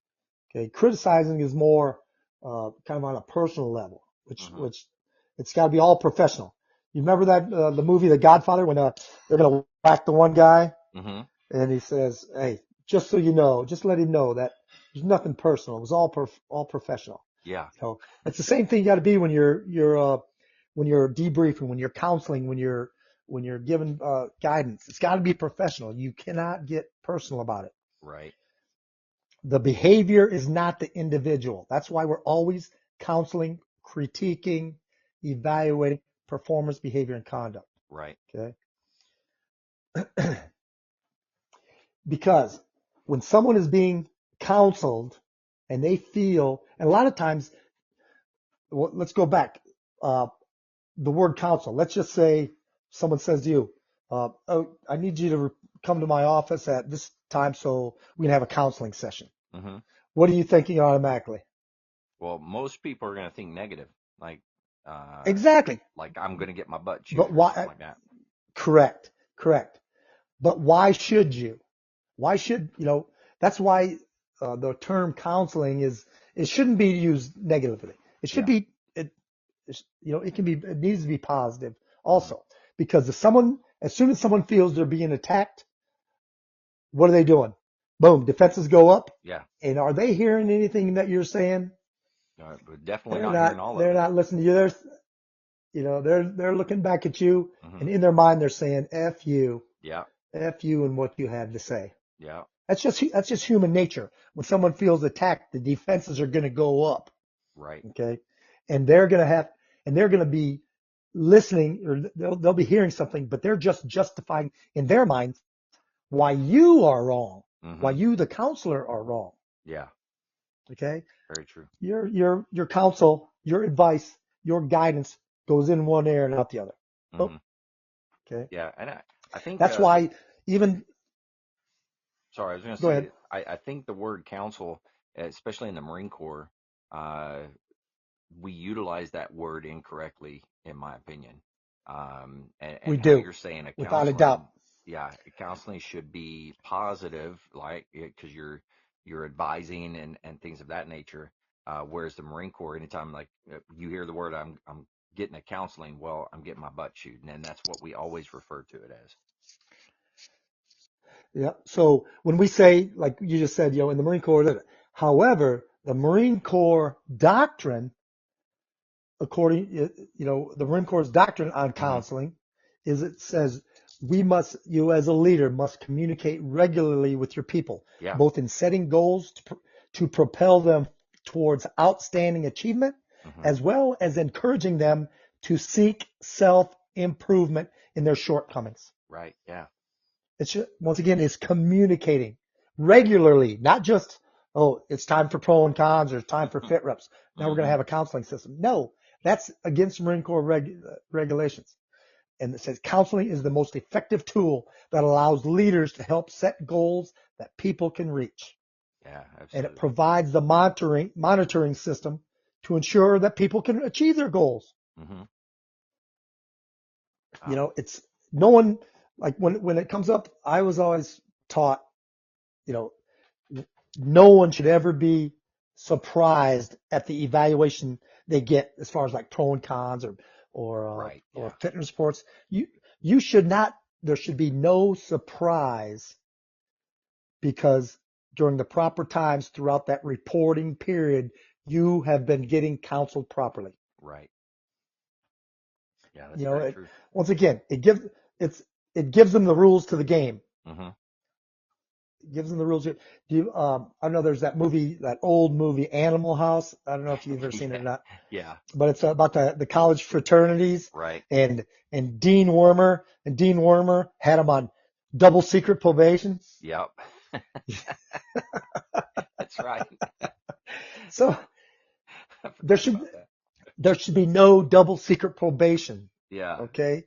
Okay. Criticizing is more kind of on a personal level, Mm-hmm. which it's got to be all professional. You remember that the movie The Godfather when they're going to whack the one guy Mm-hmm. and he says, "Hey, just so you know, just let him know that there's nothing personal. It was all professional." Yeah. It's the same thing you got to be when you're debriefing, when you're counseling, when you're giving guidance. It's got to be professional. You cannot get personal about it. Right. The behavior is not the individual. That's why we're always counseling, critiquing, evaluating performance, behavior, and conduct. Right. Okay. Because when someone is being counseled and they feel, and a lot of times, let's go back. The word counsel. Let's just say someone says to you, "Oh, I need you to come to my office at this time so we can have a counseling session." Mm-hmm. What are you thinking automatically? Well, most people are going to think negative, like, uh, Exactly. like I'm going to get my butt But chewed or something why? like that. Correct. Correct. But why should you? Why should, that's why the term counseling it shouldn't be used negatively. It should Yeah. be, it needs to be positive Mm-hmm. also. Because as soon as someone feels they're being attacked, what are they doing? Boom, defenses go up. Yeah. And are they hearing anything that you're saying? But definitely They're not hearing not, all of they're it. not listening to you. They're looking back at you Mm-hmm. and in their mind, they're saying, F you, Yeah. F you and what you have to say. Yeah. That's just human nature. When someone feels attacked, the defenses are going to go up. Right. Okay. And they're going to be listening or they'll be hearing something, but they're just justifying in their minds why you are wrong, why Mm-hmm. you, the counselor, are wrong. Yeah. Okay. Very true. Your counsel, your advice, your guidance goes in one ear and out the other. Oh, Mm-hmm. okay. Yeah. And I think, That's why even, sorry, I was going to go ahead. say, I think the word counsel, especially in the Marine Corps, uh, we utilize that word incorrectly, in my opinion. We And how do, you're saying a without a doubt. counseling, yeah, counseling should be positive, like because you're advising and things of that nature. Whereas the Marine Corps, anytime like you hear the word, I'm getting a counseling, well, I'm getting my butt chewed, and that's what we always refer to it as. Yeah. So when we say, like you just said, in the Marine Corps, however, the Marine Corps doctrine, the Marine Corps' doctrine on Hmm. counseling is it says you as a leader must communicate regularly with your people, Yeah. both in setting goals to propel them towards outstanding achievement, Hmm. as well as encouraging them to seek self-improvement in their shortcomings. Right. Yeah. Once again, it's communicating regularly, not just, oh, it's time for pro and cons or it's time for fit reps. Now we're going to Hmm. have a counseling system. No, that's against Marine Corps regulations. And it says counseling is the most effective tool that allows leaders to help set goals that people can reach. Yeah. And it Absolutely. provides the monitoring system to ensure that people can achieve their goals. Hmm. You Wow. know, it's no one, like when it comes up, I was always taught, you know, no one should ever be surprised at the evaluation they get as far as like pro and cons Right. or Yeah. fitness reports. You should not. There should be no surprise because during the proper times throughout that reporting period, you have been getting counseled properly. Right. Yeah. That's You know, very true. once again, it gives them the rules to the game. Hmm. Gives them the rules. I know there's that movie, that old movie, Animal House. I don't know if you've ever seen it Yeah. or not, Yeah. but it's about the college fraternities Right. and Dean Wormer. And Dean Wormer had him on double secret probation. Yep. That's right. So I there forgot should about that. there should be no double secret probation. Yeah. Okay,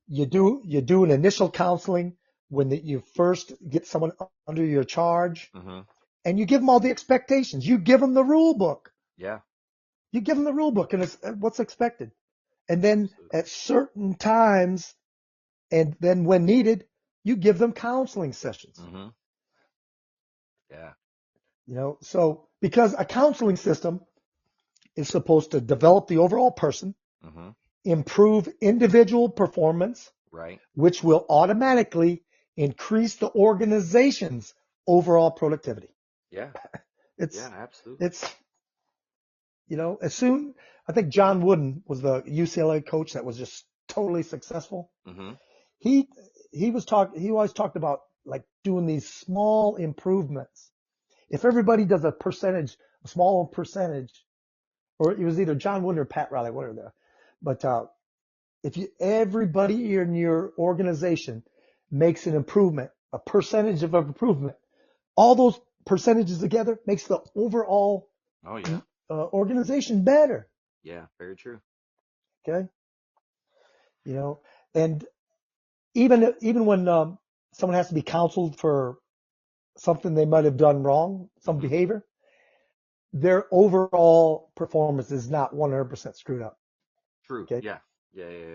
you do an initial counseling when you first get someone under your charge, Hmm. and you give them all the expectations. You give them the rule book. Yeah. You give them the rule book and it's what's expected. And then Absolutely. at certain times, and then when needed, you give them counseling sessions. Hmm. Yeah. So because a counseling system is supposed to develop the overall person, Hmm. improve individual performance, Right. which will automatically increase the organization's overall productivity. Yeah. Yeah. It's, Absolutely. it's, I think John Wooden was the UCLA coach that was just totally successful. Hmm. He he always talked about like doing these small improvements. If everybody does a small percentage, or it was either John Wooden or Pat Riley, whatever there. But if everybody in your organization makes an improvement, a percentage of improvement, all those percentages together makes the overall Oh yeah. organization better. Yeah. Very true. Okay, you know, and even when someone has to be counseled for something they might have done wrong, some Hmm. behavior, their overall performance is not 100% screwed up. True. Okay. Yeah. Yeah. Yeah.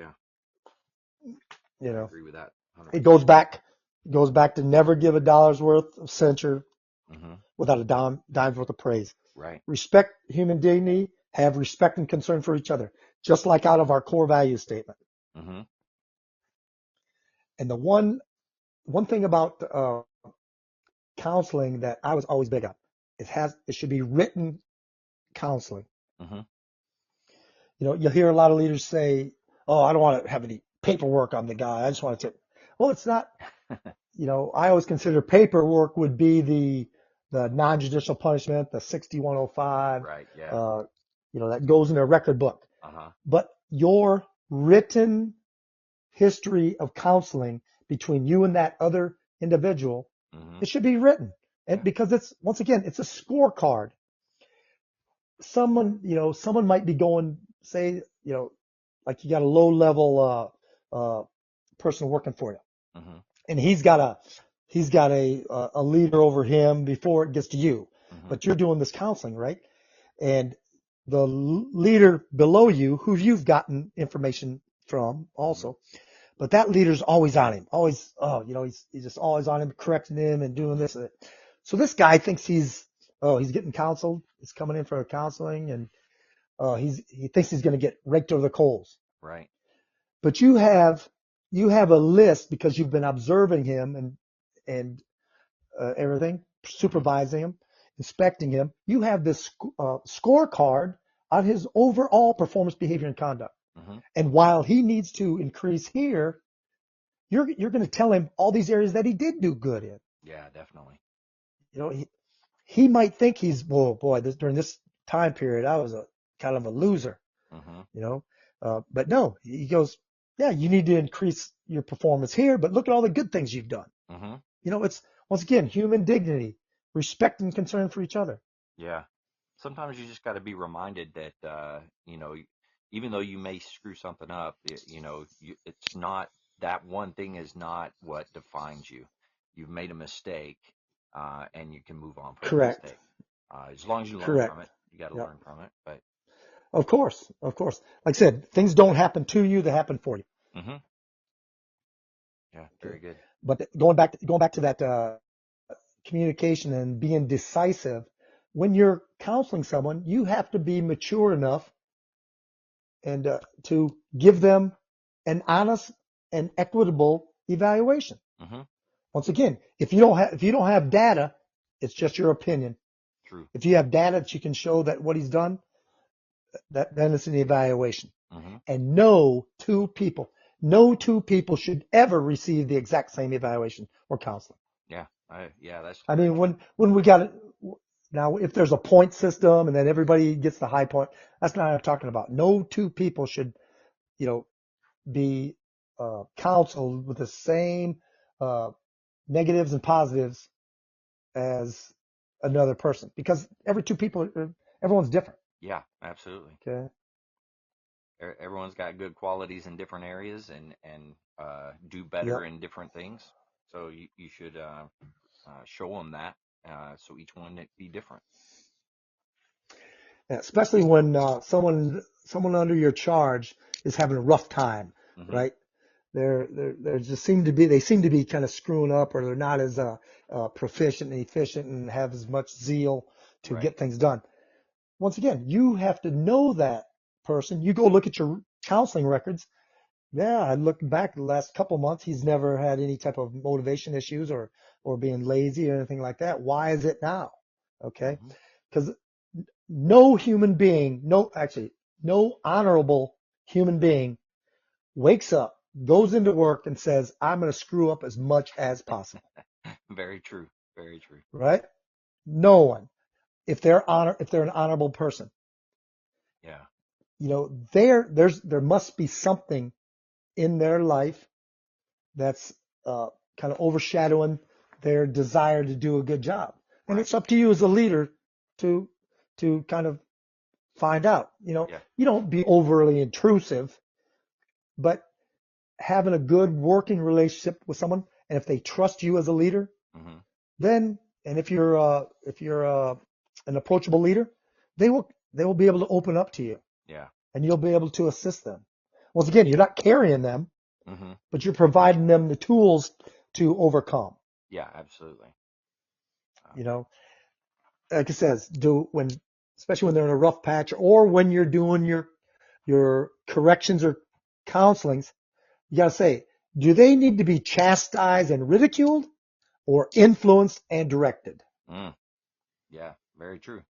Yeah. You I know, agree with that. it 100%. goes back to never give a dollar's worth of censure Hmm. without a dime's worth of praise. Right. Respect human dignity, have respect and concern for each other, just like out of our core value statement. Hmm. And the one thing about counseling that I was always big on, it should be written counseling. Hmm. You'll hear a lot of leaders say, "Oh, I don't want to have any paperwork on the guy. I just want to." Well, it's not. I always consider paperwork would be the non-judicial punishment, the 6105, Right. Yeah. uh, that goes in a record book. Uh-huh. But your written history of counseling between you and that other individual, Hmm. it should be written, and Yeah. because once again, it's a scorecard. Someone might be going, say, like you got a low level person working for you, Hmm. and he's got a leader over him before it gets to you, Hmm. but you're doing this counseling, right? And the leader below you, who you've gotten information from Hmm. also, but that leader's always on him, always, he's just always on him, correcting him and doing Hmm. this. So this guy thinks he's getting counseled. He's coming in for counseling, and he thinks he's going to get raked over the coals. Right. But you have a list because you've been observing him and everything, Mm-hmm. supervising him, inspecting him. You have this scorecard on his overall performance, behavior, and conduct. Mm-hmm. And while he needs to increase here, you're going to tell him all these areas that he did do good in. Yeah, definitely. You know, he might think he's, well, boy, during this time period, I was a kind of a loser. Mm-hmm. You know, but no, he goes, yeah, you need to increase your performance here, but look at all the good things you've done. Mm-hmm. You know, it's once again human dignity, respect, and concern for each other. Yeah. Sometimes you just got to be reminded that, even though you may screw something up, it's not that one thing is not what defines you. You've made a mistake, and you can move on from the Correct. mistake. As long as you learn from Correct. it, you got to Yep. learn from it. But, Of course. Of course. Like I said, things don't happen to you; they happen for you. hmm yeah, Okay. very good. But going back to that communication and being decisive, when you're counseling someone, you have to be mature enough and to give them an honest and equitable evaluation. hmm Once again, if you don't have data, it's just your opinion. True. If you have data that you can show that what he's done, that then it's an evaluation. hmm And no two people should ever receive the exact same evaluation or counseling. Yeah. Yeah, that's I very mean, true. when we got it now, if there's a point system and then everybody gets the high point, that's not what I'm talking about. No two people should, you know, be counseled with the same uh, negatives and positives as another person because every two people, everyone's different. Yeah, absolutely. Okay. Everyone's got good qualities in different areas and do better Yep. in different things. So you should show them that so each one it be different. Yeah, especially when someone under your charge is having a rough time, hmm right? They're just they seem to be kind of screwing up, or they're not as proficient and efficient and have as much zeal to Right. get things done. Once again, you have to know that person. You go look at your counseling records. Yeah, I look back the last couple months, he's never had any type of motivation issues or being lazy or anything like that. Why is it now? Okay. hmm Because no human being, no honorable human being wakes up, goes into work and says, I'm going to screw up as much as possible. Very true. Very true. Right? No one. If they're an honorable person, Yeah. there must be something in their life that's kind of overshadowing their desire to do a good job. And Right. it's up to you as a leader to to kind of find out. Yeah. You don't be overly intrusive, but having a good working relationship with someone, and if they trust you as a leader, hmm then and if you're an approachable leader, they will be able to open up to you, Yeah. and you'll be able to assist them. Once again, you're not carrying them, hmm but you're providing them the tools to overcome. Yeah. Absolutely. You know, like it says, especially when they're in a rough patch, or when you're doing your corrections or counselings, you gotta say, do they need to be chastised and ridiculed, or influenced and directed? Mm. Yeah. Very true.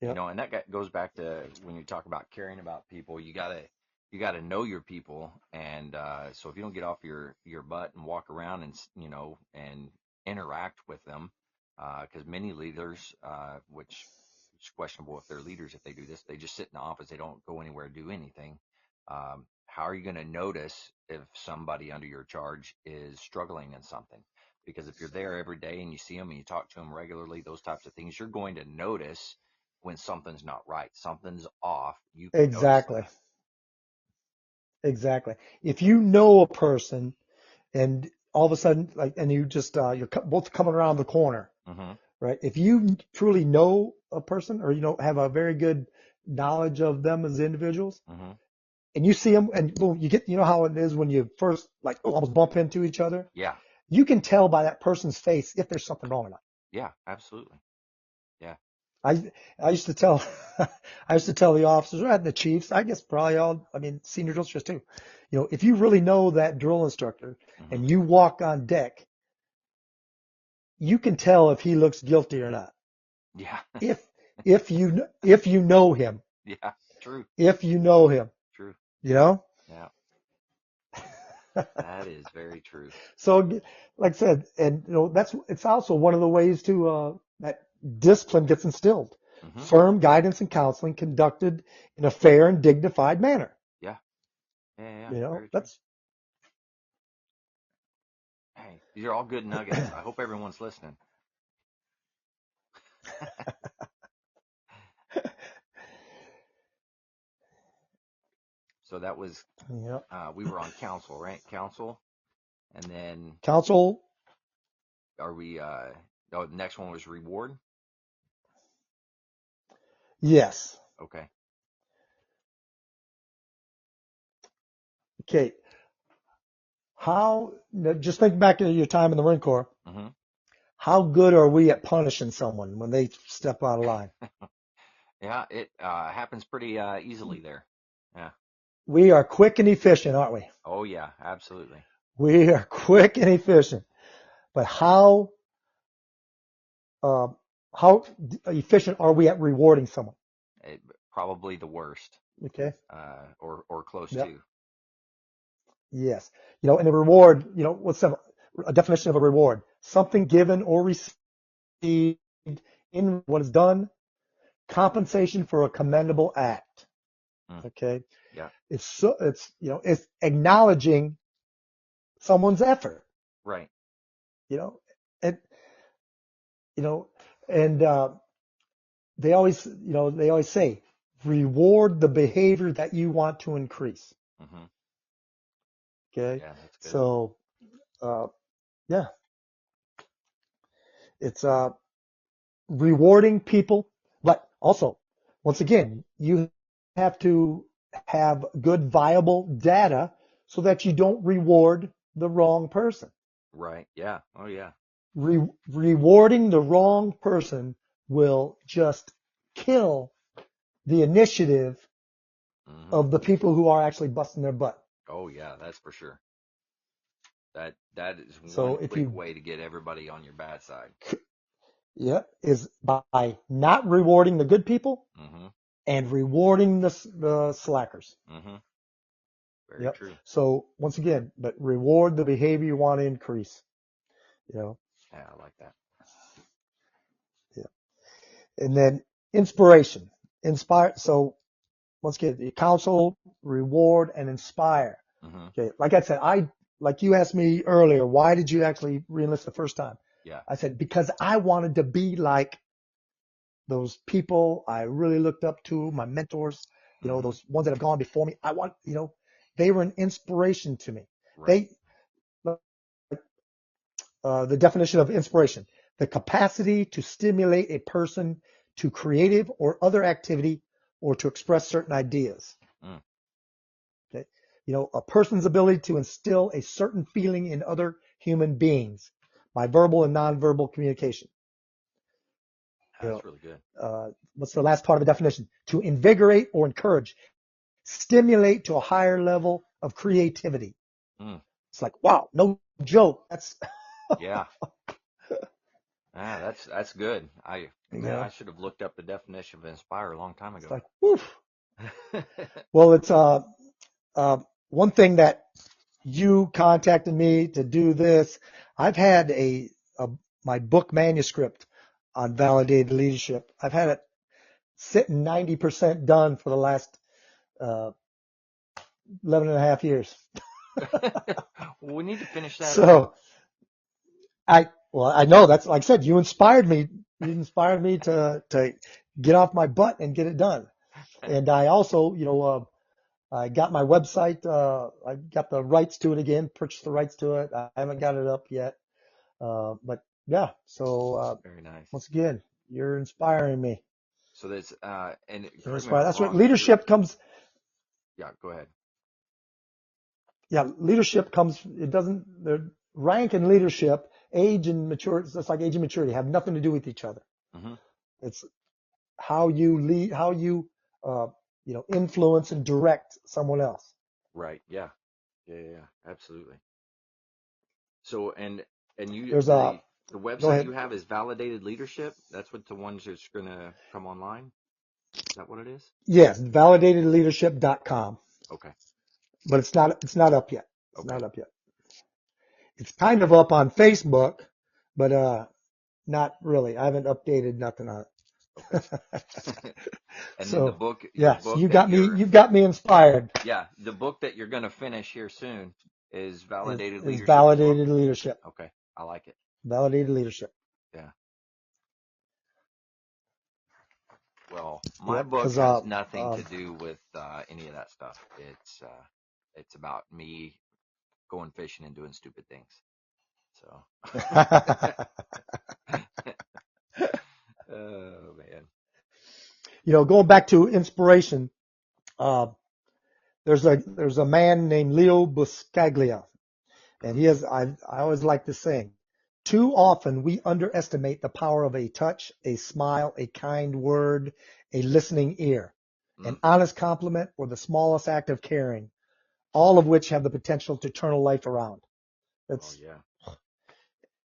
Yep. And that goes back to when you talk about caring about people, you gotta know your people, and so if you don't get off your butt and walk around and interact with them, because many leaders, which it's questionable if they're leaders if they do this, they just sit in the office, they don't go anywhere, do anything. How are you going to notice if somebody under your charge is struggling in something? Because if you're there every day and you see them and you talk to them regularly, those types of things, you're going to notice when something's not right, something's off. You can notice Exactly. Exactly. If you know a person and all of a sudden, like, and you're both coming around the corner, that. hmm right? If you truly know a person, or have a very good knowledge of them as individuals, hmm and you see them, and boom, you know how it is when you first like almost bump into each other. Yeah. You can tell by that person's face if there's something wrong or not. Yeah. Absolutely. Yeah. I I used to tell I used to tell the officers and the chiefs, I guess probably all, I mean, senior drill instructors too. If you really know that drill instructor hmm and you walk on deck, you can tell if he looks guilty or not. Yeah. If if you know him, Yeah. True. if you know him, True. you know. Yeah. That is very true. So, like I said, and it's also one of the ways to that discipline gets instilled. Mm-hmm. Firm guidance and counseling conducted in a fair and dignified manner. Yeah. Yeah. Very true. That's Hey, these are all good nuggets. I hope everyone's listening. So that was, yeah. we were on counsel, right? Counsel. And then Counsel, are we, the next one was reward. yes. Okay. Okay. Just think back to your time in the Marine Corps. Mm-hmm. How good are we at punishing someone when they step out of line? Yeah, it happens pretty easily there. Yeah. We are quick and efficient, aren't we? Oh yeah, absolutely. We are quick and efficient. But uh, how efficient are we at rewarding someone? Probably the worst. Okay. Or close Yep. to. Yes. And a reward, what's a definition of a reward? Something given or received in what is done, compensation for a commendable act. Mm. Okay. Yeah. It's acknowledging someone's effort, Right. and, and they always say, reward the behavior that you want to increase. Mm-hmm. Okay. Yeah, that's good. So, yeah, it's, rewarding people, but also, once again, you have to have good, viable data so that you don't reward the wrong person. Right. Yeah. Oh yeah. Rewarding the wrong person will just kill the initiative Mm-hmm. of the people who are actually busting their butt. Oh yeah, that's for sure. That is one So if quick you, way to get everybody on your bad side. yeah, is by not rewarding the good people Mm-hmm. and rewarding the slackers. Mm-hmm. Very Yep. true. So once again, but reward the behavior you want to increase. Yeah, I like that. Yeah. And then inspiration, inspire. So once again, the counsel, reward, and inspire. Mm-hmm. Okay. Like I said, like you asked me earlier, why did you actually reenlist the first time? Yeah. I said, because I wanted to be like those people I really looked up to, my mentors, Mm-hmm. those ones that have gone before me. They were an inspiration to me. Right. The definition of inspiration, the capacity to stimulate a person to creative or other activity or to express certain ideas. Mm. Okay. A person's ability to instill a certain feeling in other human beings by verbal and nonverbal communication. That's really good. What's the last part of the definition? To invigorate or encourage, stimulate to a higher level of creativity. Mm. It's like, wow, no joke. That's Yeah. That's good. I should have looked up the definition of inspire a long time ago. It's like, woof. Well, it's one thing that you contacted me to do this. I've had my book manuscript on validated leadership. I've had it sitting 90% done for the last 11 and a half years. Well, we need to finish that up. So I know that's, like I said, you inspired me. You inspired me to get off my butt and get it done. And I also, I got my website. I got the rights to it again, purchased the rights to it. I haven't got it up yet. But yeah, so Very nice. once again, you're inspiring me. So that's and You're inspired. That's what leadership comes. Yeah, go ahead. Yeah, leadership comes. It doesn't. The rank and leadership, age and maturity. It's just like age and maturity have nothing to do with each other. Mm-hmm. It's how you lead, how you influence and direct someone else. Right. Yeah. Yeah. Absolutely. So and you There's The Go website ahead. you have is Validated Leadership. That's what the ones that's going to come online. Is that what it is? Yes, validatedleadership.com, Okay. but it's not up yet. It's Okay. not up yet. It's kind of up on Facebook, but not really. I haven't updated nothing on Okay. it. And then So the yes, book that you've got me inspired. yeah, the book that you're going to finish here soon is Validated Is Leadership as well. validated leadership. Okay. I like it. Validated leadership. Yeah. Well, my Yep. book Because has nothing to do with any of that stuff. It's about me going fishing and doing stupid things. So, oh man. going back to inspiration, uh, there's a man named Leo Buscaglia, and Mm, I always like to sing. Too often we underestimate the power of a touch, a smile, a kind word, a listening ear, an mm. honest compliment, or the smallest act of caring, all of which have the potential to turn a life around. Oh That's yeah.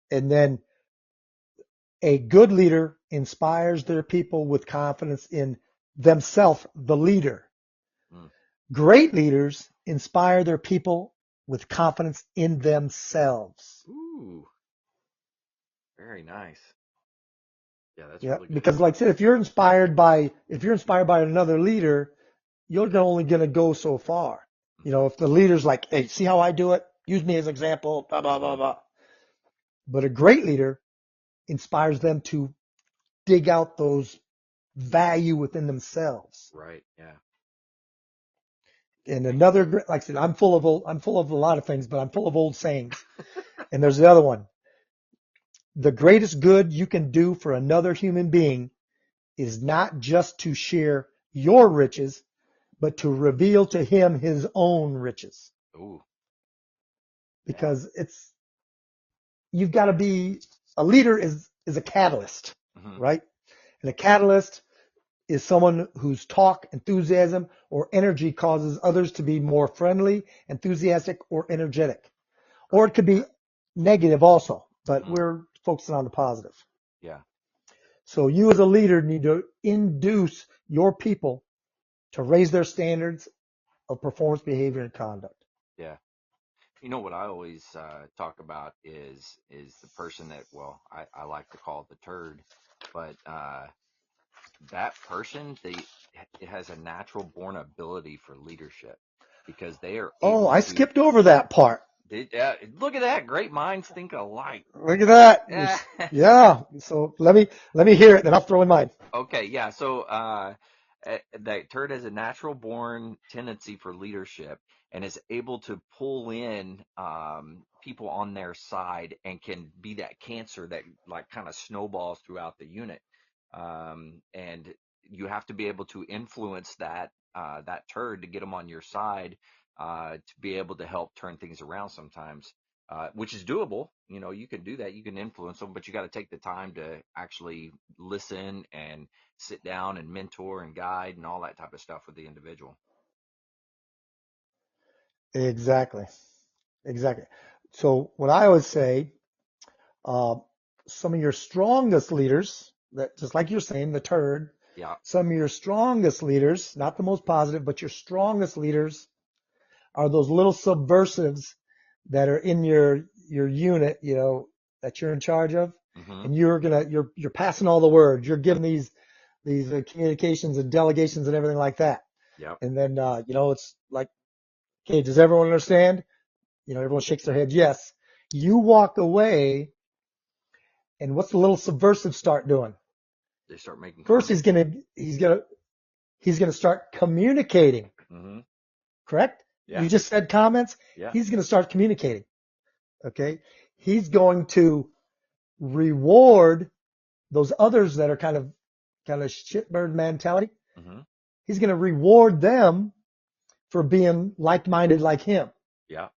And then a good leader inspires their people with confidence in themselves, the leader. Mm. Great leaders inspire their people with confidence in themselves. Ooh, very nice. Yeah, that's Yeah, really good. because like I said, if you're inspired by another leader, you're only going to go so far. Hmm. If the leader's like, "Hey, see how I do it? Use me as an example." Blah blah blah Hmm. blah. But a great leader inspires them to dig out those value within themselves. Right. Yeah. And like I said, I'm full of a lot of things, but I'm full of old sayings. And there's the other one. The greatest good you can do for another human being is not just to share your riches, but to reveal to him his own riches. Ooh. Yeah. Because you've got to be a leader is a catalyst, Hmm. right? And a catalyst is someone whose talk, enthusiasm, or energy causes others to be more friendly, enthusiastic, or energetic. Or it Right. could be negative also, but Hmm. we're focusing on the positive. Yeah. So you as a leader need to induce your people to raise their standards of performance, behavior, and conduct. Yeah. You know what I always talk about is the person that, well, I like to call the turd, but that person, it has a natural born ability for leadership because they are Oh, able I to. skipped over that part. Look at that! Great minds think alike. Look at that. Yeah. Yeah. So let me hear it, then I'll throw in mine. Okay, yeah. So that turd has a natural born tendency for leadership and is able to pull in people on their side and can be that cancer that like kind of snowballs throughout the unit. And you have to be able to influence that turd to get them on your side to be able to help turn things around sometimes. Which is doable. You can do that. You can influence them, but you got to take the time to actually listen and sit down and mentor and guide and all that type of stuff with the individual. Exactly. Exactly. So what I always say, uh, some of your strongest leaders, that just like you're saying, the turd, Yeah. some of your strongest leaders, not the most positive, but your strongest leaders are those little subversives that are in your unit, that you're in charge of, Hmm. and you're passing all the words. You're giving these communications and delegations and everything like that. Yep. And then it's like, okay, does everyone understand? Everyone shakes their head, yes. You walk away, and what's the little subversive start doing? They start making First, comments. he's gonna start communicating. Hmm. Correct? Yeah. You just said comments. Yeah. He's gonna start communicating. Okay. He's going to reward those others that are kind of shitbird mentality. Hmm. He's going to reward them for being like-minded like him. Yeah.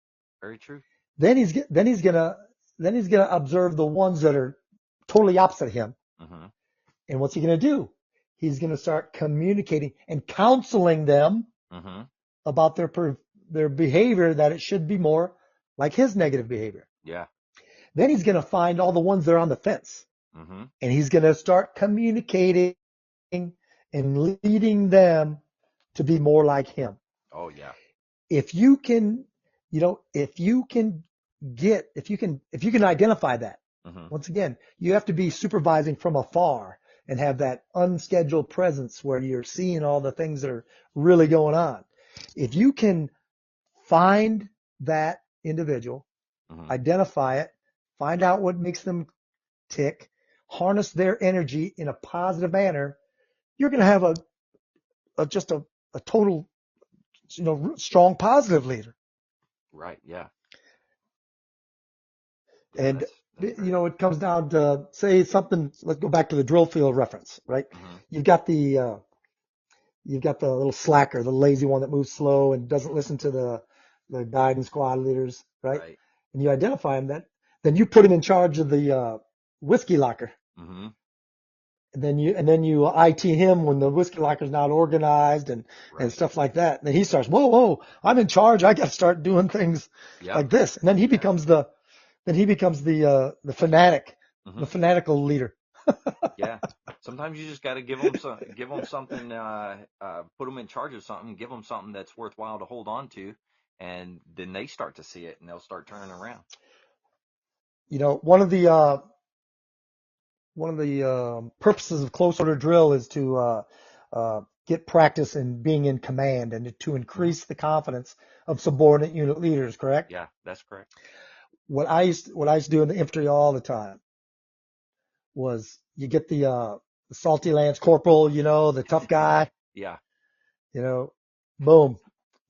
Very true. Then he's gonna observe the ones that are totally opposite him. Hmm. And what's he gonna do? He's gonna start communicating and counseling them Hmm. about their behavior, that it should be more like his negative behavior. Yeah. Then he's going to find all the ones that are on the fence, Mm-hmm. and he's going to start communicating and leading them to be more like him. Oh yeah. If you can, if you can if you can identify that, Mm-hmm. once again, you have to be supervising from afar and have that unscheduled presence where you're seeing all the things that are really going on. If you can find that individual, Mm-hmm. identify it, find out what makes them tick, harness their energy in a positive manner, you're going to have just a total, strong positive leader. Right. Yeah. Yeah. And, That's very. it comes down to say something, let's go back to the drill field reference, right? Mm-hmm. You've got the, you've got the little slacker, the lazy one that moves slow and doesn't listen to the guide and squad leaders, right? Right. And you identify him, then you put him in charge of the, whiskey locker. Mm-hmm. And then you IT him when the whiskey locker's not organized and Right. stuff like that. And then he starts, whoa, I'm in charge. I got to start doing things Yep. like this. And then he Yeah. becomes the fanatic, the Mm-hmm. fanatical leader. Yeah. Sometimes you just got to give them something, put them in charge of something, give them something that's worthwhile to hold on to, and then they start to see it and they'll start turning around. One of the purposes of close order drill is to get practice in being in command and to Mm-hmm. increase the confidence of subordinate unit leaders. Correct? Yeah, that's correct. What I used to do in the infantry all the time was you get the salty lance corporal, the tough guy, Yeah. you know, boom.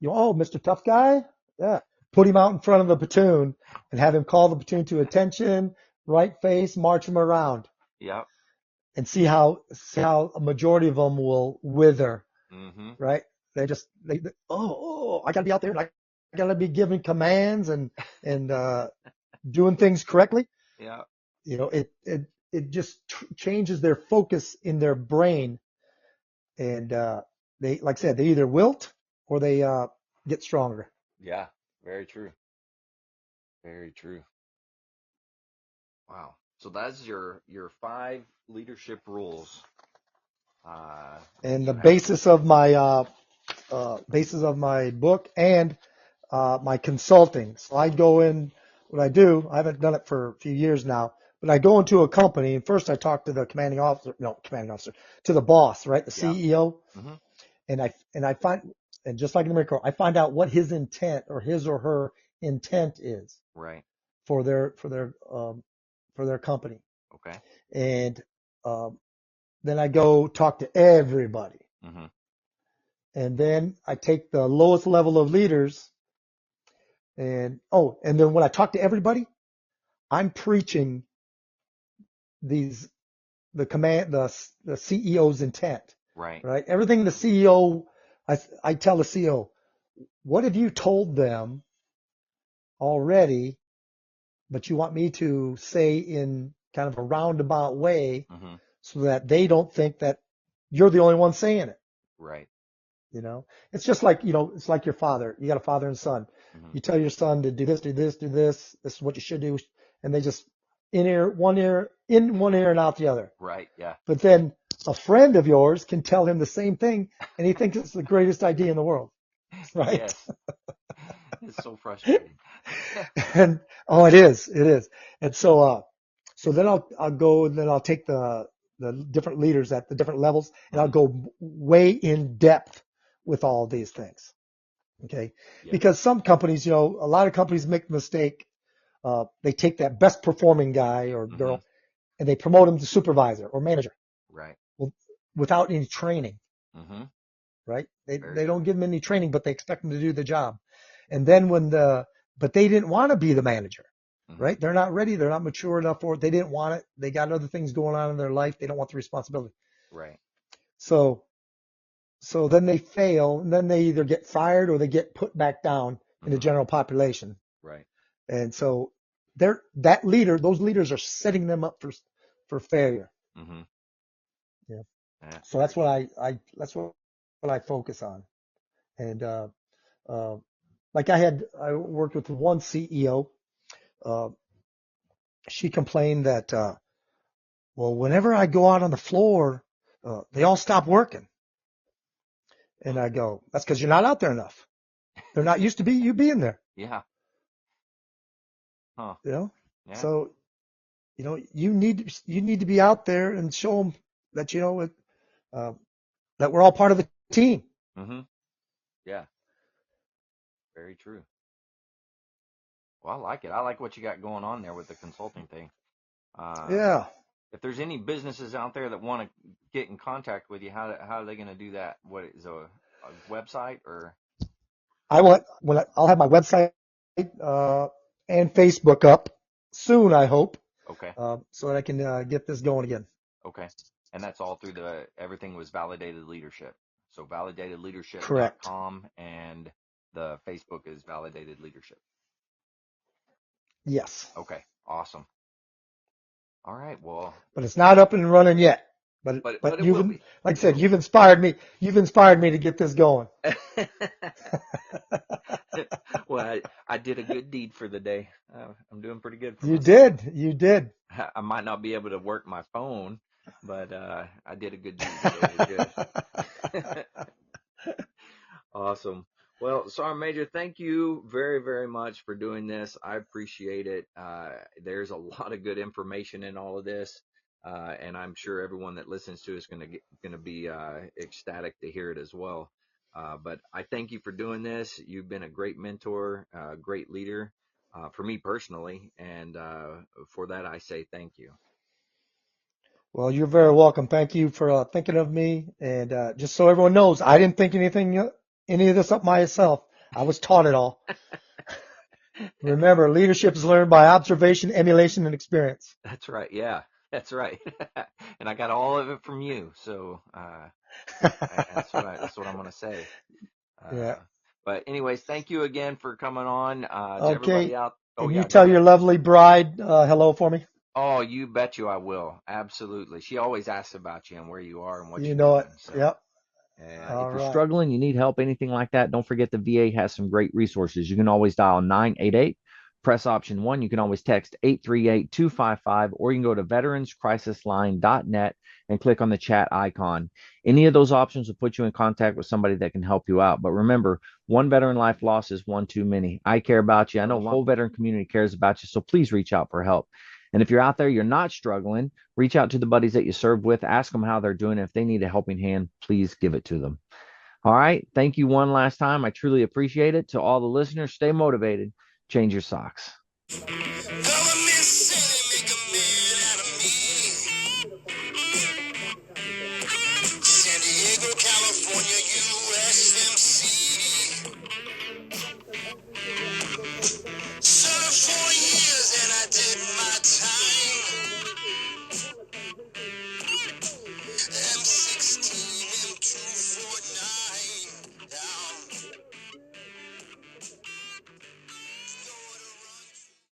Mr. Tough Guy? Yeah. Put him out in front of the platoon and have him call the platoon to attention, right face, march him around Yep. and see how a majority of them will wither, Mm-hmm. right? I gotta be out there and I gotta be giving commands and doing things correctly. Yeah. It just changes their focus in their brain, and they, like I said, they either wilt or they get stronger. Yeah. Very true. Very true. Wow. So that's your 5 leadership rules that And the you have. basis of my book and my consulting. So I go in. What I do, I haven't done it for a few years now, but I go into a company and first I talk to the commanding officer, to the boss, right, the Yeah. CEO, Mm-hmm. and I find, and just like in the Marine Corps, I find out what his intent or his or her intent is Right. for their company, Okay. and um, then I go talk to everybody, Mm-hmm. and then I take the lowest level of leaders, and then when I talk to everybody, I'm preaching these the CEO's intent, Right. right? Everything the CEO, I tell the CEO, what have you told them already, but you want me to say in kind of a roundabout way Mm-hmm. so that they don't think that you're the only one saying it. Right. It's just like, it's like your father. You got a father and son. Mm-hmm. You tell your son to do this, do this, do this. This is what you should do. And they just in one ear and out the other. Right. Yeah. But then a friend of yours can tell him the same thing and he thinks it's the greatest idea in the world. Right. Yes. It's so frustrating. And it is, it is. And so then I'll go and then I'll take the different leaders at the different levels and I'll Mm-hmm. go way in depth with all these things. Okay. Yeah. Because some companies, a lot of companies make the mistake. They take that best performing guy or Mm-hmm. girl and they promote him to supervisor or manager, Right. well, without any training, Mm-hmm. right? They, Very they don't true. give them any training, but they expect them to do the job. And then but they didn't want to be the manager, Mm-hmm. right? They're not ready. They're not mature enough for it. They didn't want it. They got other things going on in their life. They don't want the responsibility. Right. So, so then they fail and then they either get fired or they get put back down in the Mm-hmm. general population. Right. And so those leaders are setting them up for failure. Mm-hmm. Yeah. Yeah. So Very that's what true. what I focus on. And like I worked with one CEO. Uh, she complained that, well, whenever I go out on the floor, they all stop working. And I go, that's because you're not out there enough. They're not used to you being there. Yeah. Huh. You know, Yeah. so you need to be out there and show them that uh, that we're all part of the team. Mm-hmm. Yeah. Very true. Well, I like it. I like what you got going on there with the consulting thing. Yeah. If there's any businesses out there that want to get in contact with you, how are they going to do that? What is a website or? I'll have my website and Facebook up soon, I hope, Okay. so that I can get this going again. Okay. And that's all through everything was Validated Leadership. So Correct. validatedleadership.com and the Facebook is Validated Leadership. Yes. Okay. Awesome. All right. Well, But it's not up and running yet. But it will be. Like I said, you've inspired me. You've inspired me to get this going. Well, I did a good deed for the day. I'm doing pretty good for You myself. did. You did. I might not be able to work my phone, but I did a good deed today. Good. Awesome. Well, Sergeant Major, thank you very, very much for doing this. I appreciate it. There's a lot of good information in all of this, and I'm sure everyone that listens to it is going to be ecstatic to hear it as well. But I thank you for doing this. You've been a great mentor, great leader for me personally, and for that I say thank you. Well, you're very welcome. Thank you for thinking of me. And just so everyone knows, I didn't think any of this up myself. I was taught it all. Remember, leadership is learned by observation, emulation, and experience. That's right. Yeah, that's right. And I got all of it from you. So that's what I'm going to say. Yeah. But anyways, thank you again for coming on. To everybody Okay. out. Oh And you yeah, go tell ahead. your lovely bride hello for me. Oh, you bet you I will. Absolutely. She always asks about you and where you are and what You you're know it. doing. So Yep. if All you're right. struggling, you need help, anything like that, don't forget the VA has some great resources. You can always dial 988, press option 1. You can always text 838-255, or you can go to veteranscrisisline.net and click on the chat icon. Any of those options will put you in contact with somebody that can help you out. But remember, one veteran life lost is one too many. I care about you. I know the whole veteran community cares about you. So please reach out for help. And if you're out there, you're not struggling, reach out to the buddies that you serve with, ask them how they're doing. If they need a helping hand, please give it to them. All right. Thank you one last time. I truly appreciate it. To all the listeners, stay motivated, change your socks.